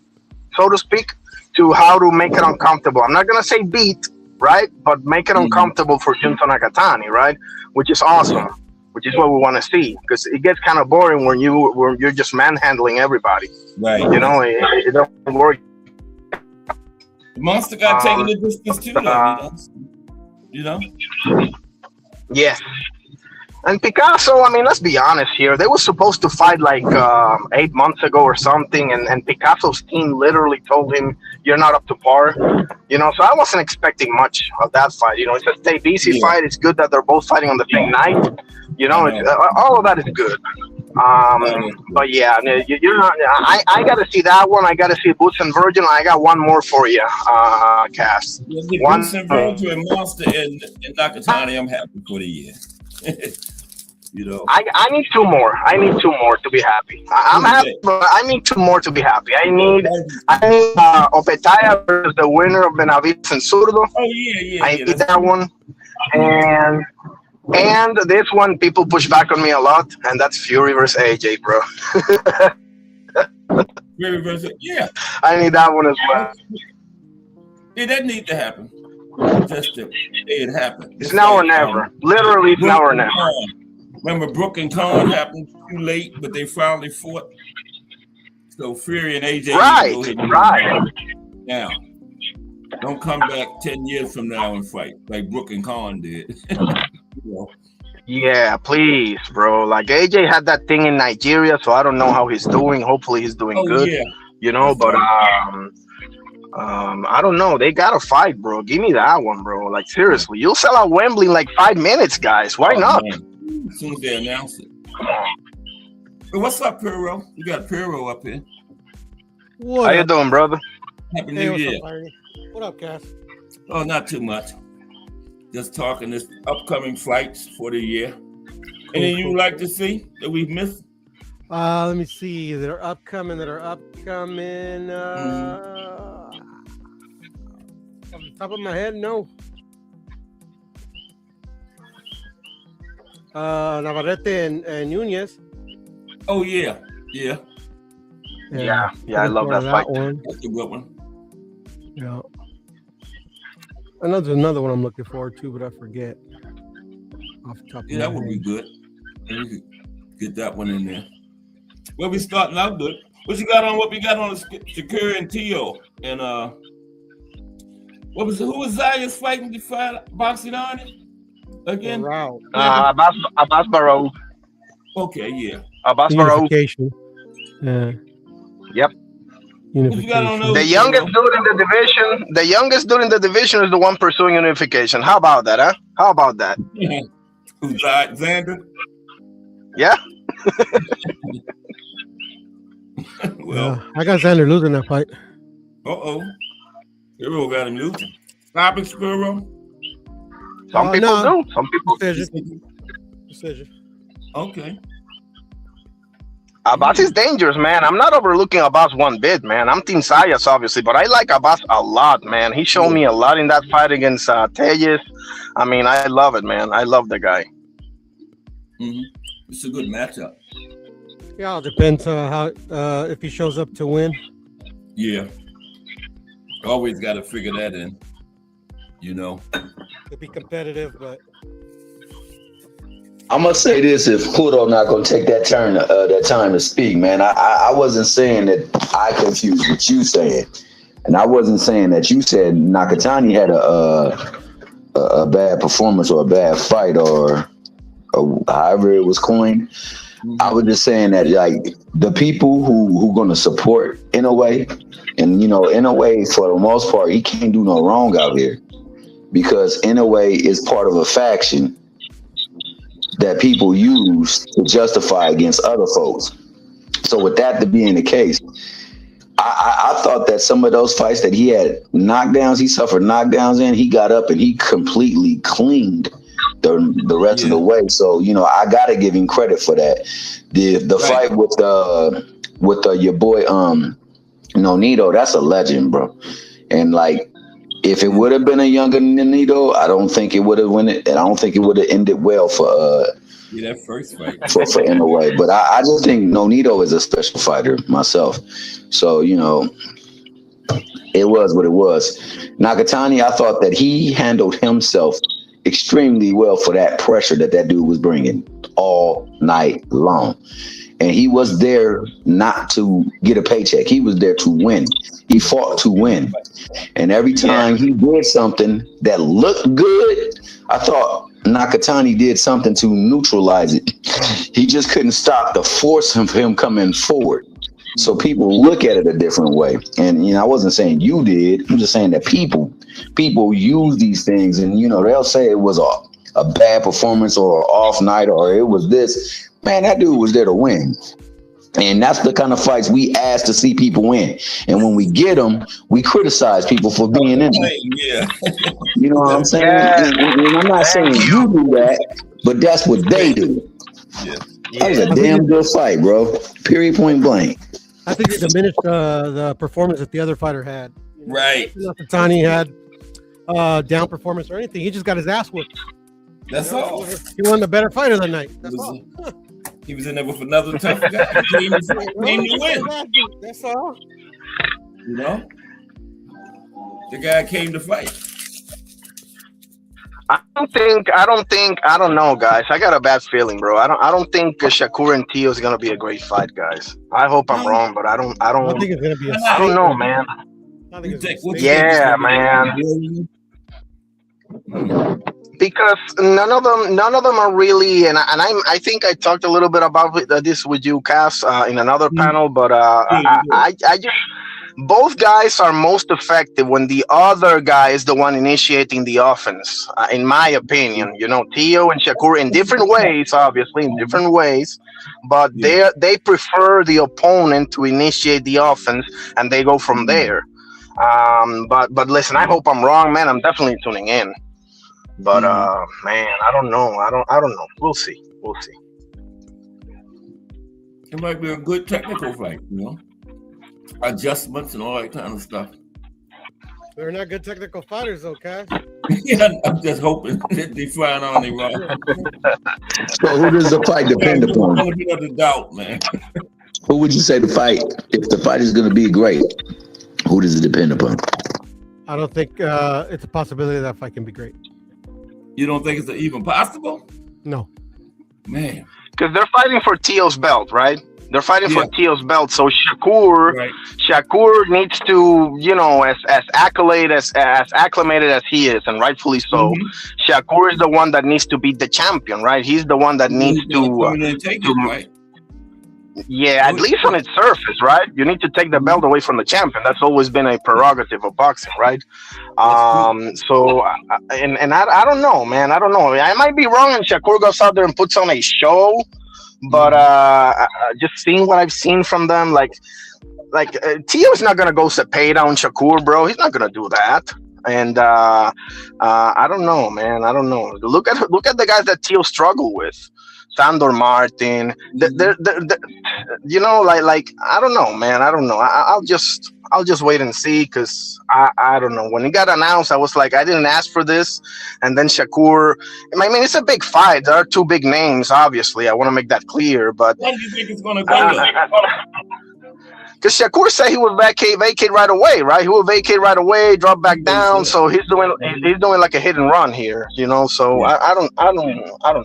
[SPEAKER 6] so to speak, to how to make it uncomfortable. I'm not gonna say beat, right? But make it uncomfortable for Junto Nakatani, right? Which is awesome. Which is what we want to see, because it gets kind of boring when you're just manhandling everybody.
[SPEAKER 4] Right.
[SPEAKER 6] It doesn't work.
[SPEAKER 4] The Monster got taken the distance too, though. You know?
[SPEAKER 6] Yeah. And Picasso, I mean, let's be honest here. They were supposed to fight like 8 months ago or something, and Picasso's team literally told him, "You're not up to par." You know, so I wasn't expecting much of that fight. You know, it's a stay busy
[SPEAKER 4] Yeah.
[SPEAKER 6] fight. It's good that they're both fighting on the same night. You know, it's, all of that is good. But yeah, you're not. I got to see that one. I got to see Boots and Virgin. I got one more for you, Cass.
[SPEAKER 4] Yeah, the
[SPEAKER 6] One.
[SPEAKER 4] Bruce and Virgil and Monster and Nakatani, I'm happy for the year. You know,
[SPEAKER 6] I need two more. I need two more to be happy. I'm happy, but I need two more to be happy. I need Opetaya versus the winner of Benavides and Zurdo.
[SPEAKER 4] Oh yeah,
[SPEAKER 6] I need that one. And this one, people push back on me a lot, and that's Fury versus AJ, bro.
[SPEAKER 4] Fury versus, yeah.
[SPEAKER 6] I need that one as well.
[SPEAKER 4] Yeah, that need to happen. Just to say it happened.
[SPEAKER 6] It's now or never. Literally, it's now or never.
[SPEAKER 4] Remember, Brooke and Khan happened too late, but they finally fought. So Fury and AJ.
[SPEAKER 6] Right.
[SPEAKER 4] Now, don't come back 10 years from now and fight like Brooke and Khan did. You know?
[SPEAKER 6] Yeah, please, bro. Like AJ had that thing in Nigeria, so I don't know how he's doing. Hopefully, he's doing good.
[SPEAKER 4] Yeah.
[SPEAKER 6] You know, but I don't know. They gotta fight, bro. Give me that one, bro. Like seriously, you'll sell out Wembley in like 5 minutes, guys. Why not?
[SPEAKER 4] Man. As soon as they announce it. Hey, what's up, Piro? You got Piro up here.
[SPEAKER 6] How you doing, brother?
[SPEAKER 4] Happy
[SPEAKER 3] Hey,
[SPEAKER 4] New
[SPEAKER 3] what's
[SPEAKER 4] Year.
[SPEAKER 3] up, Irony? What up, Cass?
[SPEAKER 4] Oh, not too much. Just talking this upcoming flights for the year. Anything you like to see that we've missed?
[SPEAKER 3] Let me see. That are upcoming. Off the top of my head, no. Navarrete and Nunez.
[SPEAKER 4] Oh yeah.
[SPEAKER 6] Yeah, I love that fight.
[SPEAKER 3] one.
[SPEAKER 4] That's a good one.
[SPEAKER 3] Yeah. Another one I'm looking forward to, but I forget. Off the top of
[SPEAKER 4] Yeah,
[SPEAKER 3] my
[SPEAKER 4] that would
[SPEAKER 3] head.
[SPEAKER 4] be good. We could get that one in there. Well, we starting out good. What you got on? What we got on Shakur and Tio and who was Zayas fighting to fight boxing on it again?
[SPEAKER 3] Route.
[SPEAKER 6] Abbas Barrow.
[SPEAKER 4] Okay, yeah.
[SPEAKER 6] Abbas Barrow.
[SPEAKER 3] Unification. Yeah.
[SPEAKER 6] Yep.
[SPEAKER 4] What you got on
[SPEAKER 3] Unification.
[SPEAKER 4] those?
[SPEAKER 6] The youngest dude in the division. The youngest dude in the division is the one pursuing unification. How about that, huh? How about that?
[SPEAKER 4] Who's Xander?
[SPEAKER 6] Yeah.
[SPEAKER 4] Well,
[SPEAKER 3] I got Xander losing that fight.
[SPEAKER 4] Spiro got him losing. Stopping Spiro?
[SPEAKER 6] Some people
[SPEAKER 3] no.
[SPEAKER 6] do. Some people.
[SPEAKER 3] Decision.
[SPEAKER 4] Okay.
[SPEAKER 6] Abbas is dangerous, man. I'm not overlooking Abbas one bit, man. I'm Team Sayas, obviously, but I like Abbas a lot, man. He showed me a lot in that fight against Tellez. I mean, I love it, man. I love the guy.
[SPEAKER 4] Mm-hmm. It's a good matchup.
[SPEAKER 3] Yeah, it depends how if he shows up to win.
[SPEAKER 4] Yeah. Always got to figure that in. You know.
[SPEAKER 3] Could be competitive, but
[SPEAKER 5] I'm gonna say this: if Pluto not gonna take that turn, that time to speak, man. I wasn't saying that I confused what you said, and I wasn't saying that you said Nakatani had a bad performance or a bad fight or however it was coined. I was just saying that like the people who gonna support Inoue, and Inoue for the most part he can't do no wrong out here because Inoue is part of a faction that people use to justify against other folks. So with that being the case, I thought that some of those fights that he had knockdowns, he suffered knockdowns in, he got up and he completely cleaned the rest of the way. So, I got to give him credit for that. The fight with your boy Nonito, that's a legend, bro. And like, if it would have been a younger Nonito, I don't think it would have won it, and I don't think it would have ended well for
[SPEAKER 4] that first fight
[SPEAKER 5] for Inoue. But I just think Nonito is a special fighter myself. So it was what it was. Nakatani, I thought that he handled himself extremely well for that pressure that dude was bringing all night long. And he was there not to get a paycheck. He was there to win. He fought to win. And every time he did something that looked good, I thought Nakatani did something to neutralize it. He just couldn't stop the force of him coming forward. So people look at it a different way. And, I wasn't saying you did. I'm just saying that people use these things, and, they'll say it was a bad performance or an off night or it was this. Man, that dude was there to win. And that's the kind of fights we ask to see people win. And when we get them, we criticize people for being in them.
[SPEAKER 4] Yeah.
[SPEAKER 5] You know what I'm saying? And I'm not saying you do that, but that's what they do.
[SPEAKER 4] Yeah.
[SPEAKER 5] That was a damn good fight, bro. Period, point blank.
[SPEAKER 7] I think it diminished the performance that the other fighter had.
[SPEAKER 4] Right.
[SPEAKER 7] Tani had down performance or anything. He just got his ass whooped.
[SPEAKER 4] That's all.
[SPEAKER 7] He won the better fighter that night. That's all.
[SPEAKER 4] He was in there with another tough guy. He came to win.
[SPEAKER 7] That's all.
[SPEAKER 4] The guy came to fight.
[SPEAKER 6] I don't know, guys. I got a bad feeling, bro. I don't think Shakur and Tio is gonna be a great fight, guys. I hope I'm wrong, but I don't
[SPEAKER 7] think it's gonna be.
[SPEAKER 6] I don't know, man. Yeah, man. Because none of them are really, and I think I talked a little bit about this with you, Cass, in another panel, but I just, both guys are most effective when the other guy is the one initiating the offense, in my opinion. Tio and Shakur in different ways, obviously, but they prefer the opponent to initiate the offense, and they go from there. But listen, I hope I'm wrong, man. I'm definitely tuning in. But man, I don't know. I don't know. We'll see.
[SPEAKER 4] It might be a good technical fight, adjustments and all that kind of stuff.
[SPEAKER 7] They're not good technical fighters, though, Cash.
[SPEAKER 4] Yeah, I'm just hoping that they find on the wrong.
[SPEAKER 5] So who does the fight depend upon?
[SPEAKER 4] Benefit of the doubt, man.
[SPEAKER 5] Who would you say the fight? If the fight is going to be great, who does it depend upon?
[SPEAKER 7] I don't think it's a possibility that fight can be great.
[SPEAKER 4] You don't think it's even possible?
[SPEAKER 7] No.
[SPEAKER 6] Man. Because they're fighting for Tio's belt, right? They're fighting for Tio's belt. So Shakur needs to, as acclimated as he is, and rightfully so, Shakur is the one that needs to beat the champion, right? He's the one that needs to
[SPEAKER 4] take it, right?
[SPEAKER 6] Yeah, at least on its surface, right? You need to take the belt away from the champion. That's always been a prerogative of boxing, right? So, and I don't know, man. I don't know. I might be wrong, and Shakur goes out there and puts on a show, but just seeing what I've seen from them, like Tio's not gonna go Cepeda on Shakur, bro. He's not gonna do that. And I don't know, man. I don't know. Look at the guys that Tio struggled with. Sandor Martin, like I don't know, man. I don't know. I'll just wait and see, because I don't know. When it got announced, I was like, I didn't ask for this. And then Shakur, I mean, it's a big fight. There are two big names, obviously. I want to make that clear. But
[SPEAKER 4] when do you think it's gonna go?
[SPEAKER 6] Because Shakur said he would vacate right away, right? He will vacate right away, drop back down. So he's doing like a hit and run here, So I don't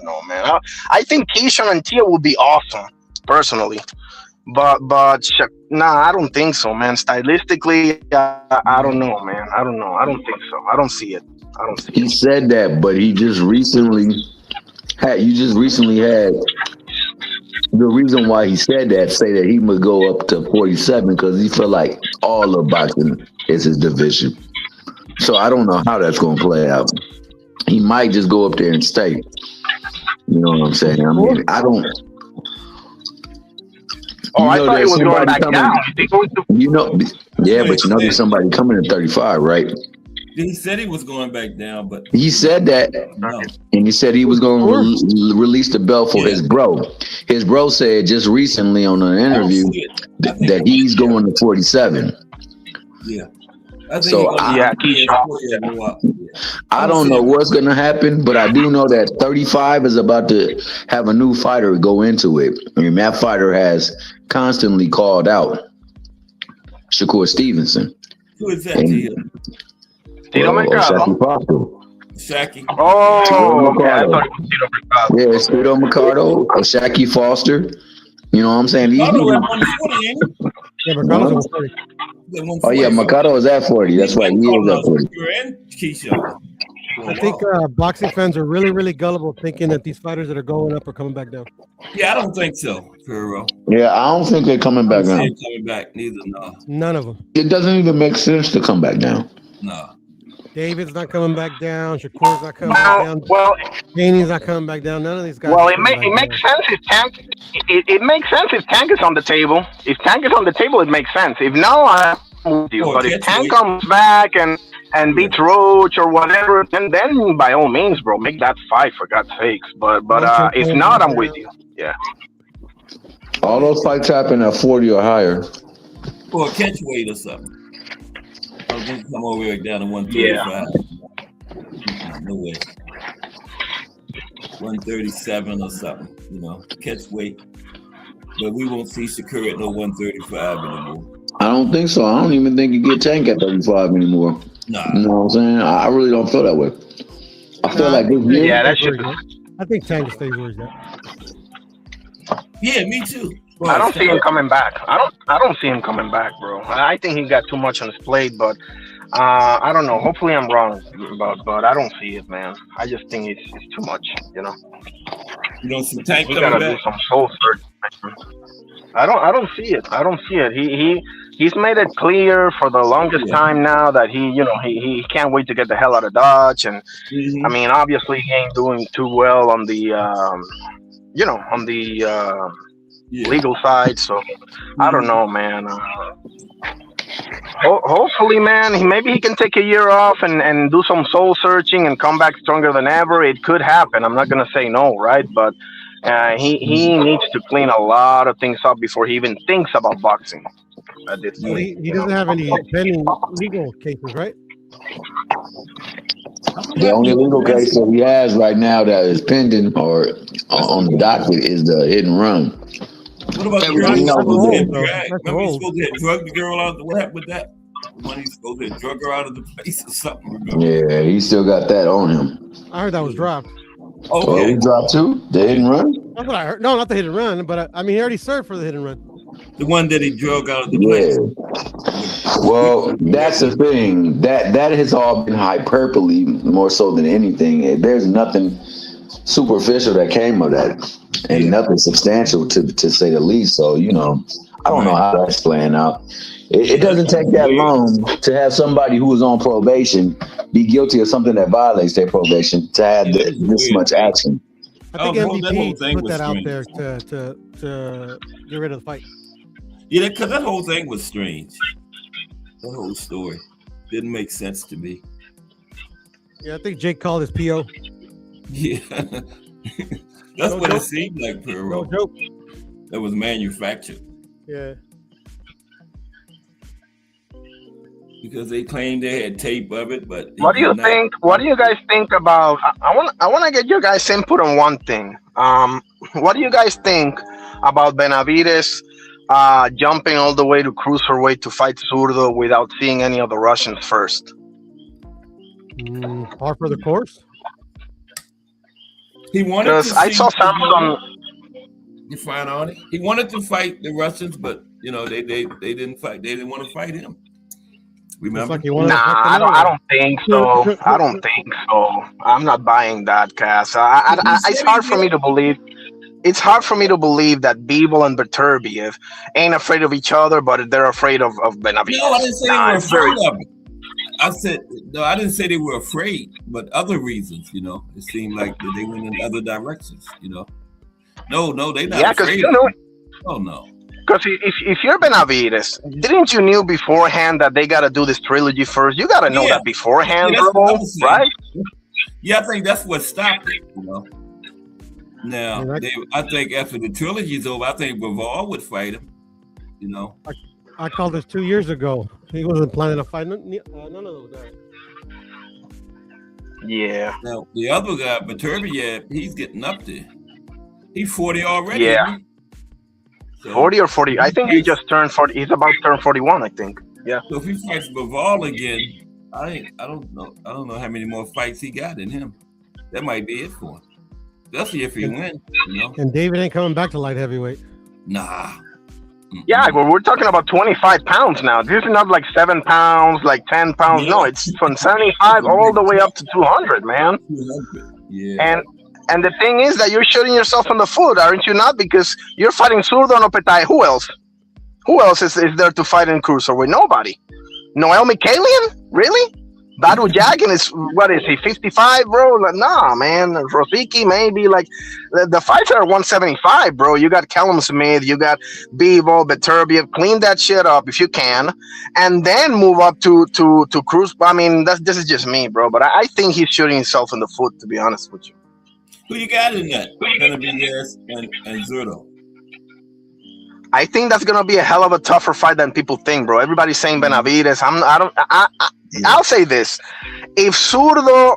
[SPEAKER 6] know, man. I think Keyshawn and Tio would be awesome, personally, but I don't think so, man. Stylistically, I don't know, man. I don't know. I don't think so. I don't see it.
[SPEAKER 5] He said that, but he just recently had. The reason why he said that, say that he must go up to 47, because he feel like all of boxing is his division. So I don't know how that's going to play out. He might just go up there and stay. You know what I'm saying? I mean, I don't.
[SPEAKER 6] Oh, I thought he was going back down.
[SPEAKER 5] Yeah, but there's somebody coming at 35, right?
[SPEAKER 4] He said he was going back down, but
[SPEAKER 5] he said that, and he said he was going to release the belt for his bro. His bro said just recently on an interview that he's going to 47.
[SPEAKER 4] Yeah.
[SPEAKER 5] So I don't know what's going to happen, but I do know that 35 is about to have a new fighter go into it. I mean, that fighter has constantly called out Shakur Stevenson.
[SPEAKER 4] Who is that to you?
[SPEAKER 6] Tito
[SPEAKER 5] Mercado.
[SPEAKER 4] Shaki.
[SPEAKER 6] Oh, okay. I thought it was Tito Mercado.
[SPEAKER 5] Yeah, it's Tito Mercado, Shaki Foster, You know what I'm saying?
[SPEAKER 4] Mercado at 140, ain't he?
[SPEAKER 7] Yeah, Mercado's at 140.
[SPEAKER 4] At
[SPEAKER 5] Oh yeah,
[SPEAKER 4] 140.
[SPEAKER 5] Mercado is at 40. That's right. He is at 40.
[SPEAKER 4] And Keyshawn.
[SPEAKER 7] I think boxing fans are really, really gullible, thinking that these fighters that are going up are coming back down.
[SPEAKER 4] Yeah, I don't think so, for real.
[SPEAKER 5] Yeah, I don't think they're coming back now.
[SPEAKER 4] Coming back, neither. No.
[SPEAKER 7] None of them.
[SPEAKER 5] It doesn't even make sense to come back down.
[SPEAKER 4] No.
[SPEAKER 7] David's not coming back down. Shakur's not coming back down.
[SPEAKER 6] Well,
[SPEAKER 7] Haney's not coming back down. None of these guys.
[SPEAKER 6] well,
[SPEAKER 7] are
[SPEAKER 6] it
[SPEAKER 7] coming back
[SPEAKER 6] makes
[SPEAKER 7] down.
[SPEAKER 6] sense if Tank. It makes sense if Tank is on the table. If Tank is on the table, it makes sense. If no, I'm with you.
[SPEAKER 4] Oh,
[SPEAKER 6] But if
[SPEAKER 4] catch
[SPEAKER 6] Tank
[SPEAKER 4] weight.
[SPEAKER 6] comes back and beats Roach or whatever, then by all means, bro, make that fight for God's sakes. But if not, I'm with you. Yeah.
[SPEAKER 5] All those fights happen at 40 or higher.
[SPEAKER 4] Or catch weight or something. I'll just come over here down to 135. No way. 137 or something, you know, catch weight. But we won't see Shakur at no 135 anymore.
[SPEAKER 5] I don't think so. I don't even think you get Tank at 35 anymore.
[SPEAKER 4] Nah.
[SPEAKER 5] You know what I'm saying? I really don't feel that way. I feel like this year.
[SPEAKER 6] Yeah, that shit.
[SPEAKER 7] I think Tank stays where he's at.
[SPEAKER 4] Yeah, me too.
[SPEAKER 6] I don't see him coming back. I don't see him coming back, bro. I think he got too much on his plate, but I don't know. Hopefully I'm wrong, but I don't see it, man. I just think it's too much, you know.
[SPEAKER 4] You don't see Tank
[SPEAKER 6] He
[SPEAKER 4] coming
[SPEAKER 6] gotta do
[SPEAKER 4] back?
[SPEAKER 6] some soul searching. I don't see it. I don't see it. He's made it clear for the longest time now that he can't wait to get the hell out of Dodge, and I mean obviously he ain't doing too well on the legal side, so I don't know, man. Hopefully, man, maybe he can take a year off and do some soul searching and come back stronger than ever. It could happen. I'm not gonna say no, right? But he needs to clean a lot of things up before he even thinks about boxing at this
[SPEAKER 7] Well,
[SPEAKER 6] point.
[SPEAKER 7] he doesn't have any pending legal cases, right?
[SPEAKER 5] The only legal case that he has right now that is pending or on the docket is the hit and run.
[SPEAKER 4] What about the
[SPEAKER 5] Everything
[SPEAKER 4] girl?
[SPEAKER 5] else is
[SPEAKER 4] Remember
[SPEAKER 5] in.
[SPEAKER 4] he's supposed to have drugged the girl out? What happened with that? When he's supposed to have drug her out of the place or something? Remember?
[SPEAKER 5] Yeah, he still got that on him.
[SPEAKER 7] I heard that was dropped.
[SPEAKER 5] Oh,
[SPEAKER 4] Okay.
[SPEAKER 5] he dropped too? The hit and run?
[SPEAKER 7] That's what I heard. No, not the hit and run, but I mean, he already served for the hit and run.
[SPEAKER 4] The one that he drug out of the
[SPEAKER 5] Yeah.
[SPEAKER 4] place.
[SPEAKER 5] Well, that's the thing. That has all been hyperbole more so than anything. There's nothing superficial that came of that, and nothing substantial to say the least. So, you know, I don't know how that's playing out. It doesn't take that long to have somebody who is on probation be guilty of something that violates their probation to have this much action.
[SPEAKER 7] I think
[SPEAKER 4] that whole
[SPEAKER 7] MVP
[SPEAKER 4] thing
[SPEAKER 7] put
[SPEAKER 4] was
[SPEAKER 7] that out
[SPEAKER 4] strange.
[SPEAKER 7] there to get rid of the fight.
[SPEAKER 4] Yeah, because that whole thing was strange. That whole story didn't make sense to me.
[SPEAKER 7] Yeah, I think Jake called his PO.
[SPEAKER 4] Yeah. That's
[SPEAKER 7] No
[SPEAKER 4] what
[SPEAKER 7] joke.
[SPEAKER 4] it seemed like,
[SPEAKER 7] No
[SPEAKER 4] Perro.
[SPEAKER 7] joke.
[SPEAKER 4] That was manufactured.
[SPEAKER 7] Yeah.
[SPEAKER 6] because they claimed they had tape of it. But
[SPEAKER 3] What do you think? What do you guys think about? I want to get your guys' input on one thing. What do you guys think about Benavides jumping all the way to cruiserweight to fight Zurdo without seeing any of the Russians first?
[SPEAKER 7] Par for the course.
[SPEAKER 6] He wanted
[SPEAKER 3] Because
[SPEAKER 6] to
[SPEAKER 3] I
[SPEAKER 6] see
[SPEAKER 3] saw Samson.
[SPEAKER 6] You find on it. He wanted to fight the Russians, but you know they didn't fight. They didn't want to fight him. Remember?
[SPEAKER 7] Like he wanted to
[SPEAKER 3] Nah,
[SPEAKER 7] fuck
[SPEAKER 3] I
[SPEAKER 7] them
[SPEAKER 3] don't think so. I don't think so. I'm not buying that, Cass. It's hard for me to believe. It's hard for me to believe that Bivol and Beterbiev ain't afraid of each other, but they're afraid of Benavides.
[SPEAKER 6] No, I didn't say
[SPEAKER 3] Nah,
[SPEAKER 6] they were
[SPEAKER 3] it's very-
[SPEAKER 6] afraid of it. I said no. I didn't say they were afraid, but other reasons. You know, it seemed like that they went in other directions. You know, no, they not
[SPEAKER 3] Yeah, because
[SPEAKER 6] afraid.
[SPEAKER 3] you know.
[SPEAKER 6] Oh no.
[SPEAKER 3] Because if you're Benavides, didn't you knew beforehand that they got to do this trilogy first? You got to know
[SPEAKER 6] Yeah.
[SPEAKER 3] that beforehand,
[SPEAKER 6] Yeah, that's what I
[SPEAKER 3] bro,
[SPEAKER 6] was saying.
[SPEAKER 3] right?
[SPEAKER 6] Yeah, I think that's what stopped it. You know. Now,
[SPEAKER 7] Yeah,
[SPEAKER 6] I think after the trilogy's over, I think Bivol would fight him. You know.
[SPEAKER 7] I called this 2 years ago. He wasn't planning to fight none of those guys.
[SPEAKER 3] Yeah.
[SPEAKER 6] Now the other guy, Beterbiev, he's getting up there. He's 40 already.
[SPEAKER 3] Yeah.
[SPEAKER 6] Isn't he? So,
[SPEAKER 3] 40 or 40. I think he just turned 40. He's about to turn 41, I think. Yeah.
[SPEAKER 6] So if he fights Bivol again, I don't know. I don't know how many more fights he got in him. That might be it for him. Especially if he wins, you know.
[SPEAKER 7] And David ain't coming back to light heavyweight.
[SPEAKER 4] Nah.
[SPEAKER 6] Yeah, well, we're talking about 25 pounds now. This is not like 7 pounds, like 10 pounds.
[SPEAKER 4] Yeah.
[SPEAKER 6] No, it's from 75 all the way up to 200, man.
[SPEAKER 4] 200. Yeah.
[SPEAKER 6] And the thing is that you're shooting yourself in the foot, aren't you not? Because you're fighting Zurdo and Opetaya. Who else? Who else is there to fight in Cruiserweight? Nobody. Noel Mikalian? Really? Badu Jagan is, what is he, 55, bro? Like, nah, man. Rosicki, maybe. Like, the fights are 175, bro. You got Callum Smith, you got Bivol, Beterbiev. Clean that shit up if you can. And then move up to Cruz. I mean, this is just me, bro. But I think he's shooting himself in the foot, to be honest with you.
[SPEAKER 4] Who you got in that? Benavidez and Zurdo.
[SPEAKER 6] I think that's gonna be a hell of a tougher fight than people think, bro. Everybody's saying Benavidez. I'll say this: if Zurdo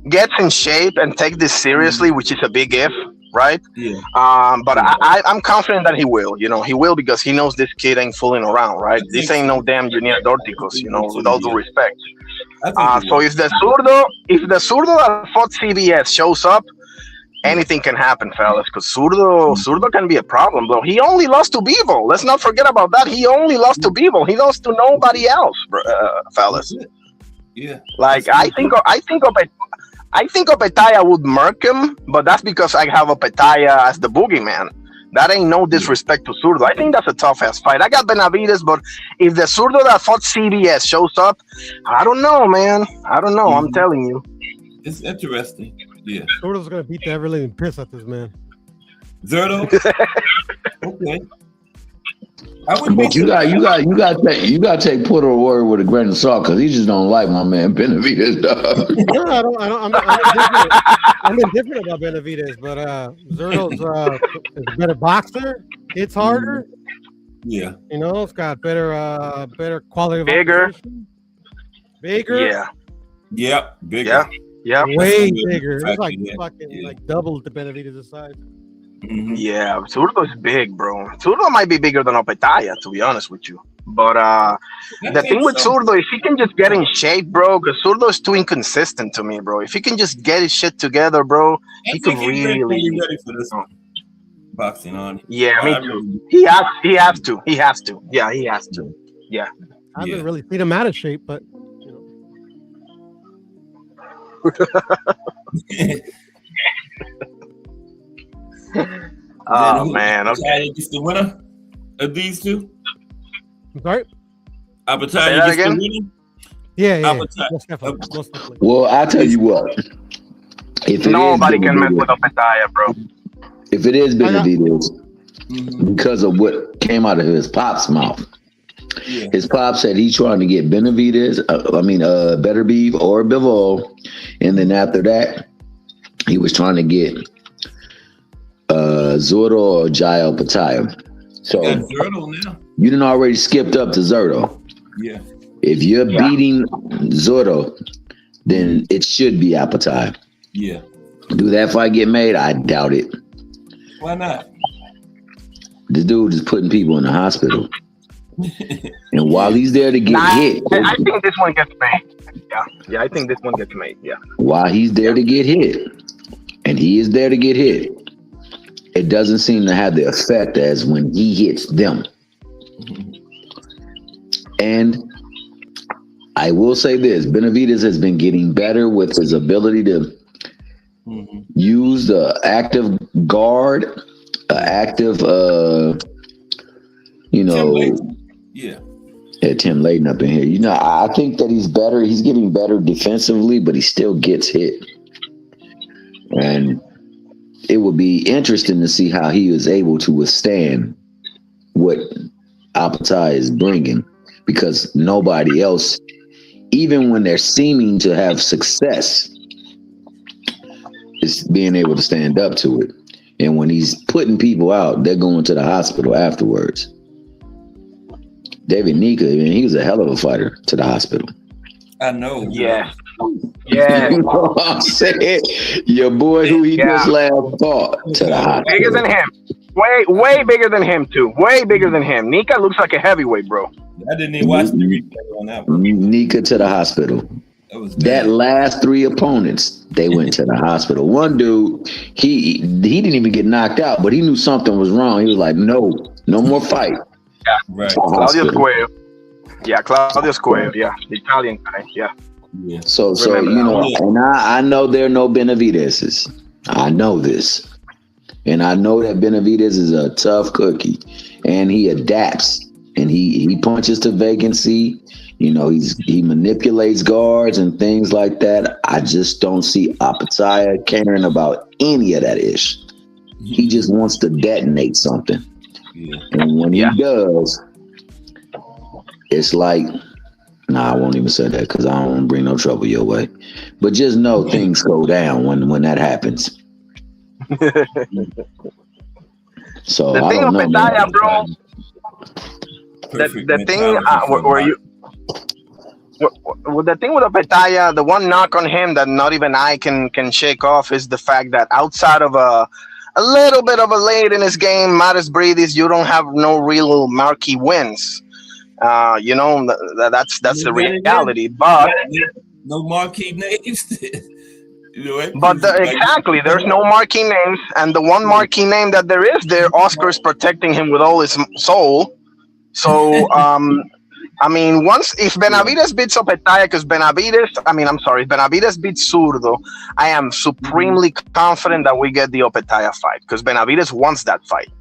[SPEAKER 6] gets in shape and takes this seriously, which is a big if, right?
[SPEAKER 4] Yeah.
[SPEAKER 6] But I'm confident that he will. You know, he will because he knows this kid ain't fooling around, right? This ain't no damn Junior Dorticos, you know, with all due respect. So if the Zurdo that fought CBS shows up, anything can happen, fellas, because Zurdo can be a problem, bro. He only lost to Bivol. Let's not forget about that. He only lost to Bivol. He lost to nobody else, fellas.
[SPEAKER 4] Yeah.
[SPEAKER 6] Like I think Opetaya would murk him, but that's because I have Opetaya as the boogeyman. That ain't no disrespect to Zurdo. I think that's a tough ass fight. I got Benavidez, but if the Zurdo that fought CBS shows up, I don't know, man. I don't know. I'm telling you.
[SPEAKER 4] It's interesting. Yeah.
[SPEAKER 7] Zurdo's gonna beat the ever living piss out this man.
[SPEAKER 4] Zurdo. Okay.
[SPEAKER 5] But you got to take Porter word with a grain of salt because he just don't like my man Benavidez, dog.
[SPEAKER 7] No, I don't. I'm indifferent about Benavidez, but Zurdo's is a better boxer. Hits harder.
[SPEAKER 4] Yeah.
[SPEAKER 7] You know, it's got better quality of
[SPEAKER 6] Bigger.
[SPEAKER 7] opposition. Bigger.
[SPEAKER 6] Yeah.
[SPEAKER 4] Yep. Bigger.
[SPEAKER 6] Yeah.
[SPEAKER 7] Way bigger. It's like
[SPEAKER 4] Yeah.
[SPEAKER 7] fucking
[SPEAKER 4] Yeah.
[SPEAKER 7] like double the Benavidez size.
[SPEAKER 4] Mhm.
[SPEAKER 6] Yeah, Zurdo is big, bro. Zurdo might be bigger than Opetaya, to be honest with you. But the thing with Zurdo, if he can just get in shape, bro, because Zurdo is too inconsistent to me, bro. If he can just get his shit together, bro, he could really.
[SPEAKER 4] Be ready for this boxing on.
[SPEAKER 6] Yeah, me too. He has to. Yeah, he has to. Yeah.
[SPEAKER 7] I haven't really seen him out of shape, but you know.
[SPEAKER 6] Oh man, okay.
[SPEAKER 4] Is the winner of these two?
[SPEAKER 7] I'm sorry.
[SPEAKER 6] Say that again?
[SPEAKER 7] Yeah.
[SPEAKER 4] Opetaya.
[SPEAKER 7] Most definitely.
[SPEAKER 5] Well, I tell you what. If it
[SPEAKER 6] Nobody
[SPEAKER 5] is
[SPEAKER 6] can mess with Opetaya, bro.
[SPEAKER 5] If it is Benavidez, because of what came out of his pop's mouth.
[SPEAKER 4] Yeah.
[SPEAKER 5] His pop said he's trying to get Benavidez, Beterbiev or Bivol, and then after that, he was trying to get Zurdo or Jai Opetaya. So
[SPEAKER 4] Zurdo now.
[SPEAKER 5] you done already skipped up to Zurdo.
[SPEAKER 4] Yeah.
[SPEAKER 5] If you're beating Zurdo, then it should be Opetaya.
[SPEAKER 4] Yeah.
[SPEAKER 5] Do that fight get made? I doubt it.
[SPEAKER 4] Why not?
[SPEAKER 5] The dude is putting people in the hospital. And while he's there to get hit,
[SPEAKER 6] I think this one gets made. Yeah, I think this one gets made. Yeah.
[SPEAKER 5] While he's there to get hit, and he is there to get hit, it doesn't seem to have the effect as when he hits them. And I will say this, Benavidez has been getting better with his ability to use the active guard, active, Tim Layden up in here. I think that he's better. He's getting better defensively, but he still gets hit. And it would be interesting to see how he is able to withstand what Opetaya is bringing, because nobody else, even when they're seeming to have success, is being able to stand up to it. And when he's putting people out, they're going to the hospital afterwards. David Nika, he was a hell of a fighter to the hospital.
[SPEAKER 4] I know.
[SPEAKER 6] Yeah. Yeah.
[SPEAKER 5] You know what I'm saying? Your boy who he just last fought to the hospital.
[SPEAKER 6] Bigger than him. Way bigger than him, too. Way bigger than him. Nika looks like a heavyweight, bro.
[SPEAKER 4] I didn't even watch the replay on that one.
[SPEAKER 5] Nika to the hospital.
[SPEAKER 4] was
[SPEAKER 5] That
[SPEAKER 4] bad.
[SPEAKER 5] last 3 opponents, they went to the hospital. One dude, he didn't even get knocked out, but he knew something was wrong. He was like, no more fight.
[SPEAKER 4] Right.
[SPEAKER 5] To the
[SPEAKER 6] Claudio
[SPEAKER 5] hospital.
[SPEAKER 6] Square. Yeah, Claudio Square. Yeah, the Italian guy. Yeah.
[SPEAKER 4] Yeah.
[SPEAKER 5] So
[SPEAKER 6] Remember
[SPEAKER 5] you
[SPEAKER 6] that
[SPEAKER 5] know,
[SPEAKER 4] one.
[SPEAKER 5] and I know there are no Benavideses. I know this. And I know that Benavides is a tough cookie, and he adapts, and he punches to vacancy. You know, he manipulates guards and things like that. I just don't see Opetaya caring about any of that ish. He just wants to detonate something,
[SPEAKER 4] Yeah.
[SPEAKER 5] and when
[SPEAKER 6] Yeah.
[SPEAKER 5] he does, it's like, nah, I won't even say that because I don't want to bring no trouble your way. But just know things go down when that happens. So
[SPEAKER 6] The
[SPEAKER 5] I
[SPEAKER 6] thing
[SPEAKER 5] don't
[SPEAKER 6] with
[SPEAKER 5] know, man.
[SPEAKER 6] Petaya, bro.
[SPEAKER 4] Perfect
[SPEAKER 6] The thing
[SPEAKER 4] mentality for
[SPEAKER 6] where
[SPEAKER 4] Mike.
[SPEAKER 6] you. Well, the thing with Opetaya, the one knock on him that not even I can shake off is the fact that outside of a little bit of a late in his game, Maris Breedis, you don't have no real marquee wins. You know, that's the reality. But
[SPEAKER 4] No marquee names. You know, it
[SPEAKER 6] but
[SPEAKER 4] proves, like,
[SPEAKER 6] exactly, there's no marquee names, and the one marquee name that there is there, Oscar is protecting him with all his soul. So I mean, once if Benavides beats Opetaya, because Benavides, if Benavides beats Zurdo, I am supremely confident that we get the Opetaya fight because Benavides wants that fight.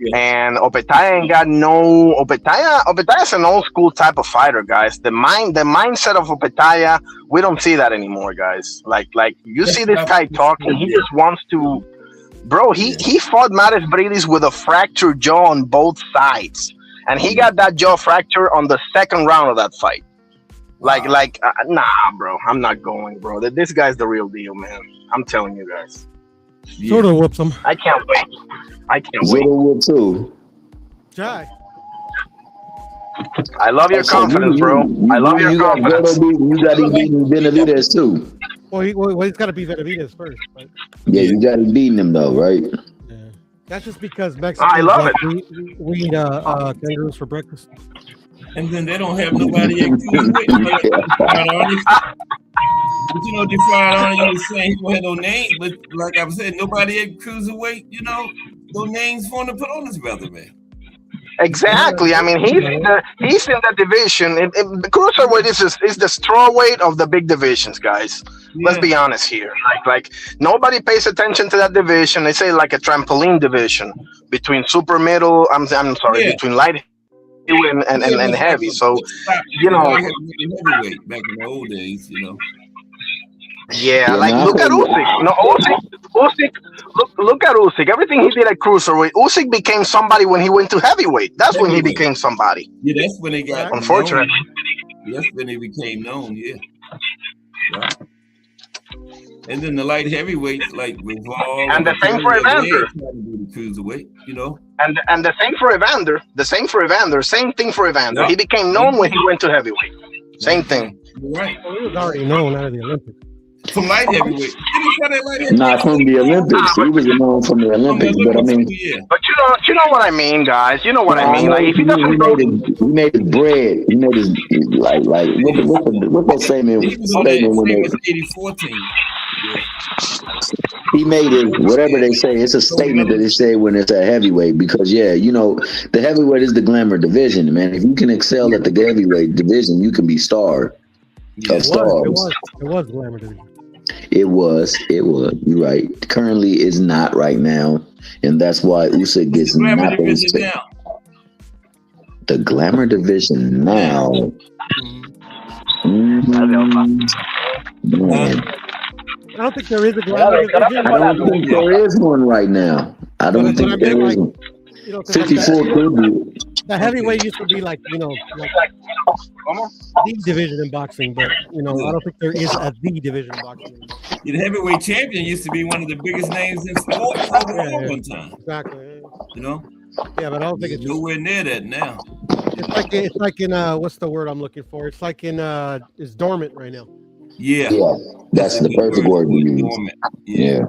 [SPEAKER 4] Yeah.
[SPEAKER 6] And Opetaya ain't got no Opetaya's an old school type of fighter, guys. The mindset of Opetaya, we don't see that anymore, guys. Like you see this guy talking, he just wants to, bro. He fought Maris Breedis with a fractured jaw on both sides. And he got that jaw fracture on the second round of that fight. Nah, bro. I'm not going, bro. This guy's the real deal, man. I'm telling you guys.
[SPEAKER 4] Yeah.
[SPEAKER 7] Sort of whoops him.
[SPEAKER 6] I can't wait. I can't wait.
[SPEAKER 5] Zito will too.
[SPEAKER 7] Jai.
[SPEAKER 6] I love your confidence, bro. I love your confidence.
[SPEAKER 5] You got him beating Benavides too.
[SPEAKER 7] Well, he's got to beat Benavides first. Right?
[SPEAKER 5] Yeah, you got him beating him though, right?
[SPEAKER 7] Yeah. That's just because Mexicans
[SPEAKER 6] I love
[SPEAKER 7] we eat kangaroos for breakfast.
[SPEAKER 4] And then they don't have nobody at cruiserweight. But you know, Defiant Honor, you were saying he don't have no name, but like I said, nobody at cruiserweight, you know, no names for him to put on his resume.
[SPEAKER 6] Exactly. I mean, he's in the division. The cruiserweight is the strawweight of the big divisions, guys. Let's be honest here. Like nobody pays attention to that division. They say like a trampoline division between super middle. Between light and heavy. So you know,
[SPEAKER 4] heavyweight back in the old days, you know.
[SPEAKER 6] Yeah, like look at Usyk. No, Usyk. Look at Usyk. Everything he did at cruiserweight, Usyk became somebody when he went to heavyweight. That's when he became somebody.
[SPEAKER 4] Yeah, that's when they got.
[SPEAKER 6] Unfortunately,
[SPEAKER 4] known. That's when they became known. Yeah. And then the light heavyweights like Revolve.
[SPEAKER 6] And the same for Evander.
[SPEAKER 4] Cruiserweight, you know.
[SPEAKER 6] And the same for Evander. Same thing for Evander.
[SPEAKER 4] Yep.
[SPEAKER 6] He became known when he went to heavyweight. Same thing.
[SPEAKER 4] Right.
[SPEAKER 7] Well, he was already known out of the Olympics.
[SPEAKER 4] From light heavyweight.
[SPEAKER 5] Not from the Olympics. He was known from the Olympics, but I mean.
[SPEAKER 6] But you know what I mean, guys. You know what I mean. Like if he doesn't go,
[SPEAKER 5] he made his bread. He made his like what that statement?
[SPEAKER 4] He was on that 84 team. Yeah.
[SPEAKER 5] He made it whatever they say. It's a statement that they say when it's a heavyweight because you know the heavyweight is the glamour division, man. If you can excel at the heavyweight division, you can be star of stars.
[SPEAKER 7] It was glamour division.
[SPEAKER 5] It was. You're right. Currently, is not right now, and that's why Usyk gets not the glamour division now. Man.
[SPEAKER 7] I don't think there is a glamour division.
[SPEAKER 5] I don't think there is one right now. I don't think there is one. 54 could be.
[SPEAKER 7] The heavyweight used to be like, you know, like the division in boxing, but you know, I don't think there is a the division in boxing.
[SPEAKER 4] The heavyweight champion used to be one of the biggest names in sports overall one time.
[SPEAKER 7] Exactly.
[SPEAKER 4] You know?
[SPEAKER 7] Yeah, but I don't think it's
[SPEAKER 4] nowhere near that now.
[SPEAKER 7] It's like in what's the word I'm looking for? It's like in it's dormant right now.
[SPEAKER 4] Yeah.
[SPEAKER 5] That's the perfect word to use. Yeah.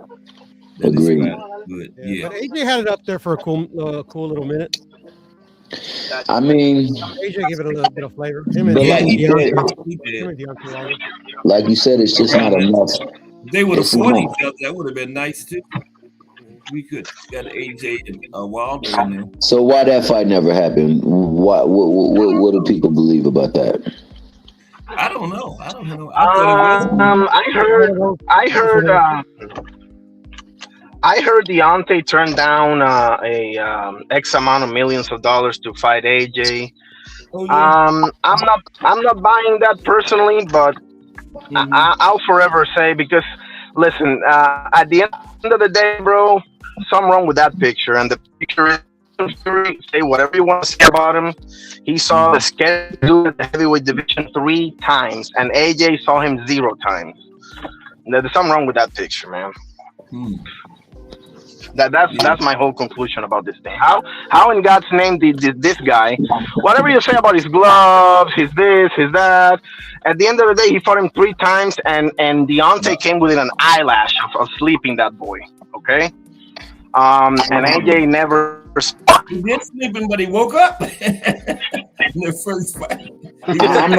[SPEAKER 5] Agreed.
[SPEAKER 4] Good.
[SPEAKER 7] Yeah. But AJ had it up there for a cool little minute.
[SPEAKER 5] I mean,
[SPEAKER 7] AJ give it a little bit of flavor. Him and
[SPEAKER 5] but like you said,
[SPEAKER 7] Him and Deontay Wilder.
[SPEAKER 5] like you said, it's just not enough.
[SPEAKER 4] If they would have
[SPEAKER 5] It's
[SPEAKER 4] fought
[SPEAKER 5] not.
[SPEAKER 4] each other, that would have been nice too. We could got AJ and Wilder in there.
[SPEAKER 5] So why that fight never happened? What do people believe about that?
[SPEAKER 4] I don't know. I thought
[SPEAKER 6] I heard Deontay turned down a X amount of millions of dollars to fight AJ.
[SPEAKER 4] Oh, yeah.
[SPEAKER 6] I'm not buying that personally, but I'll forever say, because listen, at the end of the day, bro, something wrong with that picture, and the picture is, say whatever you want to say about him. He saw the schedule at the heavyweight division 3 times, and AJ saw him 0 times. There's something wrong with that picture, man. That's my whole conclusion about this thing. How in God's name did this guy, whatever you say about his gloves, his this, his that, at the end of the day, he fought him 3 times, and Deontay came within an eyelash of sleeping that boy. Okay, and AJ never.
[SPEAKER 4] He did sleeping, but he woke up in the first fight.
[SPEAKER 5] I'm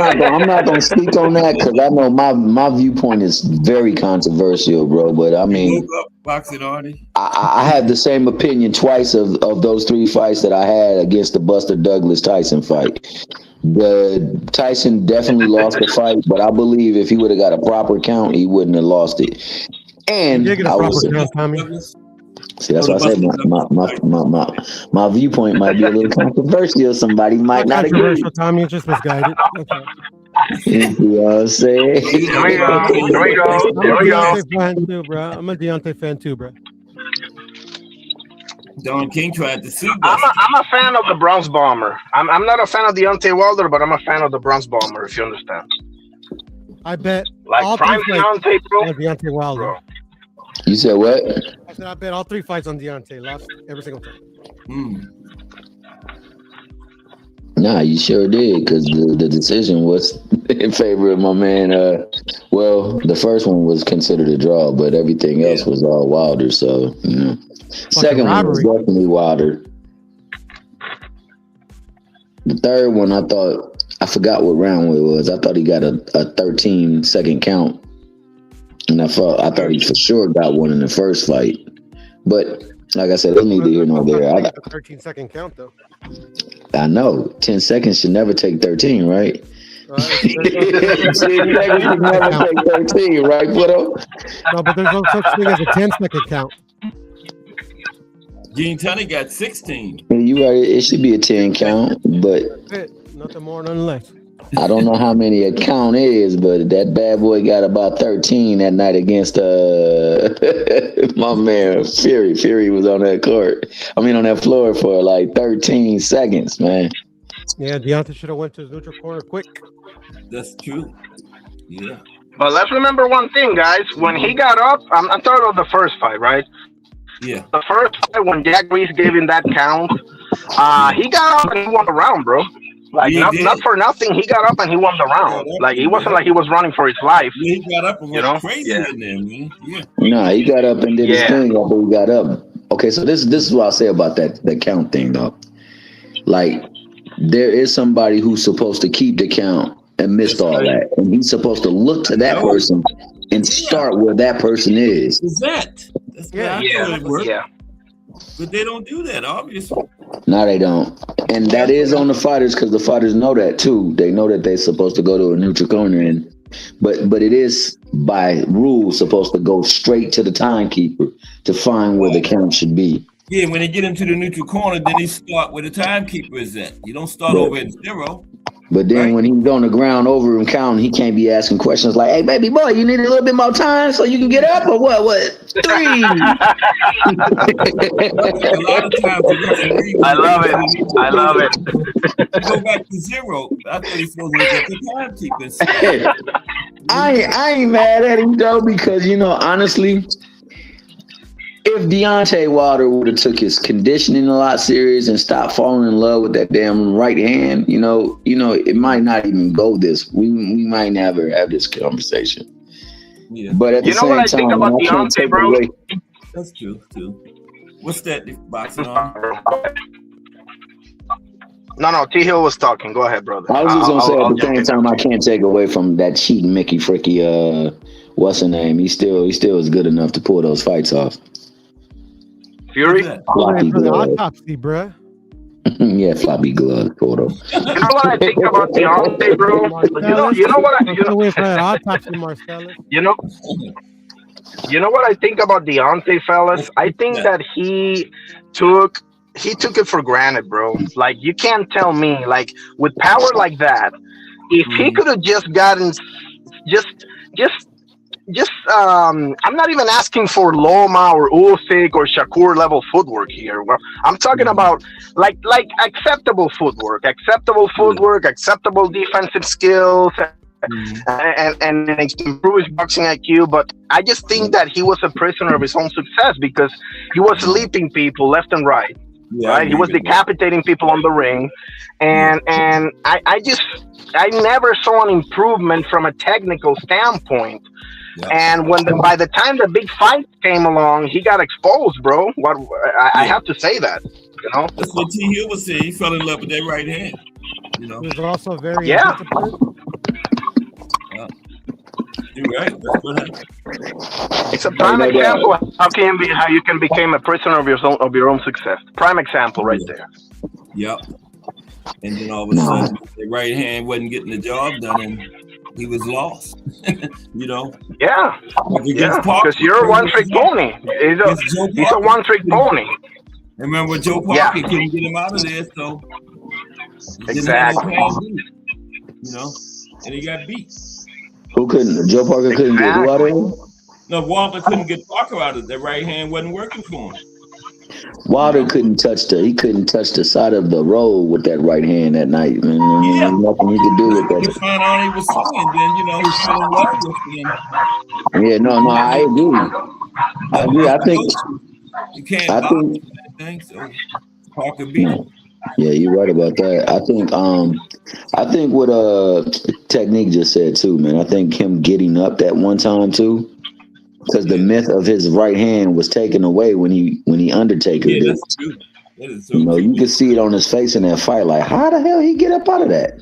[SPEAKER 5] not gonna speak on that because I know my viewpoint is very controversial, bro. But I mean,
[SPEAKER 4] woke up boxing Artie.
[SPEAKER 5] I had the same opinion twice of those 3 fights that I had against the Buster Douglas Tyson fight. The Tyson definitely lost the fight, but I believe if he would have got a proper count, he wouldn't have lost it. And
[SPEAKER 7] You get a
[SPEAKER 5] I
[SPEAKER 7] proper
[SPEAKER 5] was.
[SPEAKER 7] count, Tommy.
[SPEAKER 5] See, that's why I said my viewpoint might be a little controversial. Somebody might not agree.
[SPEAKER 7] Controversial, Tommy. It's just misguided. Okay.
[SPEAKER 5] You know what I'm saying?
[SPEAKER 6] Here we go.
[SPEAKER 7] I'm a Deontay fan too, bro. I'm a Deontay fan too, bro.
[SPEAKER 4] Don King tried to sue
[SPEAKER 6] I'm
[SPEAKER 4] Buster.
[SPEAKER 6] a fan of the Bronze Bomber. I'm not a fan of Deontay Wilder, but I'm a fan of the Bronze Bomber, if you understand.
[SPEAKER 7] I bet
[SPEAKER 6] Like
[SPEAKER 7] all
[SPEAKER 6] prime
[SPEAKER 7] 3 fights
[SPEAKER 6] Deontay, bro.
[SPEAKER 7] on Deontay Wilder.
[SPEAKER 6] Bro.
[SPEAKER 5] You said what?
[SPEAKER 7] I said I bet all 3 fights on Deontay. Lost every single time.
[SPEAKER 5] Nah, you sure did, because the decision was in favor of my man. Well, the first one was considered a draw, but everything else was all Wilder. So, you know, second one was definitely Wilder. The third one, I forgot what round it was. I thought he got a 13-second count. And I thought he for sure got one in the first fight. But like I said, it's neither here nor there.
[SPEAKER 7] A 13-second count, though.
[SPEAKER 5] I know. 10 seconds should never take 13, right? 10 seconds should never take 13, right, Pluto?
[SPEAKER 7] No, but there's no such thing as a 10-second count.
[SPEAKER 4] Gene Tunney got 16.
[SPEAKER 5] You right. It should be a 10 count, but
[SPEAKER 7] Nothing more, nothing less.
[SPEAKER 5] I don't know how many a count is, but that bad boy got about 13 that night against my man Fury. Fury was on that on that floor for like 13 seconds, man.
[SPEAKER 7] Yeah, Deontay should have went to his neutral corner quick.
[SPEAKER 4] That's true. Yeah.
[SPEAKER 6] But let's remember one thing, guys. When he got up, I'm talking about the first fight, right?
[SPEAKER 4] Yeah.
[SPEAKER 6] The first fight when Jack Reese gave him that count, he got up and he won the round, bro. Like, not for nothing, he got up and he won the round. Like, he wasn't like he was running for his life.
[SPEAKER 4] Yeah, he got up and went crazy in there, man. Yeah.
[SPEAKER 5] Nah, he got up and did his thing after he got up. Okay, so this is what I'll say about that count thing, though. Like, there is somebody who's supposed to keep the count and missed all that. And he's supposed to look to that person and start where that person is.
[SPEAKER 4] Is that? Yeah. But they don't do that, obviously.
[SPEAKER 5] No, they don't. And that is on the fighters because the fighters know that too. They know that they're supposed to go to a neutral corner, but it is by rule supposed to go straight to the timekeeper to find where the count should be.
[SPEAKER 4] Yeah, when they get into the neutral corner, then they start where the timekeeper is at. You don't start over at 0.
[SPEAKER 5] But then when he's on the ground over him counting, he can't be asking questions like, "Hey, baby boy, you need a little bit more time so you can get up or what? What? 3."
[SPEAKER 4] A lot of times,
[SPEAKER 6] I love it.
[SPEAKER 4] Go back to 0. I thought he's supposed to get the timekeeper.
[SPEAKER 5] I ain't mad at him though, because honestly, if Deontay Wilder would have took his conditioning a lot serious and stopped falling in love with that damn right hand, it might not even go this. We might never have this conversation.
[SPEAKER 4] Yeah.
[SPEAKER 5] But at the same
[SPEAKER 6] what I
[SPEAKER 5] time,
[SPEAKER 6] think about Deontay, bro?
[SPEAKER 4] That's true too. What's that boxing on?
[SPEAKER 6] No, T Hill was talking. Go ahead, brother.
[SPEAKER 5] I was just gonna say
[SPEAKER 6] I'll
[SPEAKER 5] at the
[SPEAKER 6] jump
[SPEAKER 5] same
[SPEAKER 6] in.
[SPEAKER 5] time I can't take away from that cheating Mickey Fricky. What's her name? He still is good enough to pull those fights off.
[SPEAKER 6] Fury.
[SPEAKER 4] Who's that?
[SPEAKER 5] Floppy
[SPEAKER 7] For the
[SPEAKER 5] glove.
[SPEAKER 7] autopsy, bruh.
[SPEAKER 5] Yeah, floppy glove photo.
[SPEAKER 6] You know what I think about Deontay, bro?
[SPEAKER 7] Marcellus,
[SPEAKER 6] You know what I
[SPEAKER 7] away from that autopsy, Marcellus.
[SPEAKER 6] you know what I think about Deontay, fellas? I think that he took it for granted, bro. Like, you can't tell me, like, with power like that, if he could have just gotten just I'm not even asking for Loma or Usyk or Shakur level footwork here. Well, I'm talking about like acceptable footwork, acceptable defensive skills, and improve his boxing IQ. But I just think that he was a prisoner of his own success because he was leaping people left and right.
[SPEAKER 4] Yeah,
[SPEAKER 6] Right, he was decapitating people on the ring, and I never saw an improvement from a technical standpoint.
[SPEAKER 4] Yeah.
[SPEAKER 6] And by the time the big fight came along, he got exposed, bro. I have to say that, you know.
[SPEAKER 4] That's what T Hill was saying. He fell in love with that right hand. You know.
[SPEAKER 7] He was also very
[SPEAKER 6] Yeah.
[SPEAKER 7] disciplined.
[SPEAKER 4] You're right. That's what happened.
[SPEAKER 6] It's a prime example of how you can become a prisoner of your own success. Prime example right there.
[SPEAKER 4] Yep. And then all of a sudden, the right hand wasn't getting the job done, and he was lost. You know.
[SPEAKER 6] Yeah,
[SPEAKER 4] Against Parker,
[SPEAKER 6] because you're a one-trick pony. He's a one-trick pony.
[SPEAKER 4] Remember, Joe Parker couldn't get him out of there, so he didn't have no
[SPEAKER 6] Exactly.
[SPEAKER 4] plan B, you know, and he got beat.
[SPEAKER 5] Who couldn't? Joe Parker couldn't get who out of here?
[SPEAKER 4] No, Wilder couldn't get Parker out of it. The right hand wasn't working for him.
[SPEAKER 5] Wilder couldn't touch the side of the road with that right hand that night, man.
[SPEAKER 4] Yeah.
[SPEAKER 5] There's nothing he could do with
[SPEAKER 4] He
[SPEAKER 5] that.
[SPEAKER 4] found out he was swinging, then you know he fell in love with him.
[SPEAKER 5] Yeah, no, I agree. I think
[SPEAKER 4] You can't
[SPEAKER 5] I
[SPEAKER 4] box
[SPEAKER 5] think-
[SPEAKER 4] that thing, so Parker beat him.
[SPEAKER 5] Yeah, you're right about that. I think what Technique just said too, man. I think him getting up that one time too, because the myth of his right hand was taken away when he Undertaker
[SPEAKER 4] Yeah,
[SPEAKER 5] did.
[SPEAKER 4] that's true. That is so
[SPEAKER 5] You know,
[SPEAKER 4] true.
[SPEAKER 5] you could see it on his face in that fight. Like, how the hell he get up out of that?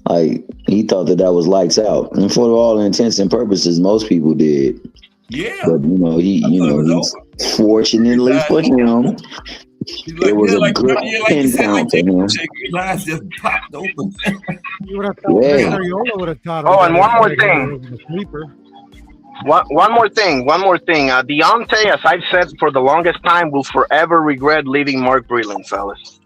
[SPEAKER 5] Like, he thought that was lights out, and for all intents and purposes, most people did.
[SPEAKER 4] Yeah.
[SPEAKER 5] But you know, fortunately for him, it was a good pin count for him.
[SPEAKER 4] His eyes just popped open.
[SPEAKER 7] You would have thought Ariola would have taught him.
[SPEAKER 6] Oh, and
[SPEAKER 7] that
[SPEAKER 6] one more
[SPEAKER 7] he
[SPEAKER 6] thing.
[SPEAKER 7] was a sleeper.
[SPEAKER 6] One more thing. Deontay, as I've said for the longest time, will forever regret leaving Mark Breland, fellas.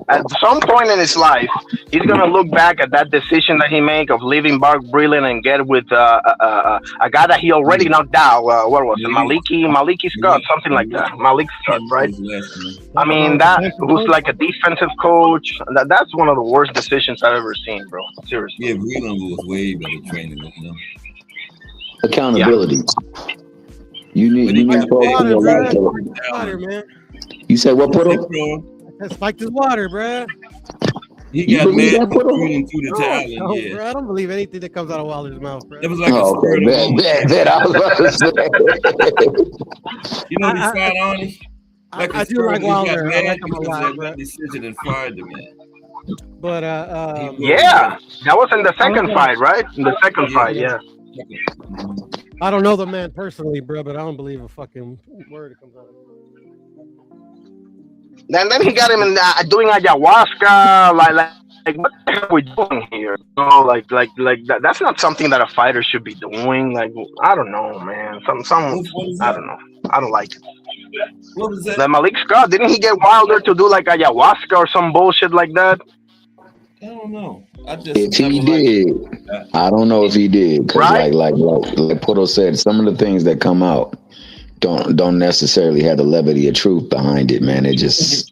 [SPEAKER 6] At some point in his life, he's gonna look back at that decision that he made of leaving Mark Breland and get with a guy that he already knocked out. What was it? Maliki Scott, something like that. Malik Scott, right? I mean, that who's like a defensive coach. That's one of the worst decisions I've ever seen, bro. Seriously.
[SPEAKER 4] Yeah, Breland was way better training than him.
[SPEAKER 5] Accountability. You need folks in your life to-
[SPEAKER 7] Water, man.
[SPEAKER 5] You say what, put
[SPEAKER 7] That's spiked his water, bruh.
[SPEAKER 4] He
[SPEAKER 5] You
[SPEAKER 4] got
[SPEAKER 5] believe
[SPEAKER 4] mad
[SPEAKER 5] that, Put him?
[SPEAKER 4] Breland through the towel,
[SPEAKER 7] No,
[SPEAKER 4] yeah.
[SPEAKER 7] bro, I don't believe anything that comes out of Wilder's mouth, bro.
[SPEAKER 4] It was like a
[SPEAKER 5] Oh,
[SPEAKER 4] spur
[SPEAKER 5] okay.
[SPEAKER 4] of the moment.
[SPEAKER 5] That I was about to say.
[SPEAKER 4] You know what he fired on him?
[SPEAKER 7] I
[SPEAKER 4] a
[SPEAKER 7] do
[SPEAKER 4] spur,
[SPEAKER 7] like
[SPEAKER 4] he got
[SPEAKER 7] Wilder. I
[SPEAKER 4] mad
[SPEAKER 7] like him a
[SPEAKER 4] because
[SPEAKER 7] lot,
[SPEAKER 4] of
[SPEAKER 7] bro.
[SPEAKER 4] that decision and fired the man.
[SPEAKER 7] But
[SPEAKER 6] Yeah, that was in the second fight, right? In the second fight, yeah.
[SPEAKER 7] I don't know the man personally, bro, but I don't believe a fucking word that comes out of his mouth.
[SPEAKER 6] And then he got him in doing ayahuasca, like what the hell are we doing here? No, like that, that's not something that a fighter should be doing. Like, I don't know, man. Some I don't know. I don't like it.
[SPEAKER 4] What was that?
[SPEAKER 6] Like Malik Scott, didn't he get Wilder to do like ayahuasca or some bullshit like that?
[SPEAKER 4] I don't know. I just
[SPEAKER 5] If he
[SPEAKER 4] never liked
[SPEAKER 5] did,
[SPEAKER 4] that.
[SPEAKER 5] I don't know if he did. Because
[SPEAKER 6] Right?
[SPEAKER 5] like Poto said, some of the things that come out don't necessarily have the levity of truth behind it, man. It just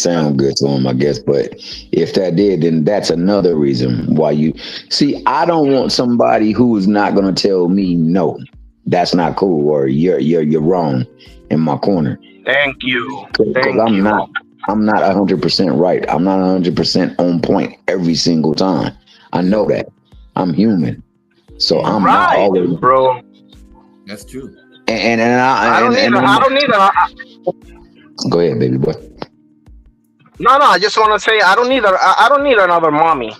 [SPEAKER 5] sound good to him, I guess. But if that did, then that's another reason why you see. I don't want somebody who is not going to tell me no, that's not cool, or you're wrong in my corner.
[SPEAKER 6] Thank you.
[SPEAKER 5] Because I'm not 100% right. I'm not 100% on point every single time. I know that. I'm human, so I'm not
[SPEAKER 6] Right,
[SPEAKER 5] always.
[SPEAKER 6] bro.
[SPEAKER 4] That's true.
[SPEAKER 6] I don't need.
[SPEAKER 5] Go ahead, baby boy.
[SPEAKER 6] No, I just want to say I don't need I don't need another mommy.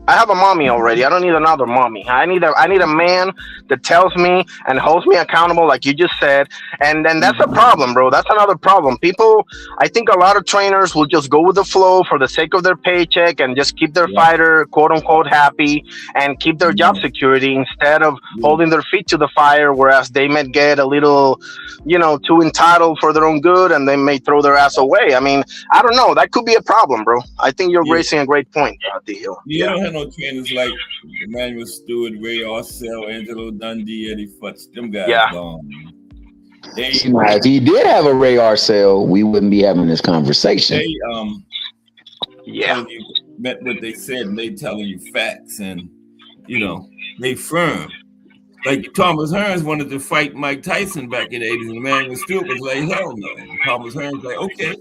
[SPEAKER 6] I have a mommy already. I don't need another mommy. I need a man that tells me and holds me accountable, like you just said. And then that's a problem, bro. That's another problem. People, I think a lot of trainers will just go with the flow for the sake of their paycheck and just keep their fighter quote unquote happy and keep their job security instead of holding their feet to the fire. Whereas they may get a little, too entitled for their own good, and they may throw their ass away. I mean, I don't know. That could be a problem, bro. I think you're raising a great point, Theo.
[SPEAKER 4] You don't have no trainers like Emmanuel Stewart, Ray Arcel, Angelo Dundee, Eddie Futz. Them guys gone.
[SPEAKER 5] Now, if he did have a Ray Arcel, we wouldn't be having this conversation.
[SPEAKER 4] They telling you what they said, and they telling you facts, and they firm. Like Thomas Hearns wanted to fight Mike Tyson back in the 80s, and Emmanuel Stewart was like, hell no. Thomas Hearns like, okay,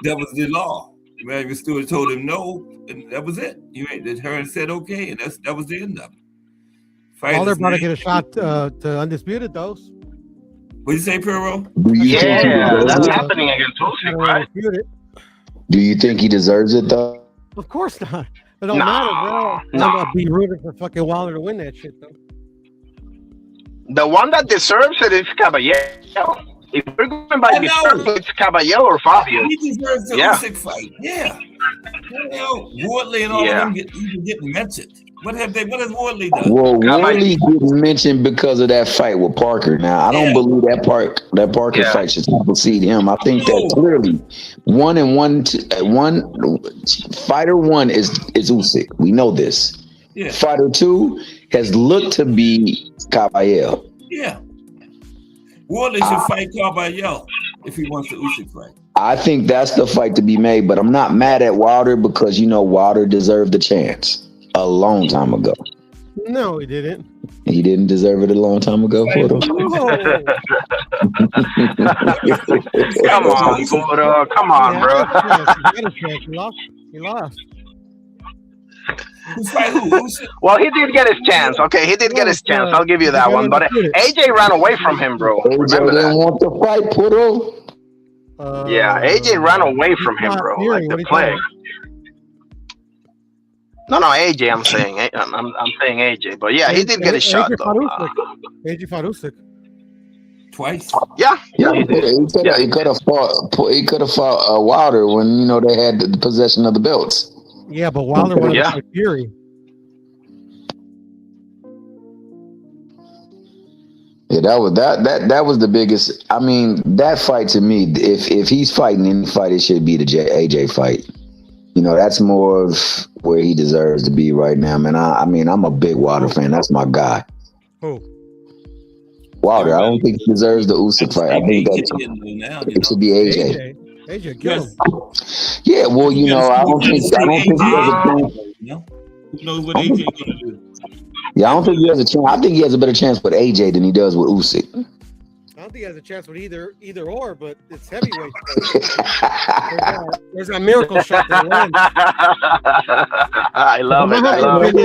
[SPEAKER 4] that was the law. Emmanuel Stewart told him no, and that was it. Hearns said okay, and that was the end of it.
[SPEAKER 7] They're about to get a shot to undisputed those.
[SPEAKER 4] What you say, Perro?
[SPEAKER 6] Yeah, that's happening against Usyk, right?
[SPEAKER 5] Do you think he deserves it though?
[SPEAKER 7] Of course not. It don't matter, bro. I'll be rooting for fucking Wilder to win that shit, though.
[SPEAKER 6] The one that deserves it is Caballero. If we're going by deserve, it's Caballero or Fabio.
[SPEAKER 4] He deserves the Usyk fight. Yeah. Wardley and all of them getting mentioned. What has Wardley done?
[SPEAKER 5] Well, Wardley didn't mention because of that fight with Parker. Now, I don't believe that Parker fight should precede him. I think that clearly fighter one is Usyk. We know this.
[SPEAKER 4] Yeah.
[SPEAKER 5] Fighter 2 has looked to be Caballero.
[SPEAKER 4] Yeah. Wardley should fight Caballero if he wants the Usyk fight.
[SPEAKER 5] I think that's the fight to be made, but I'm not mad at Wilder because Wilder deserved the chance a long time ago.
[SPEAKER 7] No, he didn't.
[SPEAKER 5] He didn't deserve it a long time ago, Porto.
[SPEAKER 6] Come on, Porto. Come on, bro.
[SPEAKER 7] He lost.
[SPEAKER 6] Well, he did get his chance. Okay, he did get his chance. I'll give you that one. But AJ ran away from him, bro.
[SPEAKER 5] AJ didn't want to fight, Porto.
[SPEAKER 6] AJ ran away from him, bro. Like the plague. No, AJ. I'm saying AJ. But yeah, he did get a shot though.
[SPEAKER 7] AJ fought Usyk
[SPEAKER 4] twice.
[SPEAKER 6] Yeah, he did.
[SPEAKER 5] He could have fought. He could have fought Wilder when they had the possession of the belts.
[SPEAKER 7] Yeah, but Wilder wanted to fight Fury.
[SPEAKER 5] Yeah, that was the biggest. I mean, that fight to me, if he's fighting any fight, it should be the AJ fight. That's more of where he deserves to be right now, man. I'm a big Wilder fan. That's my guy.
[SPEAKER 7] Who?
[SPEAKER 5] Wilder. I don't think he deserves the Usyk fight. I think it should be AJ.
[SPEAKER 7] AJ, kill him.
[SPEAKER 5] Yeah, well, I don't think he has a chance.
[SPEAKER 4] Who knows what AJ gonna do?
[SPEAKER 5] Yeah, I don't think he has a chance. I think he has a better chance with AJ than he does with Usyk.
[SPEAKER 7] I don't think he has a chance with either or, but it's heavyweight. There's a miracle shot that wins.
[SPEAKER 6] I love it.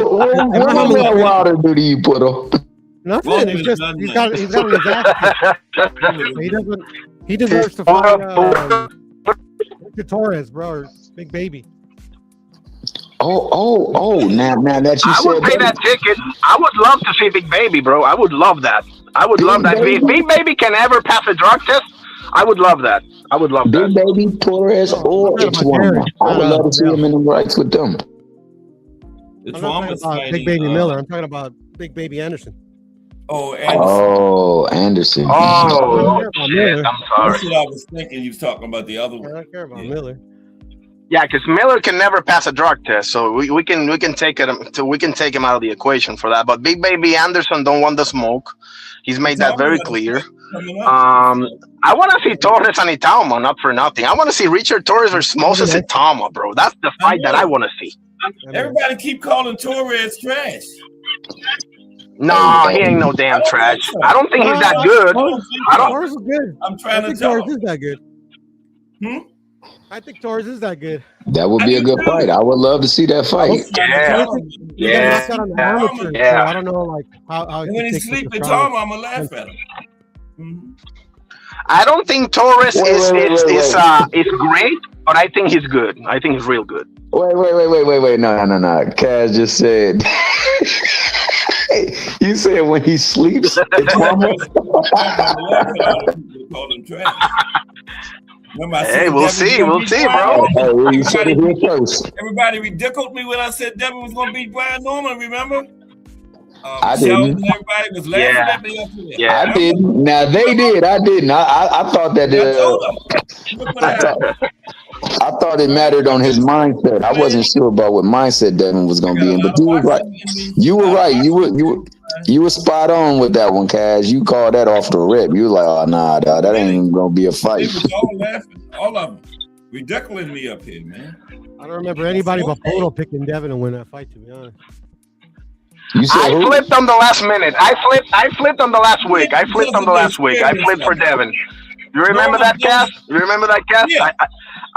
[SPEAKER 5] What Wilder do to you, Puto?
[SPEAKER 7] Nothing. It's just he's got his ass. He deserves to fight Torres, bro, or Big Baby.
[SPEAKER 5] Oh! Now that you
[SPEAKER 6] I
[SPEAKER 5] said
[SPEAKER 6] would pay that ticket. I would love to see Big Baby, bro. I would love that. If Big Baby can ever pass a drug test, I would love that.
[SPEAKER 5] Big Baby, Torres, or Ichwama. I would love to see him in the rights with them.
[SPEAKER 7] I'm not talking about Big Baby Miller. I'm talking about Big Baby Anderson.
[SPEAKER 4] Oh, Anderson.
[SPEAKER 5] Oh, Anderson.
[SPEAKER 6] Oh, shit. I'm sorry.
[SPEAKER 4] That's what I was thinking. You was talking about the other one.
[SPEAKER 7] I don't care about Miller.
[SPEAKER 6] Yeah, because Miller can never pass a drug test, so we can take him out of the equation for that. But Big Baby Anderson don't want the smoke. He's made that very clear. I want to see Torres and Itama, not for nothing. I want to see Richard Torres versus Moses Itama, bro. That's the fight that I want to see.
[SPEAKER 4] Everybody keep calling Torres trash.
[SPEAKER 6] No, he ain't no damn trash. I don't think he's that good.
[SPEAKER 7] Torres is good.
[SPEAKER 4] I'm trying to tell
[SPEAKER 7] Torres is that good. I think Torres is that good.
[SPEAKER 5] That would be a good fight. I would love to see that fight.
[SPEAKER 6] Yeah.
[SPEAKER 7] So I don't know, like how.
[SPEAKER 4] And when he sleep with Tom, I'ma laugh at him.
[SPEAKER 6] I don't think Torres is great, but I think he's good. I think he's real good.
[SPEAKER 5] Wait. No. Kaz just said. You said when he sleeps, it's normal.
[SPEAKER 4] Call him trash. Remember, I
[SPEAKER 6] Hey,
[SPEAKER 4] said
[SPEAKER 6] we'll
[SPEAKER 4] Devin
[SPEAKER 6] see,
[SPEAKER 4] was
[SPEAKER 6] we'll
[SPEAKER 4] gonna
[SPEAKER 6] see,
[SPEAKER 4] beat
[SPEAKER 6] bro.
[SPEAKER 4] Brian Norman?
[SPEAKER 5] You said it here first.
[SPEAKER 4] Everybody ridiculed me when I said Devin was going to beat Brian Norman. Remember?
[SPEAKER 5] I
[SPEAKER 4] Michelle
[SPEAKER 5] didn't.
[SPEAKER 4] and everybody was laughing
[SPEAKER 6] Yeah.
[SPEAKER 4] at me up here.
[SPEAKER 6] Yeah.
[SPEAKER 5] I didn't. Now they did. I didn't. I thought that.
[SPEAKER 4] I told them. Look what happened.
[SPEAKER 5] I thought it mattered on his mindset. I wasn't sure about what mindset Devin was going to be in, but you were right. You were right. You were spot on with that one, Kaz. You called that off the rip. You were like, oh nah, dog, that ain't even going to be a
[SPEAKER 4] They
[SPEAKER 5] fight.
[SPEAKER 4] was all laughing, all of them, ridiculing me up here, man.
[SPEAKER 7] I don't remember anybody but Poto picking Devin to win that fight, to be honest.
[SPEAKER 5] You said
[SPEAKER 6] I
[SPEAKER 5] who?
[SPEAKER 6] flipped on the last minute. I flipped on the last week. I flipped for Devin. You remember that, Cass? You remember that, Cass?
[SPEAKER 4] Yeah.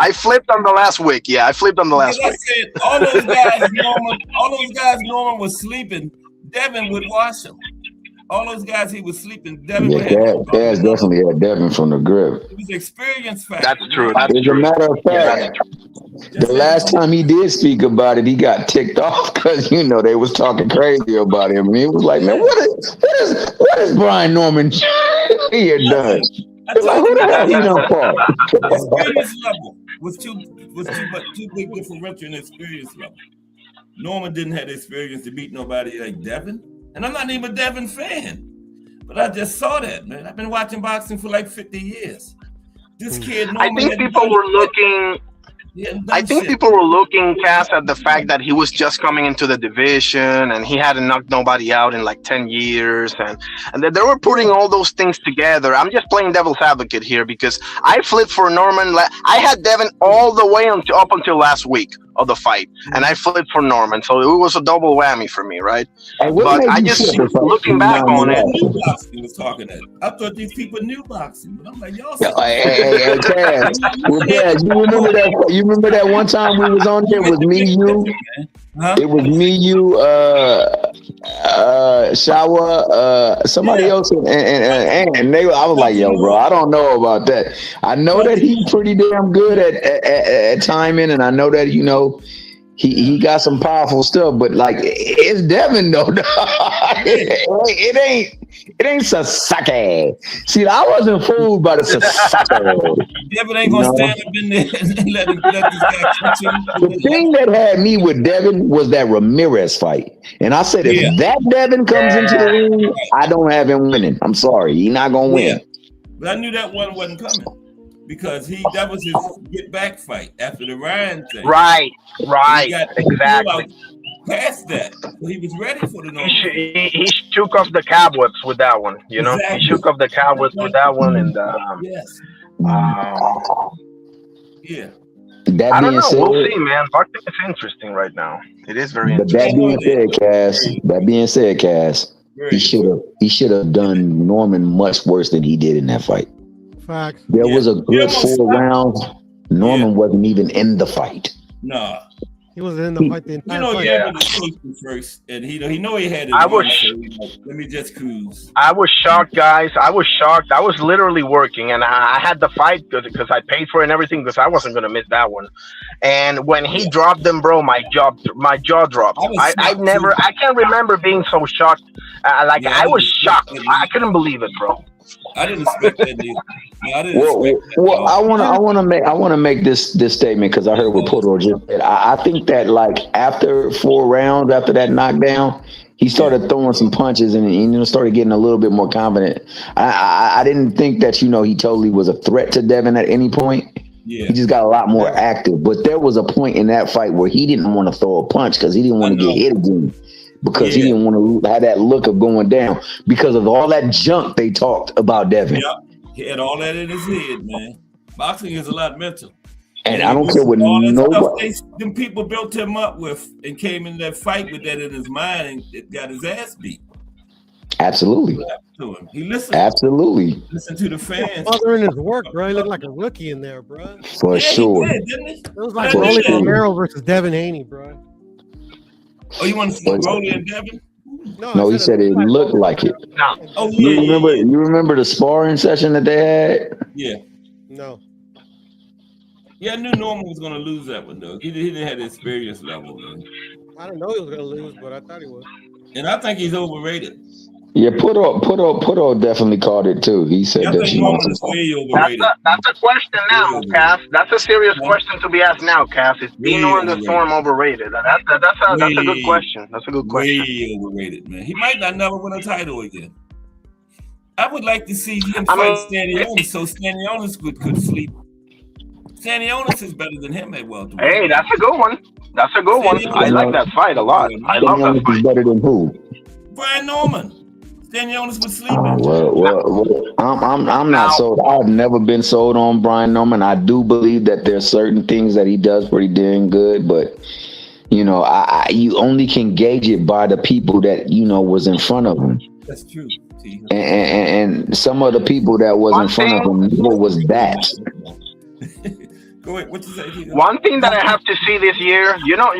[SPEAKER 6] I flipped on the last week. Yeah, I flipped on the last
[SPEAKER 4] Because I
[SPEAKER 6] week.
[SPEAKER 4] said all those guys Norman was sleeping, Devin would watch them. All those guys he was sleeping, Devin
[SPEAKER 5] Yeah,
[SPEAKER 4] would have
[SPEAKER 5] Kaz definitely had Devin from the grip.
[SPEAKER 4] It was experience factor.
[SPEAKER 6] That's true. That's
[SPEAKER 5] As a
[SPEAKER 6] true.
[SPEAKER 5] matter of fact, the last time he did speak about it, he got ticked off because they was talking crazy about him. He was like, "Man, what is Brian Norman here done?" They're like, "Who the hell he done fought?"
[SPEAKER 4] Experience level was too big differential in experience level. Norman didn't have the experience to beat nobody like Devin, and I'm not even a Devin fan, but I just saw that, man. I've been watching boxing for like 50 years. This kid, Norman,
[SPEAKER 6] I think people were looking. I think people were looking, Cass, at the fact that he was just coming into the division and he hadn't knocked nobody out in like 10 years. And they were putting all those things together. I'm just playing devil's advocate here because I flipped for Norman. I had Devin all the way up until last week of the fight. And I flipped for Norman. So it was a double whammy for me, right?
[SPEAKER 5] But
[SPEAKER 6] I just, looking back on it.
[SPEAKER 4] New boxing was talking that. I thought these people knew boxing, but I'm like, y'all.
[SPEAKER 5] Hey, Kaz. Well, Kaz, you remember that? You remember that one time we was on there? It was me, you.
[SPEAKER 4] Huh?
[SPEAKER 5] It was me, you, Shawa, somebody else, and they. I was like, yo, bro, I don't know about that. I know that he's pretty damn good at timing, and I know that he got some powerful stuff, but like it's Devin though. it ain't Sasaki. See, I wasn't fooled by the Sasaki.
[SPEAKER 4] Devin ain't gonna stand up in there and let this guy catch him.
[SPEAKER 5] The thing that had me with Devin was that Ramirez fight, and I said if that Devin comes into the ring, I don't have him winning. I'm sorry, he's not gonna win.
[SPEAKER 4] But I knew that one wasn't coming. Because that was his get back fight after the Ryan thing.
[SPEAKER 6] Right, exactly.
[SPEAKER 4] Past that, so he was ready for the Norman.
[SPEAKER 6] He shook off the cobwebs with that one. Exactly. He shook off the cobwebs with that one, and
[SPEAKER 4] yes, yeah.
[SPEAKER 5] I don't
[SPEAKER 6] know. We'll see, man. Boxing is interesting right now. It is very interesting.
[SPEAKER 5] That being said, Cass, he should have done Norman much worse than he did in that fight.
[SPEAKER 7] Facts.
[SPEAKER 5] There was a good 4 rounds. Norman wasn't even in the fight.
[SPEAKER 4] No.
[SPEAKER 7] He wasn't in the fight the entire fight.
[SPEAKER 4] Devin was chasing first, and he had it. Let me just cruise.
[SPEAKER 6] I was shocked, guys. I was shocked. I was literally working, and I had the fight because I paid for it and everything because I wasn't gonna miss that one. And when he dropped them, bro, my jaw dropped. I can't remember being so shocked. I was shocked. I couldn't believe it, bro.
[SPEAKER 4] I didn't expect that either.
[SPEAKER 5] I want to make this statement because I heard what Poto just said. I think that like after 4 rounds, after that knockdown, he started throwing some punches and started getting a little bit more confident. I didn't think that he totally was a threat to Devin at any point. Yeah. He just got a lot more active. But there was a point in that fight where he didn't want to throw a punch because he didn't want to get hit again. Because he didn't want to have that look of going down because of all that junk they talked about Devin.
[SPEAKER 4] Yeah, he had all that in his head, man. Boxing is a lot mental.
[SPEAKER 5] And I don't care what nobody.
[SPEAKER 4] Them people built him up with and came in that fight with that in his mind and it got his ass beat.
[SPEAKER 5] Absolutely.
[SPEAKER 4] To him. He listened.
[SPEAKER 5] Absolutely.
[SPEAKER 4] Listen to the fans.
[SPEAKER 7] Bothering his work, bro. He looked like a rookie in there, bro.
[SPEAKER 5] For sure.
[SPEAKER 4] He did, didn't he?
[SPEAKER 7] It was like Rolly Romero versus Devin Haney, bro.
[SPEAKER 4] Oh, you want to see Rolly and Devin?
[SPEAKER 5] No, he said it looked like it.
[SPEAKER 6] No.
[SPEAKER 4] Oh, yeah.
[SPEAKER 5] You remember the sparring session that they had?
[SPEAKER 4] Yeah.
[SPEAKER 7] No.
[SPEAKER 4] Yeah, I knew Norman was gonna lose that one though. He didn't have the experience level, man.
[SPEAKER 7] I didn't know he was gonna lose, but I thought he was.
[SPEAKER 4] And I think he's overrated.
[SPEAKER 5] Yeah, Puto definitely called it too. He said
[SPEAKER 4] I
[SPEAKER 5] that
[SPEAKER 4] think
[SPEAKER 5] she
[SPEAKER 4] Norman
[SPEAKER 5] wants
[SPEAKER 4] is
[SPEAKER 5] to.
[SPEAKER 4] way
[SPEAKER 6] That's
[SPEAKER 4] overrated.
[SPEAKER 6] a question now, Cass. That's a serious question to be asked now, Cass. Is Dino and the Storm overrated? That's a good question. That's a good question.
[SPEAKER 4] Way overrated, man. He might not never win a title again. I would like to see him fight Stanionis so Stanionis could sleep. Stanionis is better than him at welterweight.
[SPEAKER 6] Hey, that's a good one. That's a good one. I like that fight a lot. I love that
[SPEAKER 5] Stanionis is
[SPEAKER 6] fight.
[SPEAKER 5] better than who?
[SPEAKER 4] Brian Norman. Stanionis was sleeping.
[SPEAKER 5] Well, I'm not sold. I've never been sold on Brian Norman. I do believe that there's certain things that he does pretty damn good, but you know, you only can gauge it by the people that you know was in front of him.
[SPEAKER 4] That's true.
[SPEAKER 5] And some of the people that was in front of him was that.
[SPEAKER 4] Go ahead. What you say?
[SPEAKER 6] One thing that I have to see this year, you know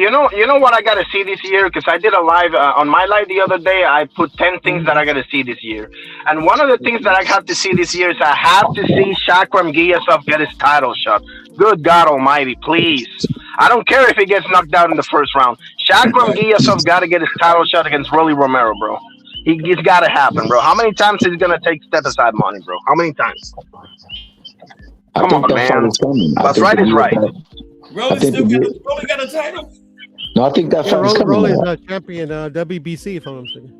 [SPEAKER 6] what I got to see this year, because I did a live on my live the other day. I put 10 things that I got to see this year, and one of the things that I have to see this year is I have to see Shakram Giyasov get his title shot. Good God Almighty, please! I don't care if he gets knocked out in the first round. Shakram Giyasov got to get his title shot against Rolly Romero, bro. It's got to happen, bro. How many times is he gonna take step aside money, bro? How many times? Come on, man. What's right is right.
[SPEAKER 4] Rolly got a title?
[SPEAKER 5] No, I think that fight is coming.
[SPEAKER 7] Rolly is a champion, WBC, if I'm saying.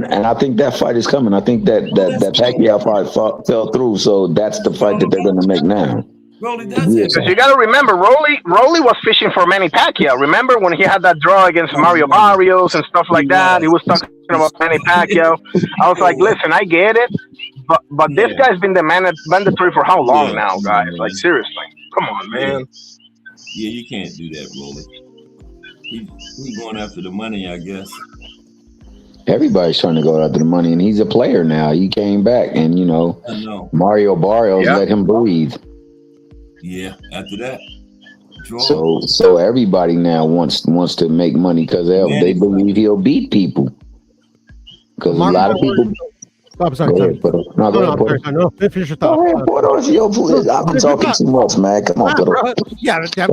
[SPEAKER 5] And I think that fight is coming. I think that Pacquiao fight fell through, so that's the fight that they're going to make now.
[SPEAKER 4] Rolly does it.
[SPEAKER 6] Because you got to remember, Rolly was fishing for Manny Pacquiao. Remember when he had that draw against Mario Barrios and stuff like that? He was talking about Manny Pacquiao. I was like, listen, I get it, but this guy's been the mandatory for how long now, guys? Like, seriously, come on, man.
[SPEAKER 4] Yeah, you can't do that, Rolly. He's going after the money, I guess.
[SPEAKER 5] Everybody's trying to go after the money, and he's a player now. He came back, and you know, Mario Barrios let him breathe.
[SPEAKER 4] Yeah, after that.
[SPEAKER 5] So everybody now wants to make money because they believe he'll beat people. Because a lot of people.
[SPEAKER 7] I'm sorry. No, finish your thought.
[SPEAKER 5] Go ahead, Porto. I've been talking too much, man. Come on, Porto.
[SPEAKER 7] Yeah, that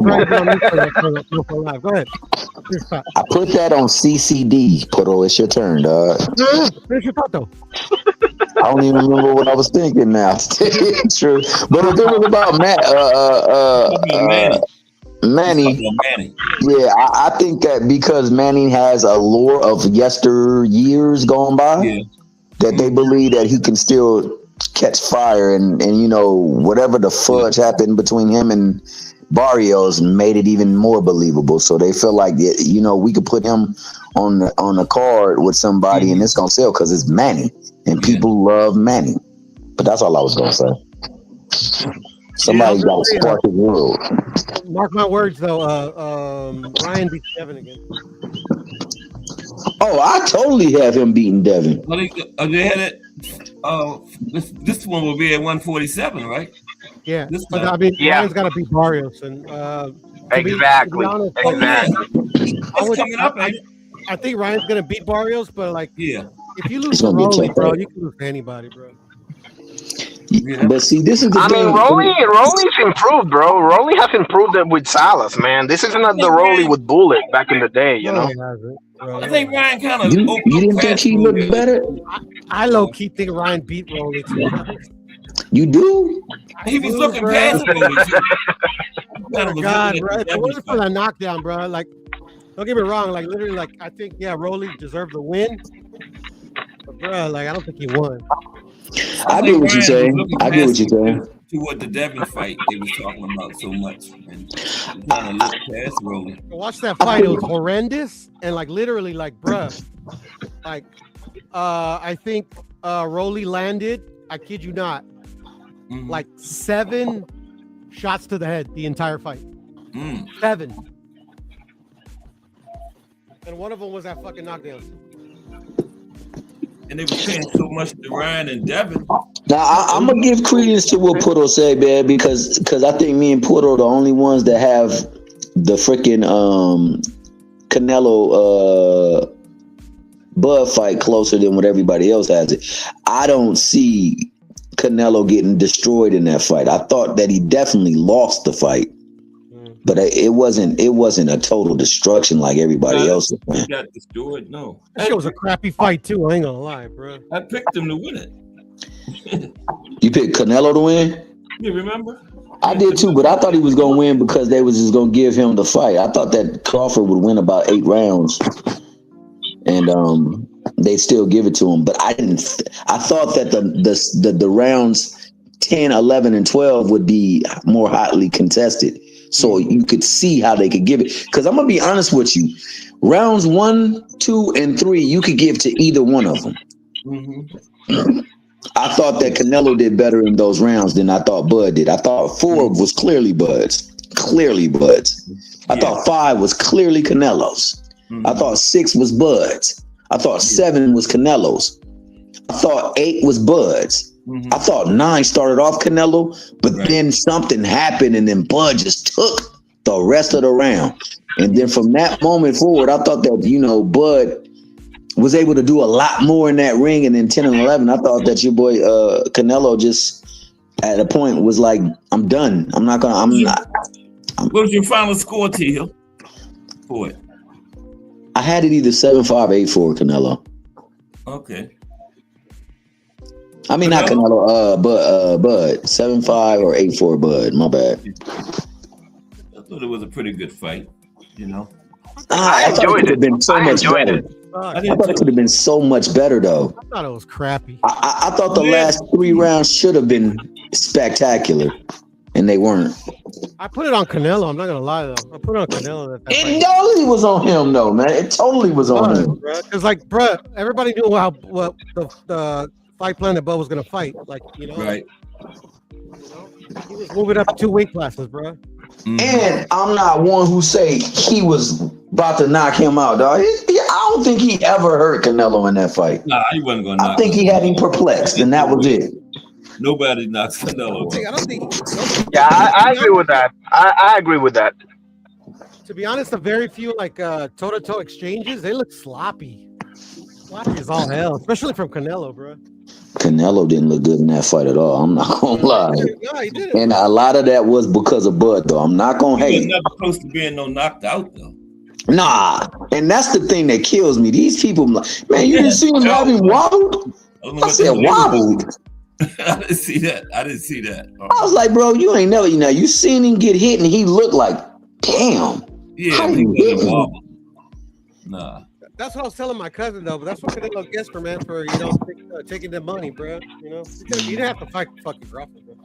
[SPEAKER 7] Go ahead.
[SPEAKER 5] I put that on CCD, Porto. It's your turn, dog.
[SPEAKER 7] Finish your thought, though.
[SPEAKER 5] I don't even remember what I was thinking now. True, but if it was about Manny. Yeah, I think that because Manny has a lore of years gone by, that they believe that he can still catch fire, and you know, whatever the fudge happened between him and Barrios made it even more believable. So they feel like, you know, we could put him on the card with somebody and it's gonna sell because it's Manny and people love Manny. But that's all I was gonna say. Somebody got to spark his world.
[SPEAKER 7] Mark my words, though. Ryan beats Devin again.
[SPEAKER 5] Oh, I totally have him beating Devin.
[SPEAKER 4] They had it. This one will be at 147, right?
[SPEAKER 7] Yeah, but I mean, Ryan's got to beat Barrios, and
[SPEAKER 6] exactly.
[SPEAKER 4] That's coming up.
[SPEAKER 7] I think Ryan's gonna beat Barrios, but like, if you lose
[SPEAKER 5] It's
[SPEAKER 7] to
[SPEAKER 5] gonna be
[SPEAKER 7] Rolly,
[SPEAKER 5] tough,
[SPEAKER 7] bro,
[SPEAKER 5] right?
[SPEAKER 7] you can lose to anybody, bro.
[SPEAKER 5] But see, this is the thing.
[SPEAKER 6] Rolly's improved, bro. Rolly has improved it with Salas, man. This isn't the Rolly with Bullet back in the day, you know.
[SPEAKER 4] I think Ryan kind of.
[SPEAKER 5] You didn't think he looked better?
[SPEAKER 7] I low key think Ryan beat Rolly too.
[SPEAKER 5] You do?
[SPEAKER 4] He was looking past Rolly too.
[SPEAKER 7] Oh God, bro! If it wasn't for the knockdown, bro, like, don't get me wrong, like literally, like I think Rolly deserved the win, but bro, like I don't think he won.
[SPEAKER 5] I get what you're saying. I get what you're saying.
[SPEAKER 4] To what the Devin fight they was talking about so much, and trying to look past Rolly.
[SPEAKER 7] Watch that fight; it was horrendous, and like literally, like bruh, like I think Rolly landed. I kid you not, like 7 shots to the head the entire fight. 7, and one of them was that fucking knockdown.
[SPEAKER 4] And they were paying so much to Ryan and Devin.
[SPEAKER 5] Now I'm gonna give credence to what Porto said, man, because I think me and Porto are the only ones that have the freaking Canelo Bud fight closer than what everybody else has it. I don't see Canelo getting destroyed in that fight. I thought that he definitely lost the fight, but it wasn't a total destruction like everybody else.
[SPEAKER 4] He got destroyed. No,
[SPEAKER 7] That shit was a crappy fight too. I ain't gonna lie, bro.
[SPEAKER 4] I picked him to win it.
[SPEAKER 5] You picked Canelo to win?
[SPEAKER 4] You remember?
[SPEAKER 5] I did too, but I thought he was gonna win because they was just gonna give him the fight. I thought that Crawford would win about 8 rounds, and they still give it to him. But I didn't. I thought that the rounds 10, 11, and 12 would be more hotly contested, so you could see how they could give it. Because I'm gonna be honest with you, rounds 1, 2, and 3 you could give to either one of them.
[SPEAKER 4] Mm-hmm.
[SPEAKER 5] I thought that Canelo did better in those rounds than I thought Bud did. I thought 4 was clearly Bud's. I thought 5 was clearly Canelo's. I thought 6 was Bud's. I thought 7 was Canelo's. I thought 8 was Bud's. I thought 9 started off Canelo, but then something happened and then Bud just took the rest of the round. And then from that moment forward, I thought that, Bud was able to do a lot more in that ring. And then 10 and 11, I thought that your boy Canelo just at a point was like, I'm done. I'm not. What
[SPEAKER 4] was your final score, Teal? For it?
[SPEAKER 5] I had it either 7-5, 8-4 Canelo.
[SPEAKER 4] Okay.
[SPEAKER 5] I mean, not Canelo, Bud. 7-5 or 8-4 Bud. My bad.
[SPEAKER 4] I thought it was a pretty good fight,
[SPEAKER 5] I enjoyed it. Been so much better. I thought it could have been so much better, though.
[SPEAKER 7] I thought it was crappy.
[SPEAKER 5] I thought the last 3 rounds should have been spectacular, and they weren't.
[SPEAKER 7] I put it on Canelo. I'm not gonna lie though. I put it on Canelo.
[SPEAKER 5] It totally was on him, though, man. It totally was on him.
[SPEAKER 7] Because, everybody knew what the fight plan that Bud was gonna fight.
[SPEAKER 4] Right.
[SPEAKER 7] He was moving up 2 weight classes, bro.
[SPEAKER 5] And I'm not one who say he was about to knock him out, dog. I don't think he ever hurt Canelo in that fight.
[SPEAKER 4] Nah, he wasn't gonna knock him.
[SPEAKER 5] I think he had him perplexed, and that was it.
[SPEAKER 4] Nobody knocks Canelo.
[SPEAKER 7] I don't think.
[SPEAKER 6] Yeah, I agree with that. I agree with that.
[SPEAKER 7] To be honest, the very few toe-to-toe exchanges, they look sloppy. Sloppy as all hell, especially from Canelo, bro.
[SPEAKER 5] Canelo didn't look good in that fight at all. I'm not gonna lie.
[SPEAKER 7] Yeah, he did.
[SPEAKER 5] And a lot of that was because of Bud, though. I'm not gonna hate.
[SPEAKER 4] He was never close to being knocked out, though.
[SPEAKER 5] Nah, and that's the thing that kills me. These people, man, you didn't see him having wobbled? I said wobbled.
[SPEAKER 4] I didn't see that.
[SPEAKER 5] I was like, bro, you ain't never, you seen him get hit and he looked like, damn.
[SPEAKER 4] Yeah, he wasn't wobbled. Nah.
[SPEAKER 7] That's what I was telling my cousin though, but that's what Canelo gets for taking the money, bro. You didn't have to fight fucking Crawford, bro.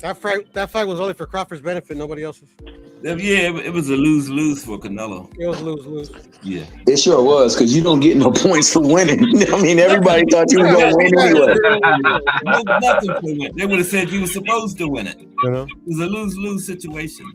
[SPEAKER 7] That fight was only for Crawford's benefit, nobody else's.
[SPEAKER 4] Yeah, it was a lose-lose for Canelo.
[SPEAKER 7] It was lose-lose.
[SPEAKER 5] Yeah, it sure was, because you don't get no points for winning. I mean, everybody thought you were going to win anyway.
[SPEAKER 4] Nothing for win. They would have said you were supposed to win it. It was a lose-lose situation.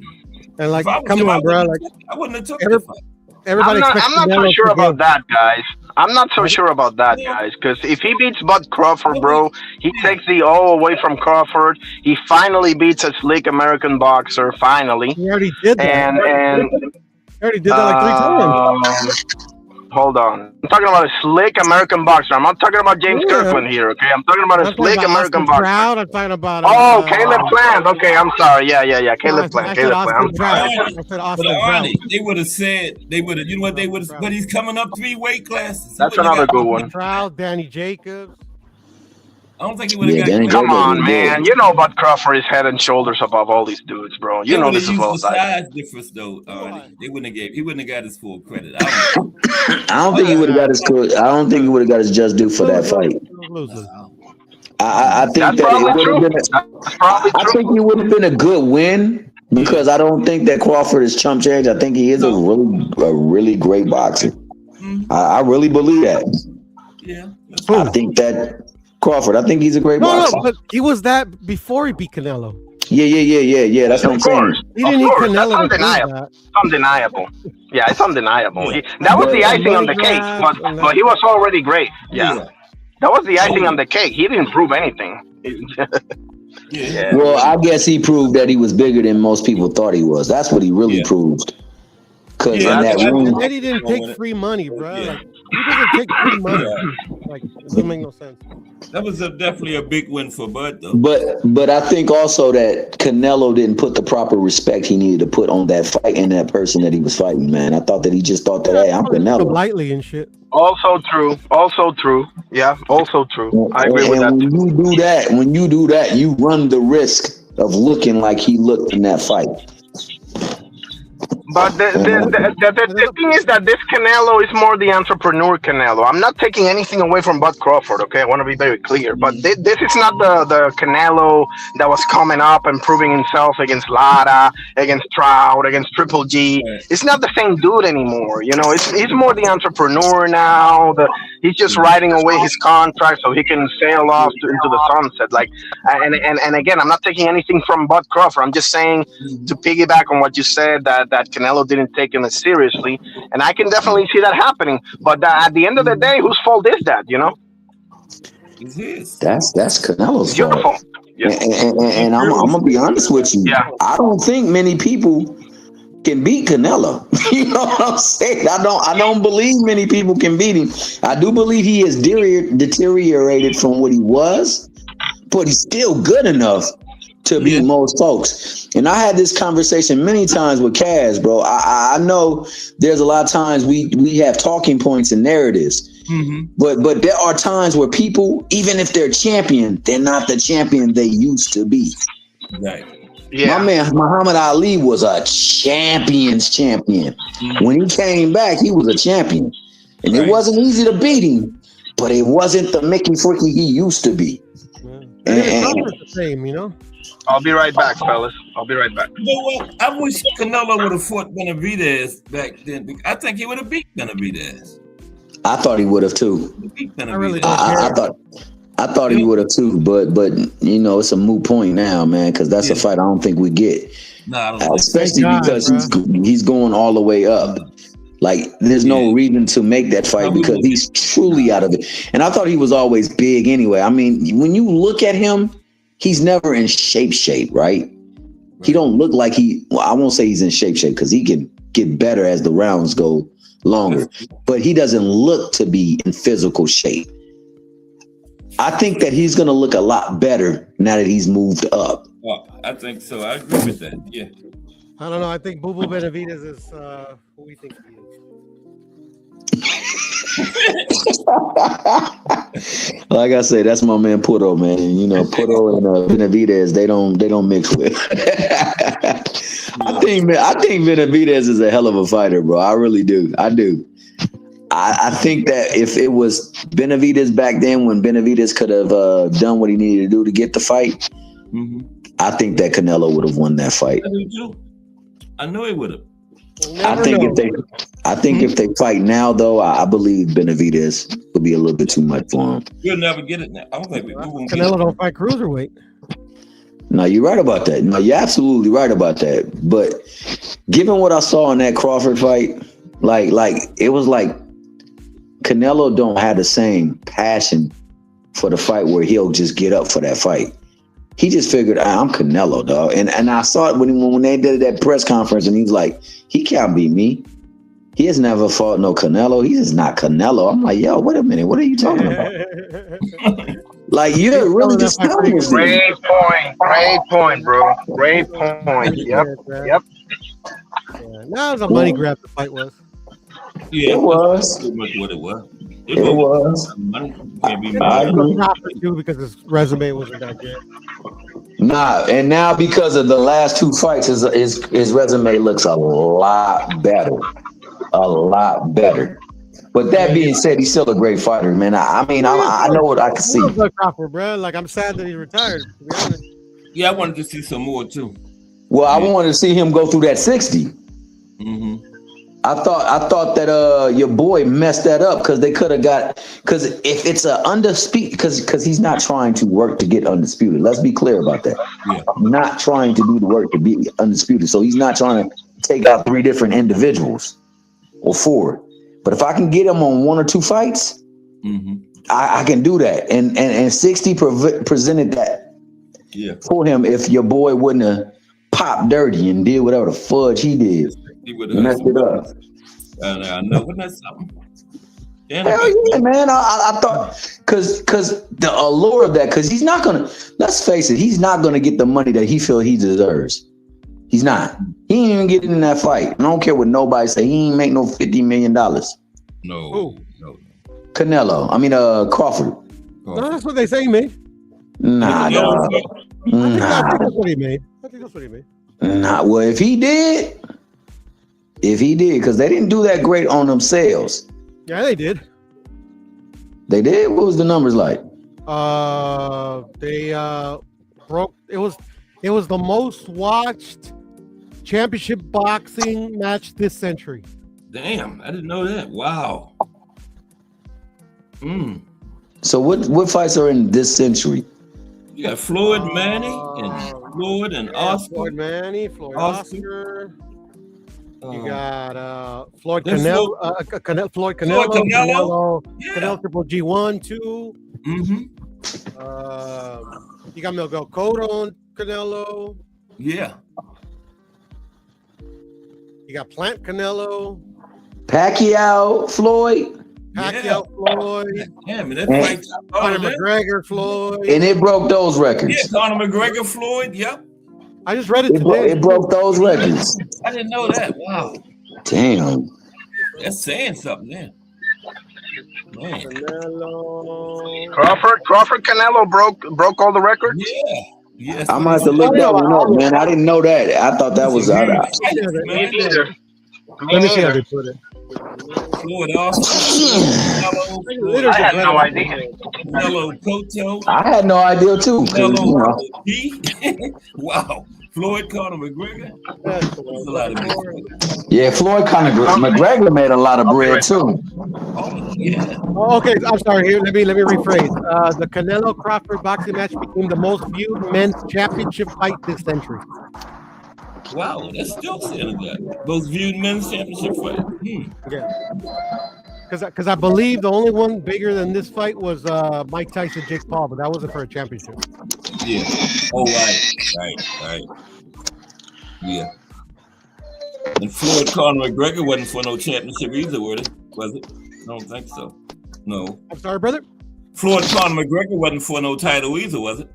[SPEAKER 7] And come on, bro.
[SPEAKER 4] I wouldn't have took the fight.
[SPEAKER 6] I'm not so sure about that, guys. I'm not so sure about that, guys. Because if he beats Bud Crawford, bro, he takes the O away from Crawford. He finally beats a slick American boxer. Finally.
[SPEAKER 7] He already did that.
[SPEAKER 6] And
[SPEAKER 7] he already did that like 3 times.
[SPEAKER 6] Hold on. I'm talking about a slick American boxer. I'm not talking about James Kirkland here, okay? I'm talking about a slick American boxer.
[SPEAKER 7] I'm talking about
[SPEAKER 6] Caleb Plant. Okay, I'm sorry. Yeah. Caleb Plant. I'm sorry.
[SPEAKER 4] But Arnie, they would have said, you know what they would have, but he's coming up 3 weight classes.
[SPEAKER 6] That's another good one.
[SPEAKER 7] Danny Jacobs.
[SPEAKER 4] I don't think he would have got.
[SPEAKER 6] Come on, man. You know Bud Crawford is head and shoulders above all these dudes, bro. You know this as well as I do.
[SPEAKER 4] Size difference, though. He wouldn't have got his full credit.
[SPEAKER 5] I don't think he would have got his. I don't think he would have got his just due for that fight. I think that it would have been. I think it would have been a good win because I don't think that Crawford is chump change. I think he is a really great boxer. I really believe that.
[SPEAKER 4] Yeah.
[SPEAKER 5] I think that. Crawford, I think he's a great boxer.
[SPEAKER 7] No, but he was that before he beat Canelo.
[SPEAKER 5] Yeah. That's what I'm saying.
[SPEAKER 7] He didn't need Canelo.
[SPEAKER 6] Undeniable. Yeah, it's undeniable. That was the icing on the cake, but he was already great. Yeah. That was the icing on the cake. He didn't prove anything.
[SPEAKER 4] Yeah.
[SPEAKER 5] Well, I guess he proved that he was bigger than most people thought he was. That's what he really proved. Because in that room,
[SPEAKER 7] he didn't take free money, bro. He doesn't take too much. Like, it doesn't make no sense.
[SPEAKER 4] That was definitely a big win for Bud, though.
[SPEAKER 5] But I think also that Canelo didn't put the proper respect he needed to put on that fight and that person that he was fighting, man. I thought that he just thought that, hey, I'm Canelo.
[SPEAKER 7] Lightly and shit.
[SPEAKER 6] Also true. Yeah, also true. I agree with that.
[SPEAKER 5] When you do that, you run the risk of looking like he looked in that fight.
[SPEAKER 6] But the thing is that this Canelo is more the entrepreneur Canelo. I'm not taking anything away from Bud Crawford, okay? I want to be very clear. But this is not the Canelo that was coming up and proving himself against Lara, against Trout, against Triple G. It's not the same dude anymore. You know, he's more the entrepreneur now. He's just writing away his contract so he can sail off into the sunset. Like, and again, I'm not taking anything from Bud Crawford. I'm just saying to piggyback on what you said that Canelo didn't take him as seriously, and I can definitely see that happening. But at the end of the day, whose fault is that? You know,
[SPEAKER 4] it's his.
[SPEAKER 5] That's Canelo's
[SPEAKER 6] your
[SPEAKER 5] fault.
[SPEAKER 6] fault. Yeah.
[SPEAKER 5] And I'm gonna be honest with you.
[SPEAKER 6] Yeah.
[SPEAKER 5] I don't think many people can beat Canelo. You know what I'm saying? I don't believe many people can beat him. I do believe he has deteriorated from what he was, but he's still good enough to beat most folks. And I had this conversation many times with Kaz, bro. I know there's a lot of times we have talking points and narratives. Mm-hmm. But there are times where people, even if they're champion, they're not the champion they used to be.
[SPEAKER 4] Right.
[SPEAKER 6] Yeah.
[SPEAKER 5] My man Muhammad Ali was a champion's champion. Mm-hmm. When he came back, he was a champion. And it wasn't easy to beat him, but it wasn't the Mickey Freaky he used to be.
[SPEAKER 7] And the same, you know?
[SPEAKER 6] I'll be right back, fellas. I'll be right back.
[SPEAKER 4] You know what? I wish Canelo would have fought Benavidez back then. I think he would have beat Benavidez.
[SPEAKER 5] I thought he would have too.
[SPEAKER 7] I really don't care.
[SPEAKER 5] I thought he would have too, but you know, it's a moot point now, man, because that's a fight I don't think we get.
[SPEAKER 4] No, I don't
[SPEAKER 5] especially because he's going all the way up. Like, there's no reason to make that fight because he's truly out of it. And I thought he was always big anyway. I mean, when you look at him, he's never in shape, right? He don't look like I won't say he's in shape because he can get better as the rounds go longer, but he doesn't look to be in physical shape. I think that he's going to look a lot better now that he's moved up.
[SPEAKER 4] Oh, I think so. I agree with that. Yeah.
[SPEAKER 7] I don't know. I think Bubu Benavidez is who we think he is.
[SPEAKER 5] Like I said, that's my man Puto, man. You know, Puto and Benavidez, they don't mix with. I think Benavidez is a hell of a fighter, bro. I really do. I do. I think that if it was Benavidez back then, when Benavidez could have done what he needed to do to get the fight, I think that Canelo would have won that fight.
[SPEAKER 4] I know he would have.
[SPEAKER 5] I think if they fight now, though, I believe Benavidez would be a little bit too much for him.
[SPEAKER 4] We'll never get it now. I don't think we won't get
[SPEAKER 7] Canelo don't fight cruiserweight.
[SPEAKER 5] No, you're right about that. No, you're absolutely right about that. But given what I saw in that Crawford fight, like it was like Canelo don't have the same passion for the fight where he'll just get up for that fight. He just figured, I'm Canelo, dog. And I saw it when they did that press conference, and he was like, he can't beat me. He has never fought no Canelo. He's just not Canelo. I'm like, yo, wait a minute. What are you talking about? Like, you're really just telling us.
[SPEAKER 6] Great point, bro. Great point. Yep.
[SPEAKER 7] Yeah, now it's a money grab the fight was.
[SPEAKER 4] Yeah,
[SPEAKER 5] it was.
[SPEAKER 4] Pretty much what it was.
[SPEAKER 5] It was.
[SPEAKER 4] Money can't be
[SPEAKER 5] I agree.
[SPEAKER 7] Too, because his resume wasn't that good.
[SPEAKER 5] Nah, and now because of the last two fights, his resume looks a lot better. A lot better. But that being said, he's still a great fighter, man. I know what I can see.
[SPEAKER 7] Crawford, bro. Like, I'm sad that he retired, to be honest.
[SPEAKER 4] Yeah, I wanted to see some more too.
[SPEAKER 5] Well, I wanted to see him go through that 60.
[SPEAKER 4] Mm-hmm.
[SPEAKER 5] I thought that your boy messed that up because they could have because if it's a undisputed, because he's not trying to work to get undisputed. Let's be clear about that.
[SPEAKER 4] Yeah.
[SPEAKER 5] Not trying to do the work to be undisputed. So he's not trying to take out 3 different individuals or 4. But if I can get him on 1 or 2 fights, I can do that. And 60 presented that for him if your boy wouldn't have popped dirty and did whatever the fudge he did.
[SPEAKER 4] He would have
[SPEAKER 5] messed it up.
[SPEAKER 4] I know, wasn't that something? And
[SPEAKER 5] Hell yeah, man. I thought because the allure of that, because he's not gonna, let's face it, he's not gonna get the money that he feel he deserves. He's not. He ain't even getting in that fight. I don't care what nobody say. He ain't make no $50 million.
[SPEAKER 4] no.
[SPEAKER 5] Canelo. I mean Crawford.
[SPEAKER 7] No, that's what they say he made.
[SPEAKER 5] Nah, dog.
[SPEAKER 7] I think that's what he made. I think that's what he made.
[SPEAKER 5] Nah, well, if he did, because they didn't do that great on themselves.
[SPEAKER 7] Yeah, they did.
[SPEAKER 5] They did? What was the numbers like?
[SPEAKER 7] They broke. It was the most watched championship boxing match this century.
[SPEAKER 4] Damn, I didn't know that. Wow.
[SPEAKER 5] So what fights are in this century?
[SPEAKER 4] You got Floyd Manny and Floyd and Oscar.
[SPEAKER 7] Floyd Manny, Floyd Oscar. You got Floyd
[SPEAKER 4] There's
[SPEAKER 7] Canelo, Floyd Canelo,
[SPEAKER 4] Canelo. Yeah.
[SPEAKER 7] Canelo Triple G1, 2.
[SPEAKER 4] Mm-hmm.
[SPEAKER 7] You got Miguel Cotto on Canelo.
[SPEAKER 4] Yeah.
[SPEAKER 7] You got Plant Canelo,
[SPEAKER 5] Pacquiao, Floyd,
[SPEAKER 7] Pacquiao Floyd,
[SPEAKER 4] Yeah, man, that fight.
[SPEAKER 7] Conor McGregor Floyd.
[SPEAKER 5] and it broke those records.
[SPEAKER 4] Yeah, Conor McGregor Floyd. Yep.
[SPEAKER 7] I just read it today.
[SPEAKER 5] It broke those records.
[SPEAKER 4] I didn't know that. Wow.
[SPEAKER 5] Damn.
[SPEAKER 4] That's saying something there. Man.
[SPEAKER 7] Canelo.
[SPEAKER 6] Crawford Canelo broke all the records.
[SPEAKER 4] Yeah. Yes.
[SPEAKER 5] I'm gonna have to look that one up, man. I didn't know that. I thought that was
[SPEAKER 6] Me neither.
[SPEAKER 7] Let me see how they put it.
[SPEAKER 4] Floyd Oscar.
[SPEAKER 6] I had no idea.
[SPEAKER 4] Canelo Cotto.
[SPEAKER 5] I had no idea too. 'Cause, you know,
[SPEAKER 4] Wow. Floyd Conor McGregor. That's a lot of people.
[SPEAKER 5] yeah, Floyd McGregor made a lot of bread too.
[SPEAKER 4] Oh, yeah.
[SPEAKER 7] Oh, okay, I'm sorry. Here, let me rephrase. The Canelo Crawford boxing match became the most viewed men's championship fight this century.
[SPEAKER 4] Wow, that's still saying that. Most viewed men's championship fight.
[SPEAKER 7] Yeah. Because I believe the only one bigger than this fight was Mike Tyson, Jake Paul, but that wasn't for a championship.
[SPEAKER 4] Yeah. Oh, right. Yeah. And Floyd Conor McGregor wasn't for no championship either, was it? I don't think so. No.
[SPEAKER 7] I'm sorry, brother.
[SPEAKER 4] Floyd Conor McGregor wasn't for no title either, was it?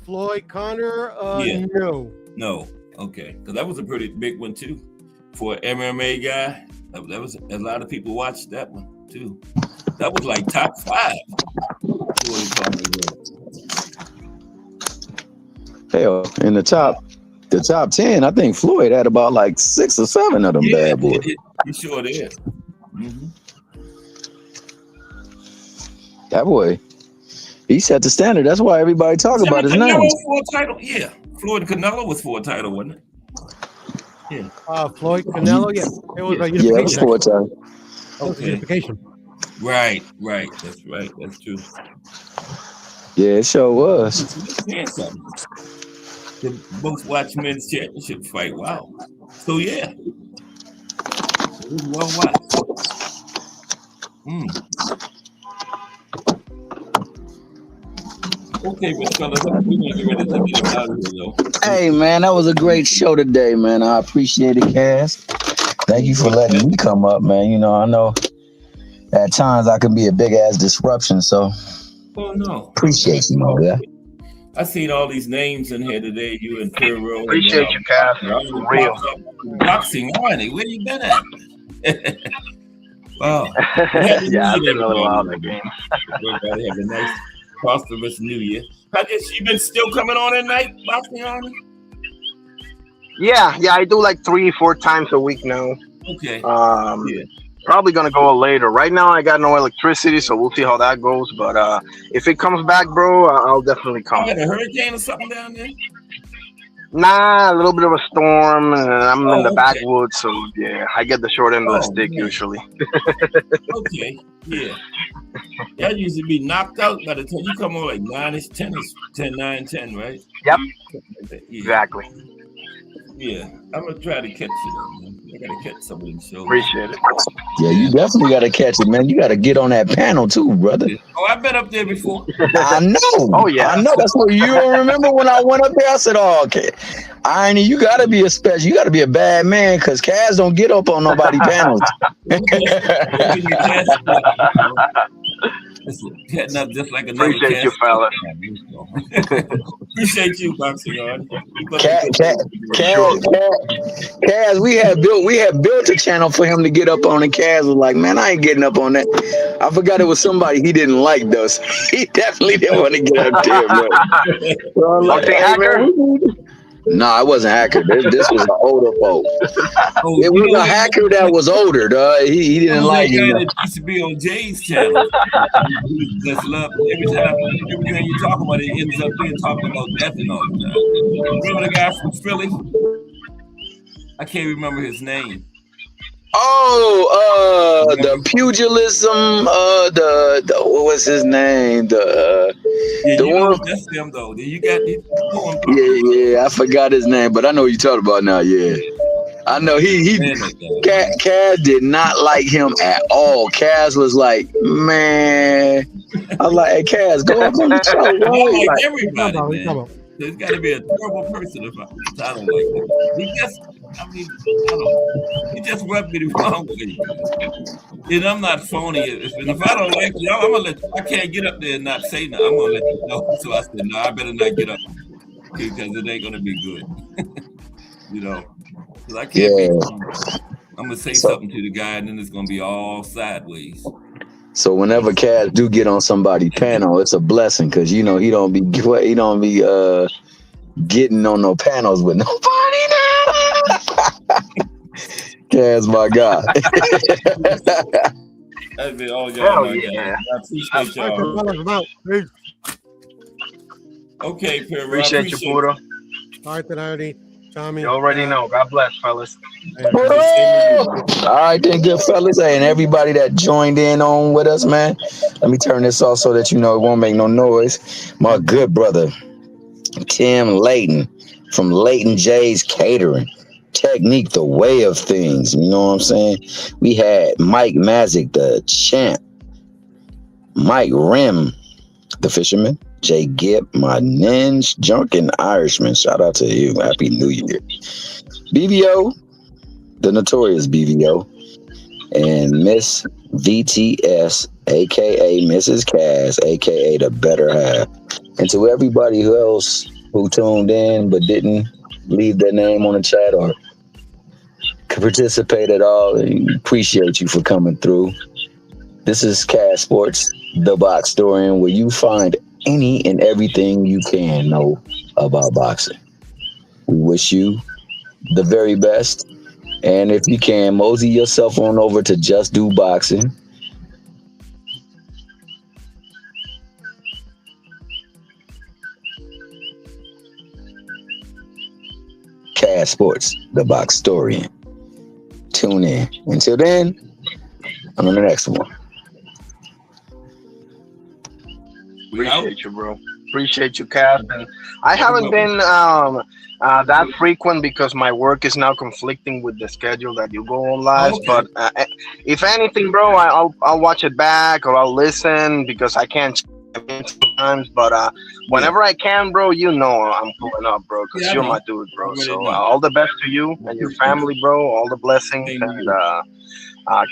[SPEAKER 7] Floyd Conor,
[SPEAKER 4] Yeah.
[SPEAKER 7] no.
[SPEAKER 4] No. Okay. Because that was a pretty big one too. For an MMA guy, that was a lot of people watched that one too. That was like top 5. Floyd Conor McGregor.
[SPEAKER 5] Hell, in the top 10, I think Floyd had about like 6 or 7 of them bad boys.
[SPEAKER 4] He sure did. Mm-hmm.
[SPEAKER 5] That boy, he set the standard. That's why everybody talk about his name.
[SPEAKER 4] For a title, yeah. Floyd Canelo was for a title, wasn't it? Yeah.
[SPEAKER 7] Floyd Canelo, yeah. It was a
[SPEAKER 5] Yeah, it was
[SPEAKER 7] unification.
[SPEAKER 5] for a time.
[SPEAKER 7] Okay. Unification.
[SPEAKER 4] Right. That's right. That's true.
[SPEAKER 5] Yeah, it sure was.
[SPEAKER 4] Saying something. The most watched men's championship fight. Wow. So yeah. It was well watched. Okay, Rich fellas, we're gonna get ready to get out of here, though.
[SPEAKER 5] Hey, man, that was a great show today, man. I appreciate it, Cass. Thank you for letting me come up, man. You know, I know at times I can be a big ass disruption, so
[SPEAKER 4] Oh no.
[SPEAKER 5] appreciate you, man. Yeah.
[SPEAKER 4] I seen all these names in here today. You and Pharaoh.
[SPEAKER 6] Appreciate you, Cass. Real.
[SPEAKER 4] Boxing, Arnie. Where you been at? Wow.
[SPEAKER 6] Yeah, I've been really wild in the game.
[SPEAKER 4] Everybody have a nice, prosperous New Year. I guess you been still coming on at night, Boxing Arnie?
[SPEAKER 6] Yeah, I do like 3-4 times a week now.
[SPEAKER 4] Okay.
[SPEAKER 6] Yeah. Probably gonna go later. Right now, I got no electricity, so we'll see how that goes. But if it comes back, bro, I'll definitely come.
[SPEAKER 4] You had a hurricane or something down there?
[SPEAKER 6] Nah, a little bit of a storm, and I'm in the
[SPEAKER 4] okay.
[SPEAKER 6] backwoods, so yeah, I get the short end of the stick
[SPEAKER 4] man.
[SPEAKER 6] usually.
[SPEAKER 4] Okay. Yeah. That usually be knocked out by the time you come on like 9-ish, 10-ish, 10, 9, 10, right?
[SPEAKER 6] Yep.
[SPEAKER 4] Yeah.
[SPEAKER 6] Exactly.
[SPEAKER 4] Yeah. I'm gonna try to catch it. I gotta catch some of them shows.
[SPEAKER 6] Appreciate it.
[SPEAKER 5] Yeah, you definitely got to catch it, man. You got to get on that panel too, brother.
[SPEAKER 4] Oh, I've been up there before.
[SPEAKER 5] I know.
[SPEAKER 6] Oh, yeah.
[SPEAKER 5] I know. That's what you don't remember when I went up there. I said, "Oh, okay, Irony, you got to be a special. You got to be a bad man because Kaz don't get up on nobody panels."
[SPEAKER 4] Heading up just like another
[SPEAKER 6] Appreciate you, fella.
[SPEAKER 4] Appreciate you, Boxing Yard.
[SPEAKER 5] Kaz, we had built a channel for him to get up on, and Kaz was like, "Man, I ain't getting up on that." I forgot it was somebody he didn't like, though. So he definitely didn't want to get up there, bro. So I'm like,
[SPEAKER 6] Okay, hacker?
[SPEAKER 5] No, it wasn't hacker. This was an older folk.
[SPEAKER 4] Oh,
[SPEAKER 5] It was a hacker that was older, dog. He didn't like
[SPEAKER 4] you.
[SPEAKER 5] it.
[SPEAKER 4] That used to be on Jay's channel. Just love every time you talk about it, it ends up being talking about death and all the time. Remember the guy from Philly? I can't remember his name.
[SPEAKER 5] Oh, the pugilism. The what was his name? The one.
[SPEAKER 4] That's him though. You got
[SPEAKER 5] Yeah. I forgot his name, but I know what you're talking about now. Yeah, I know Kaz did not like him at all. Kaz was like, man, I was like, hey, Kaz, go up on the show.
[SPEAKER 4] I like
[SPEAKER 7] Come
[SPEAKER 4] everybody, man.
[SPEAKER 7] on.
[SPEAKER 4] There's got to be a terrible person if I don't like him. He just rubbed me the wrong way. And I'm not phony. If I don't like you, I'm gonna I can't get up there and not say nothing. I'm gonna let you know. So I said, no, I better not get up because it ain't gonna be good. You know, because I can't. I'm gonna say something to the guy, and then it's gonna be all sideways.
[SPEAKER 5] So whenever Kaz do get on somebody's panel, it's a blessing because he don't be getting on no panels with nobody now. Kaz, my God.
[SPEAKER 4] That's been all y'all.
[SPEAKER 6] Yeah.
[SPEAKER 4] I appreciate y'all. Okay, Perry.
[SPEAKER 6] Appreciate you, Puro.
[SPEAKER 7] All right, then, Irony. Tommy.
[SPEAKER 6] You already know. God bless, fellas.
[SPEAKER 5] All right, then, good fellas. Hey, and everybody that joined in on with us, man. Let me turn this off so that it won't make no noise. My good brother, Tim Layton from Layton J's Catering. Technique, the way of things. You know what I'm saying? We had Mike Mazik, the champ. Mike Rim, the fisherman. Jay Gibb, my ninja Junkin Irishman. Shout out to you. Happy New Year. BVO, the notorious BVO. And Miss VTS, aka Mrs. Kaz, aka the better half. And to everybody else who tuned in but didn't leave their name on the chat or could participate at all, we appreciate you for coming through. This is Kaz Sports, the box story, where you find any and everything you can know about boxing. We wish you the very best. And if you can, mosey yourself on over to Just Do Boxing. Kaz Sports, the box story. Tune in. Until then, I'm on the next one.
[SPEAKER 6] Appreciate you, bro. Appreciate you, Kaz. And I haven't been that frequent because my work is now conflicting with the schedule that you go on live.
[SPEAKER 4] Okay.
[SPEAKER 6] But if anything, bro, I'll watch it back or I'll listen because I can't sometimes. But whenever I can, bro, I'm pulling up, bro, because you're my dude, bro. So all the best to you and your family, bro. All the blessings and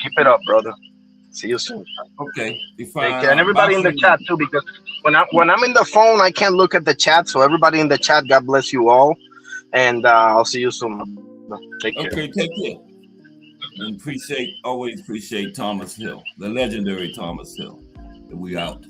[SPEAKER 6] keep it up, brother. See you soon.
[SPEAKER 4] Okay.
[SPEAKER 6] Take care. And everybody in the chat too, because when I'm in the phone, I can't look at the chat. So everybody in the chat, God bless you all, and I'll see you soon. Take care.
[SPEAKER 4] Okay, take care. And always appreciate Thomas Hill, the legendary Thomas Hill. We out.